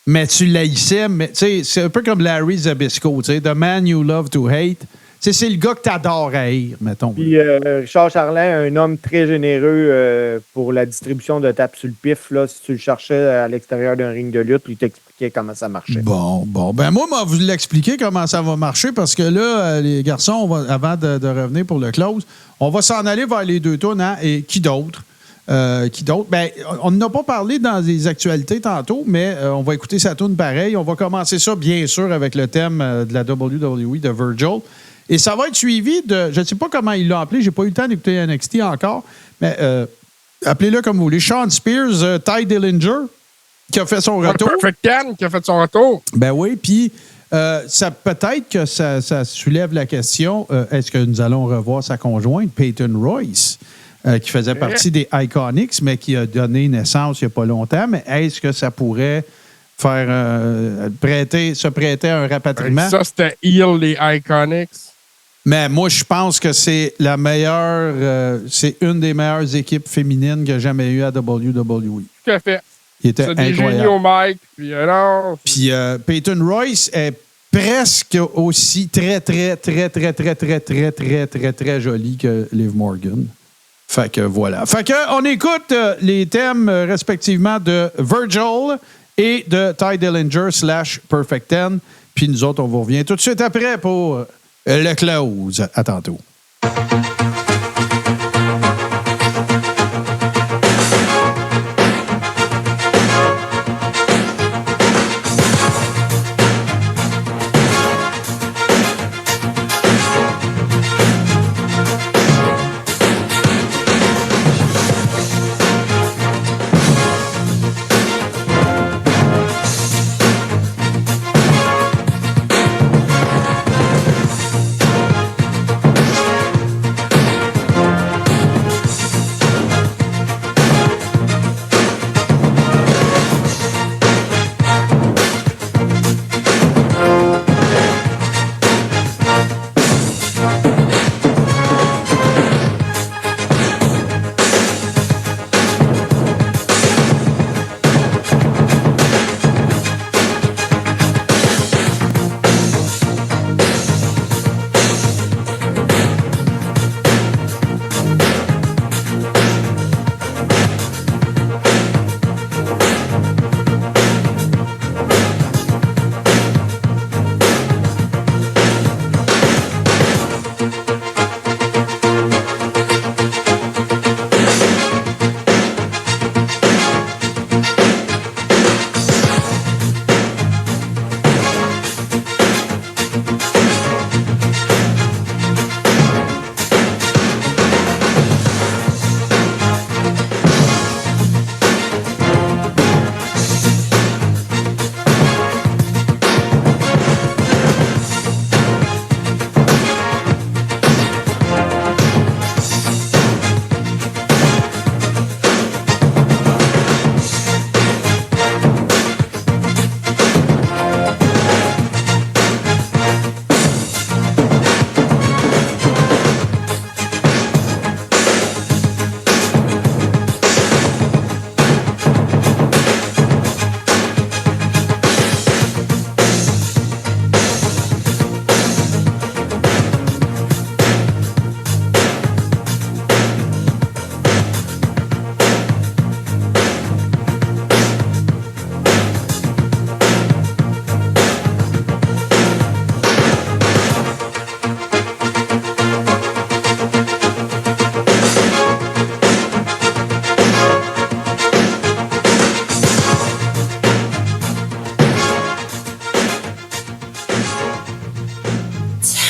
Speaker 1: Mais tu l'haïssais. C'est un peu comme Larry Zbyszko, The Man You Love to Hate. C'est le gars que tu adores haïr, mettons.
Speaker 3: Puis Richard Charland, un homme très généreux pour la distribution de tapes sur le pif. Là, si tu le cherchais à l'extérieur d'un ring de lutte, il t'expliquait comment ça marchait.
Speaker 1: Bon. Ben moi, vous l'expliquer comment ça va marcher parce que là, les garçons, avant de revenir pour le close, on va s'en aller vers les deux tours. Hein? Et qui d'autre? Ben, on n'a pas parlé dans les actualités tantôt, mais on va écouter sa tourne pareil. On va commencer ça, bien sûr, avec le thème de la WWE de Virgil. Et ça va être suivi de, je ne sais pas comment il l'a appelé, j'ai pas eu le temps d'écouter NXT encore, mais appelez-le comme vous voulez. Sean Spears, Ty Dillinger, qui a fait son retour.
Speaker 2: Perfect Ten, qui a fait son retour.
Speaker 1: Ben oui, puis peut-être que ça soulève la question, est-ce que nous allons revoir sa conjointe, Peyton Royce, qui faisait partie des Iconics, mais qui a donné naissance il n'y a pas longtemps, mais est-ce que ça pourrait faire se prêter à un rapatriement?
Speaker 2: Ça, c'était Heel, les Iconics.
Speaker 1: Mais moi, je pense que c'est la meilleure, c'est une des meilleures équipes féminines qu'il y a jamais eu à WWE.
Speaker 2: Tout à fait.
Speaker 1: Il était
Speaker 2: c'est des
Speaker 1: incroyable.
Speaker 2: génies au mic. Puis
Speaker 1: Peyton Royce est presque aussi très jolie que Liv Morgan. Fait que voilà. Fait que on écoute les thèmes respectivement de Virgil et de Ty Dillinger / Perfect Ten. Puis nous autres, on vous revient tout de suite après pour le close. À tantôt.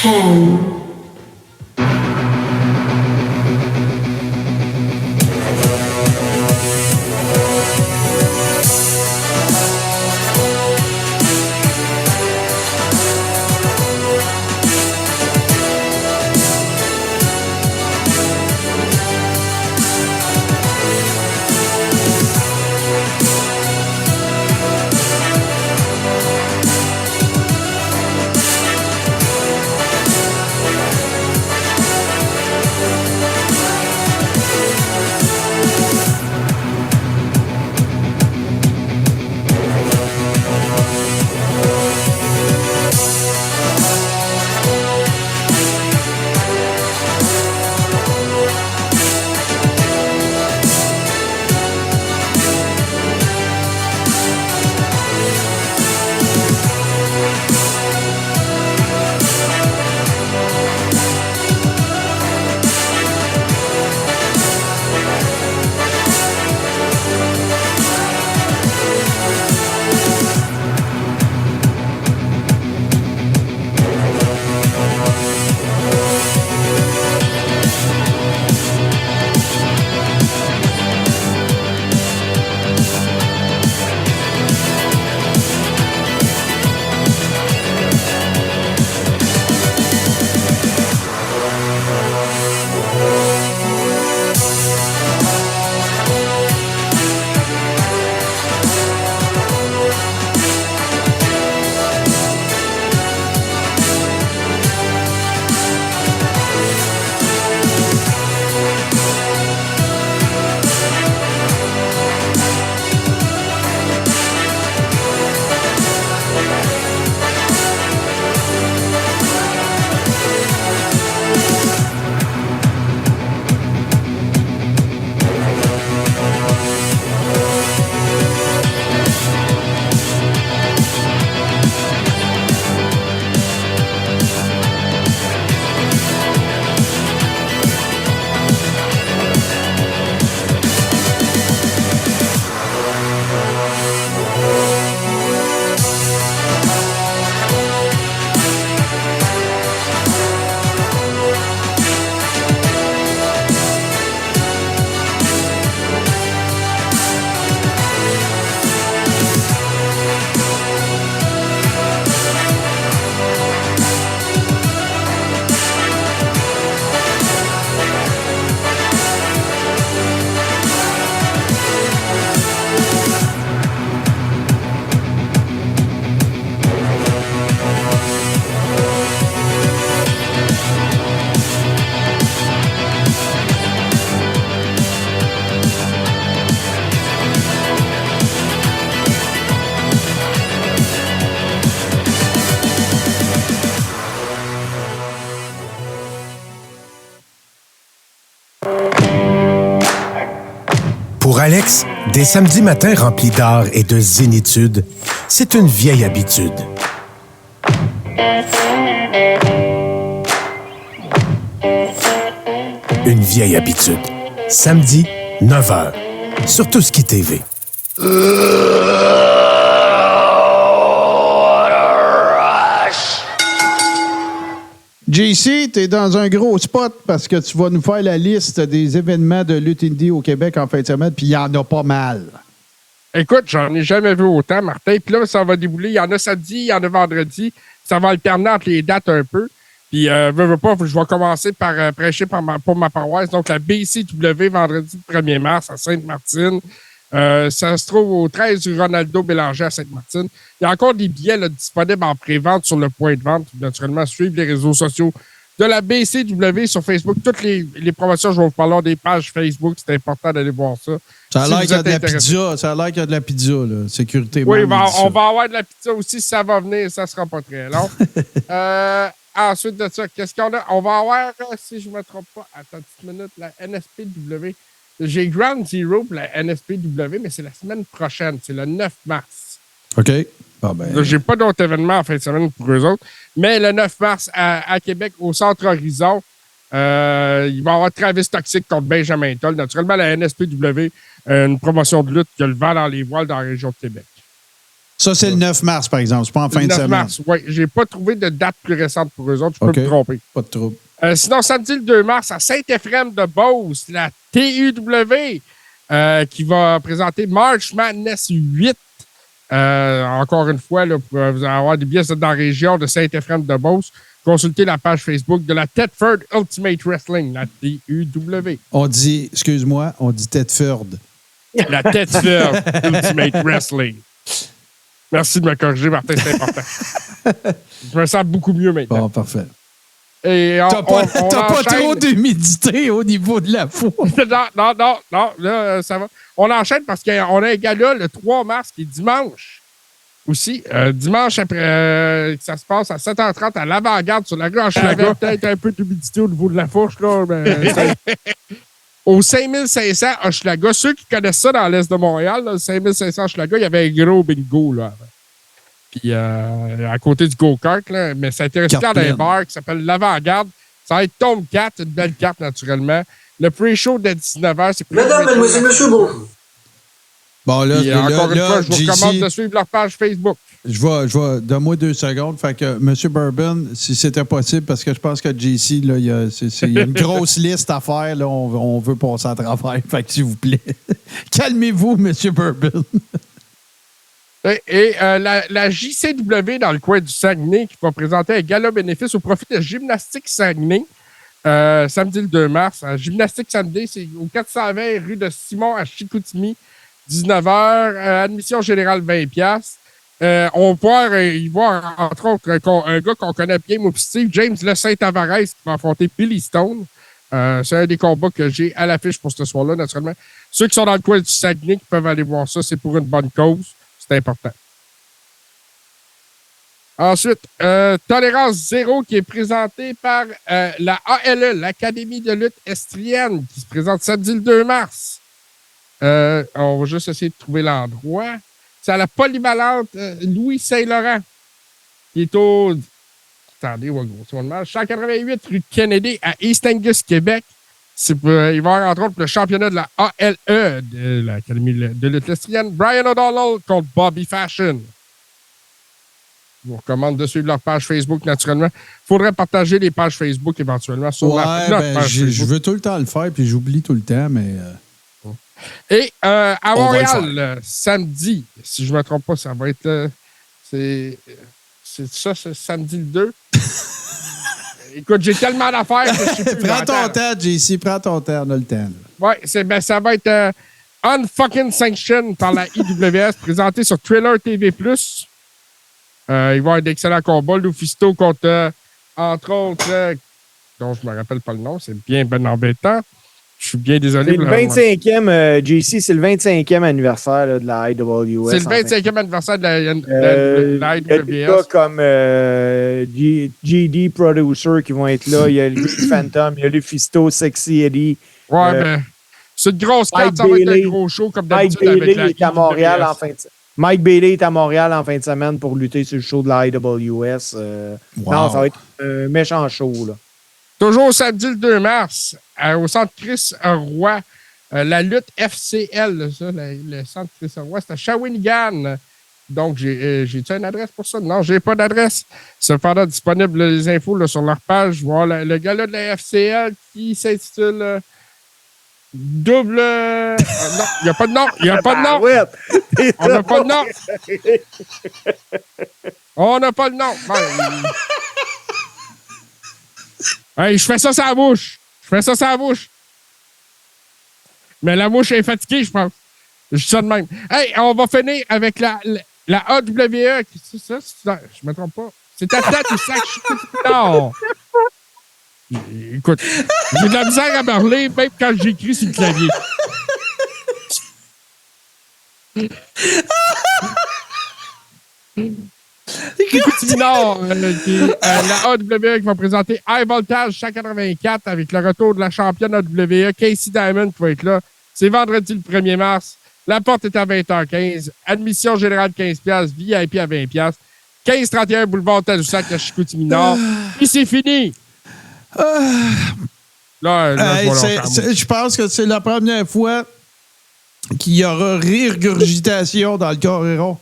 Speaker 6: 10.
Speaker 8: Pour Alex, des samedis matins remplis d'art et de zénitude, c'est une vieille habitude. Une vieille habitude. Samedi, 9h. Sur Touski TV.
Speaker 1: JC, t'es dans un gros spot parce que tu vas nous faire la liste des événements de lutte indie au Québec en fin de semaine, puis il y en a pas mal.
Speaker 2: Écoute, j'en ai jamais vu autant, Martin. Puis là, ça va débouler. Il y en a samedi, il y en a vendredi. Ça va alterner entre les dates un peu. Puis, veux pas, je vais commencer par prêcher pour ma paroisse. Donc, la BCW, vendredi 1er mars à Sainte-Martine. Ça se trouve au 13 rue Ronaldo Bélanger à Sainte-Martine. Il y a encore des billets là, disponibles en pré-vente sur le point de vente. Naturellement, suivre les réseaux sociaux de la BCW sur Facebook. Toutes les promotions, je vais vous parler des pages Facebook. C'est important d'aller voir ça.
Speaker 1: Ça a
Speaker 2: Si
Speaker 1: l'air
Speaker 2: vous
Speaker 1: qu'il y a
Speaker 2: êtes
Speaker 1: de la
Speaker 2: intéressé.
Speaker 1: pizza. Ça a l'air qu'il y a de la pizza, là. Sécurité.
Speaker 2: Oui,
Speaker 1: man, il dit ça.
Speaker 2: on va avoir de la pizza aussi. Si ça va venir, ça sera pas très long. Ensuite de ça, qu'est-ce qu'on a? On va avoir, si je ne me trompe pas, attends une petite minute, la NSPW. J'ai Ground Zero pour la NSPW, mais c'est la semaine prochaine. C'est le 9 mars.
Speaker 1: OK. Ah ben.
Speaker 2: J'ai pas d'autres événements en fin de semaine pour eux autres. Mais le 9 mars, à Québec, au Centre Horizon, il va y avoir Travis Toxic contre Benjamin Toll. Naturellement, la NSPW, une promotion de lutte qui a le vent dans les voiles dans la région de Québec.
Speaker 1: Ça, c'est le 9 mars, par exemple. C'est pas en fin
Speaker 2: Le
Speaker 1: de
Speaker 2: 9
Speaker 1: semaine.
Speaker 2: mars, oui. J'ai pas trouvé de date plus récente pour eux autres. Je peux
Speaker 1: OK.
Speaker 2: me tromper.
Speaker 1: Pas de trouble.
Speaker 2: Sinon, samedi le 2 mars, à Saint-Ephraim-de-Beauce, la TUW qui va présenter March Madness 8. Encore une fois, là, pour vous avoir des billets dans la région de Saint-Ephraim-de-Beauce, consultez la page Facebook de la Thetford Ultimate Wrestling, la TUW.
Speaker 1: On dit, excuse-moi, on dit Tedford.
Speaker 2: La Thetford Ultimate Wrestling. Merci de me corriger, Martin, c'est important. Je me sens beaucoup mieux maintenant.
Speaker 1: Bon, parfait.
Speaker 2: Et
Speaker 1: T'as pas
Speaker 2: enchaîne.
Speaker 1: trop d'humidité au niveau de la foule.
Speaker 2: Non, là, ça va. On enchaîne parce qu'on a un gala le 3 mars qui est dimanche. Aussi, dimanche après, ça se passe à 7h30 à l'Avant-Garde sur la rue Hochelaga. Peut-être un peu d'humidité au niveau de la fourche, là. Au 5500 Hochelaga. Ceux qui connaissent ça dans l'Est de Montréal, là, le 5500 Hochelaga, il y avait un gros bingo, là. Puis à côté du go-kart, là, mais ça a été recyclé dans un bar qui s'appelle l'Avant-Garde. Ça va être Tomcat, une belle carte, naturellement. Le pre-show de 19h, c'est
Speaker 9: Mesdames, Mesdemoiselles, Monsieur, bonjour.
Speaker 1: Bon, là,
Speaker 2: puis, encore une fois, je vous
Speaker 1: JC,
Speaker 2: recommande de suivre leur page Facebook.
Speaker 1: Je vais, donne-moi 2 secondes. Fait que, M. Bourbon, si c'était possible, parce que je pense que JC, là, il y a une grosse liste à faire. Là, on veut passer à travers. Fait que, s'il vous plaît, calmez-vous, M. Bourbon.
Speaker 2: Et la JCW dans le coin du Saguenay qui va présenter un gala bénéfice au profit de Gymnastique Saguenay samedi le 2 mars. Gymnastique Saguenay, c'est au 420 rue de Simon à Chicoutimi, 19h. Admission générale 20$. On va y voir, entre autres, un gars qu'on connaît bien, moi, Steve, James Le Saint-Tavares, qui va affronter Billy Stone. C'est un des combats que j'ai à l'affiche pour ce soir-là, naturellement. Ceux qui sont dans le coin du Saguenay qui peuvent aller voir ça, c'est pour une bonne cause. C'est important. Ensuite, Tolérance Zéro qui est présenté par la ALE, l'Académie de lutte estrienne, qui se présente samedi le 2 mars. On va juste essayer de trouver l'endroit. C'est à la polyvalente Louis Saint-Laurent, qui est au... Attendez, on va grossir le match. 188 rue Kennedy à East Angus, Québec. Il va y avoir, entre autres, le championnat de la ALE, de l'Académie de lutte estrienne. Brian O'Donnell contre Bobby Fashion. Je vous recommande de suivre leur page Facebook, naturellement. Il faudrait partager les pages Facebook éventuellement sur notre page Facebook.
Speaker 1: Je veux tout le temps le faire, puis j'oublie tout le temps, mais...
Speaker 2: Et à Montréal, samedi, si je ne me trompe pas, ça va être... c'est samedi le 2. Écoute, j'ai tellement d'affaires que je sais plus.
Speaker 1: Prends ton temps, JC, prends ton temps, on a le temps.
Speaker 2: Oui, ça va être Unfucking Sanction par la IWS, présenté sur Thriller TV+. Il va y avoir d'excellents combats. Lufisto contre, entre autres, dont je ne me rappelle pas le nom, c'est bien embêtant. Je suis bien désolé.
Speaker 3: C'est le 25e, JC, c'est le 25e anniversaire là, de la IWS.
Speaker 2: C'est le 25e anniversaire de la IWS.
Speaker 3: Il y a des gars comme GD Producer qui vont être là. Il y a le Phantom, il y a Lufisto, Sexy Eddie.
Speaker 2: Ouais, mais c'est une grosse carte. Ça va être un gros show comme d'habitude avec la
Speaker 3: est à Montréal en fin de semaine. Mike Bailey est à Montréal en fin de semaine pour lutter sur le show de la IWS. Non, ça va être un méchant show. Là.
Speaker 2: Toujours samedi le 2 mars, au centre Chris Roy, la lutte FCL, ça, le centre Chris Roy, c'est à Shawinigan. Donc, j'ai-tu une adresse pour ça? Non, j'ai pas d'adresse. Cependant, disponible les infos là, sur leur page. Voilà, le gars-là de la FCL qui s'intitule Double. Non, il n'y a pas de nom. Il n'y a pas de nom. On n'a pas de nom. On n'a pas de nom. Hey, je fais ça sur la bouche. Mais la mouche est fatiguée, je pense. Je dis ça de même. Hey, on va finir avec la AWE. C'est ça? Je me trompe pas. C'est ta tête ou sac? Non. Écoute, j'ai de la misère à parler, même quand j'écris sur le clavier. Minor, la AWE qui va présenter High Voltage 184 avec le retour de la championne AWE, Casey Diamond, qui va être là. C'est vendredi le 1er mars. La porte est à 20h15. Admission générale 15$, VIP à 20$. 1531 boulevard Tadoussac à Chicoutimi Nord. Puis c'est fini. Là,
Speaker 1: je pense que c'est la première fois qu'il y aura regurgitation dans le Coréron.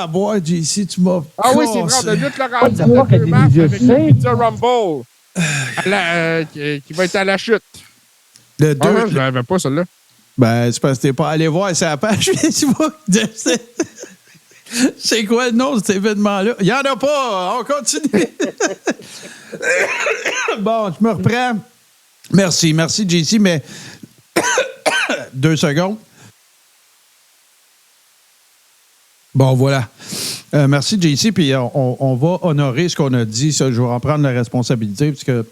Speaker 1: Boy, JC, tu m'as
Speaker 2: Ah oui, c'est vrai, on a vite le rendu le 2 mars avec le Pizza Rumble qui va être à la chute.
Speaker 1: Le 2...
Speaker 2: je ne l'avais pas, celle-là.
Speaker 1: Ben, c'est parce que t'es pas allé voir sa page Facebook. C'est quoi le nom de cet événement-là? Il n'y en a pas! On continue! Bon, je me reprends. Merci, JC, mais 2 secondes. Bon, voilà. Merci, JC, puis on va honorer ce qu'on a dit. Ça, je vais en prendre la responsabilité, parce que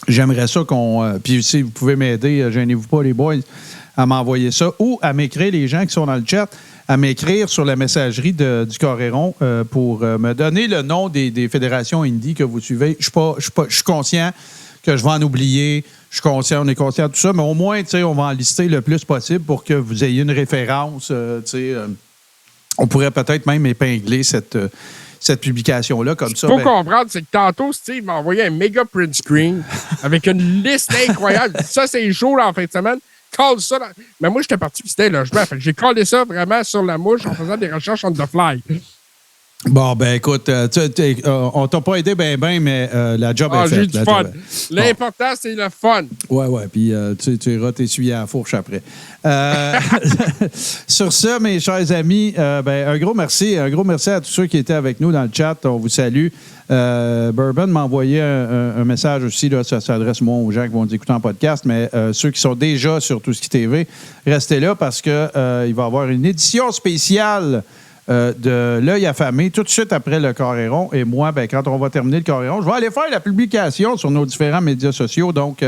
Speaker 1: j'aimerais ça qu'on... puis si vous pouvez m'aider, gênez-vous pas, les boys, à m'envoyer ça, ou à m'écrire, les gens qui sont dans le chat, à m'écrire sur la messagerie du Coréron pour me donner le nom des fédérations indie que vous suivez. Je suis conscient que je vais en oublier. Je suis conscient, on est conscient de tout ça, mais au moins, on va en lister le plus possible pour que vous ayez une référence. On pourrait peut-être même épingler cette publication-là comme ça.
Speaker 2: Ce qu'il faut comprendre, c'est que tantôt, Steve m'a envoyé un méga print screen avec une liste incroyable. Ça, c'est chaud là, en fin de semaine. Call ça. Mais moi, j'étais parti, puis c'était un logement. Fait que j'ai collé ça vraiment sur la mouche en faisant des recherches on the fly.
Speaker 1: Bon, ben écoute, on t'a pas aidé ben, mais la job est faite.
Speaker 2: J'ai du fun. L'important, c'est le fun.
Speaker 1: Ouais, puis tu iras t'essuyer à la fourche après. Sur ça, mes chers amis, un gros merci à tous ceux qui étaient avec nous dans le chat. On vous salue. Bourbon m'a envoyé un message aussi, là, ça s'adresse moins aux gens qui vont nous écouter en podcast, mais ceux qui sont déjà sur Tout ce qui TV, restez là parce qu'il va y avoir une édition spéciale de L'Œil affamé tout de suite après le Coréron. Et moi, quand on va terminer le Coréron, je vais aller faire la publication sur nos différents médias sociaux. Donc,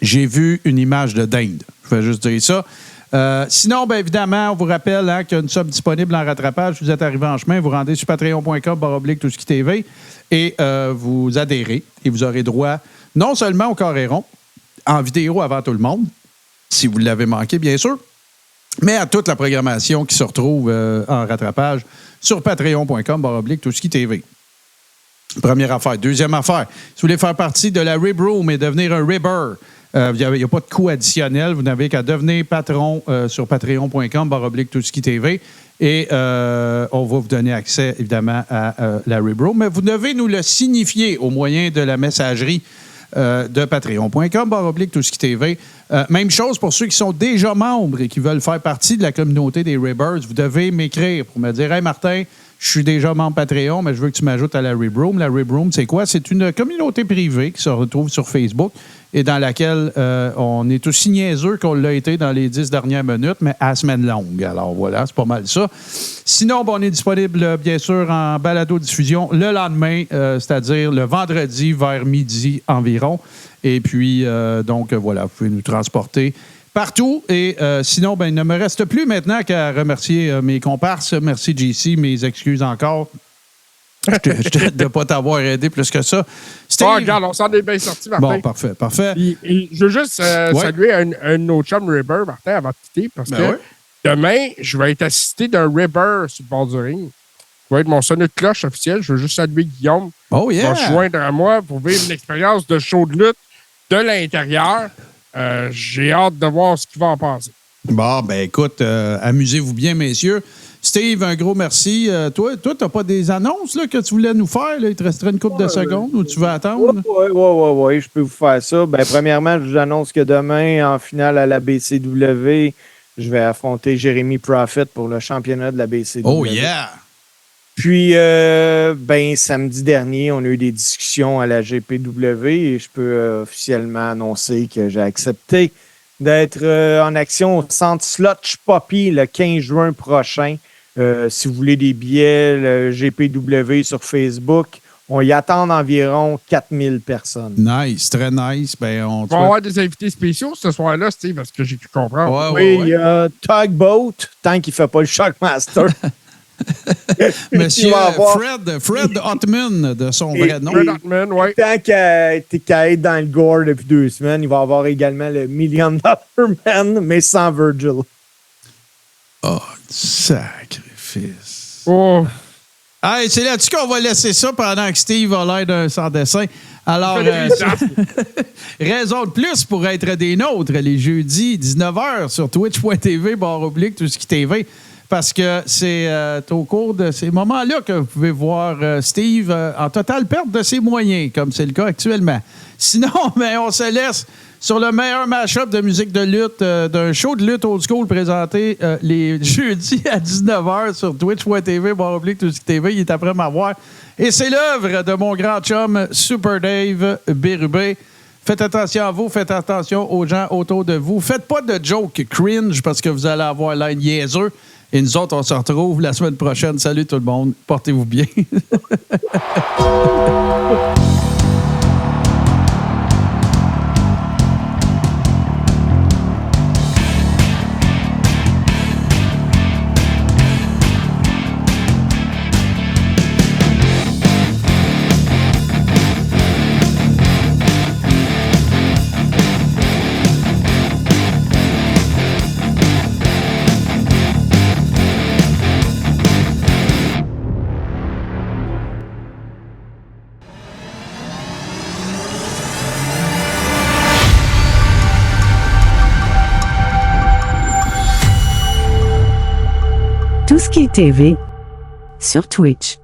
Speaker 1: j'ai vu une image de dinde. Je vais juste dire ça. Sinon, évidemment, on vous rappelle qu'il y a une somme disponible en rattrapage. Si vous êtes arrivé en chemin, vous rendez sur patreon.com/tout-ce-qui-tv et vous adhérez. Et vous aurez droit non seulement au Coréron, en vidéo avant tout le monde, si vous l'avez manqué, bien sûr, mais à toute la programmation qui se retrouve en rattrapage sur patreon.com/tout-ce-qui-tv. Première affaire. Deuxième affaire, si vous voulez faire partie de la Rib Room et devenir un Ribber, il n'y a pas de coût additionnel. Vous n'avez qu'à devenir patron sur patreon.com/tout-ce-qui-tv et on va vous donner accès, évidemment, à la Rib Room. Mais vous devez nous le signifier au moyen de la messagerie de patreon.com/tout-ce-qui-tv. Même chose pour ceux qui sont déjà membres et qui veulent faire partie de la communauté des Ribbers. Vous devez m'écrire pour me dire « Hey Martin, je suis déjà membre Patreon, mais je veux que tu m'ajoutes à la Rib Room. » La Rib Room, c'est quoi? C'est une communauté privée qui se retrouve sur Facebook et dans laquelle on est aussi niaiseux qu'on l'a été dans les 10 dernières minutes, mais à semaine longue. Alors voilà, c'est pas mal ça. Sinon, on est disponible, bien sûr, en balado-diffusion le lendemain, c'est-à-dire le vendredi vers midi environ. Et puis, donc, voilà, vous pouvez nous transporter partout. Et sinon, il ne me reste plus maintenant qu'à remercier mes comparses. Merci, JC. Mes excuses encore. Je traite de ne pas t'avoir aidé plus que ça. Steve...
Speaker 2: regarde, on s'en est bien sorti, Martin.
Speaker 1: Bon, parfait.
Speaker 2: Et je veux juste saluer un autre chum Ribber, Martin, avant de quitter, parce que demain, je vais être assisté d'un Ribber sur le bord du ring. Ça va être mon sonnet de cloche officiel. Je veux juste saluer Guillaume.
Speaker 1: Oh, yeah!
Speaker 2: Qui va se joindre à moi pour vivre une expérience de show de lutte de l'intérieur. J'ai hâte de voir ce qu'il va en penser.
Speaker 1: Bon, écoute, amusez-vous bien, messieurs. Steve, un gros merci. Toi, tu n'as pas des annonces là, que tu voulais nous faire? Là? Il te resterait une couple de secondes ou tu veux attendre?
Speaker 3: Oui, je peux vous faire ça. Premièrement, je vous annonce que demain, en finale à la BCW, je vais affronter Jérémy Prophet pour le championnat de la BCW.
Speaker 1: Oh, yeah!
Speaker 3: Puis, samedi dernier, on a eu des discussions à la GPW et je peux officiellement annoncer que j'ai accepté d'être en action au Centre Slotch Poppy le 15 juin prochain. Si vous voulez des billets, le GPW sur Facebook, on y attend environ 4000 personnes.
Speaker 1: Nice, très nice. On
Speaker 2: va avoir des invités spéciaux ce soir-là, Steve, parce que j'ai pu comprendre.
Speaker 3: Oui, il y a Tugboat, tant qu'il ne fait pas le Shockmaster.
Speaker 1: Monsieur Fred Ottman, de son vrai nom.
Speaker 2: Fred Ottman, oui.
Speaker 3: Tant qu'à être dans le gore depuis 2 semaines, il va avoir également le $1 Million Man, mais sans Virgil.
Speaker 1: Oh, sacrifice.
Speaker 2: Oh.
Speaker 1: Hey, c'est là-dessus qu'on va laisser ça pendant que Steve a l'air d'un sans-dessin. Alors, raison de plus pour être des nôtres les jeudis 19h sur twitch.tv/, tout ce qui TV. Parce que c'est au cours de ces moments-là que vous pouvez voir Steve en totale perte de ses moyens, comme c'est le cas actuellement. Sinon, on se laisse sur le meilleur mash-up de musique de lutte d'un show de lutte old school présenté les jeudis à 19h sur twitch.tv/, tout ce qui TV. Il est après m'avoir. Et c'est l'œuvre de mon grand chum Super Dave Bérubé. Faites attention à vous, faites attention aux gens autour de vous. Faites pas de joke cringe parce que vous allez avoir l'air niaiseux. Et nous autres, on se retrouve la semaine prochaine. Salut tout le monde. Portez-vous bien.
Speaker 9: Tout ce qui est TV sur Twitch.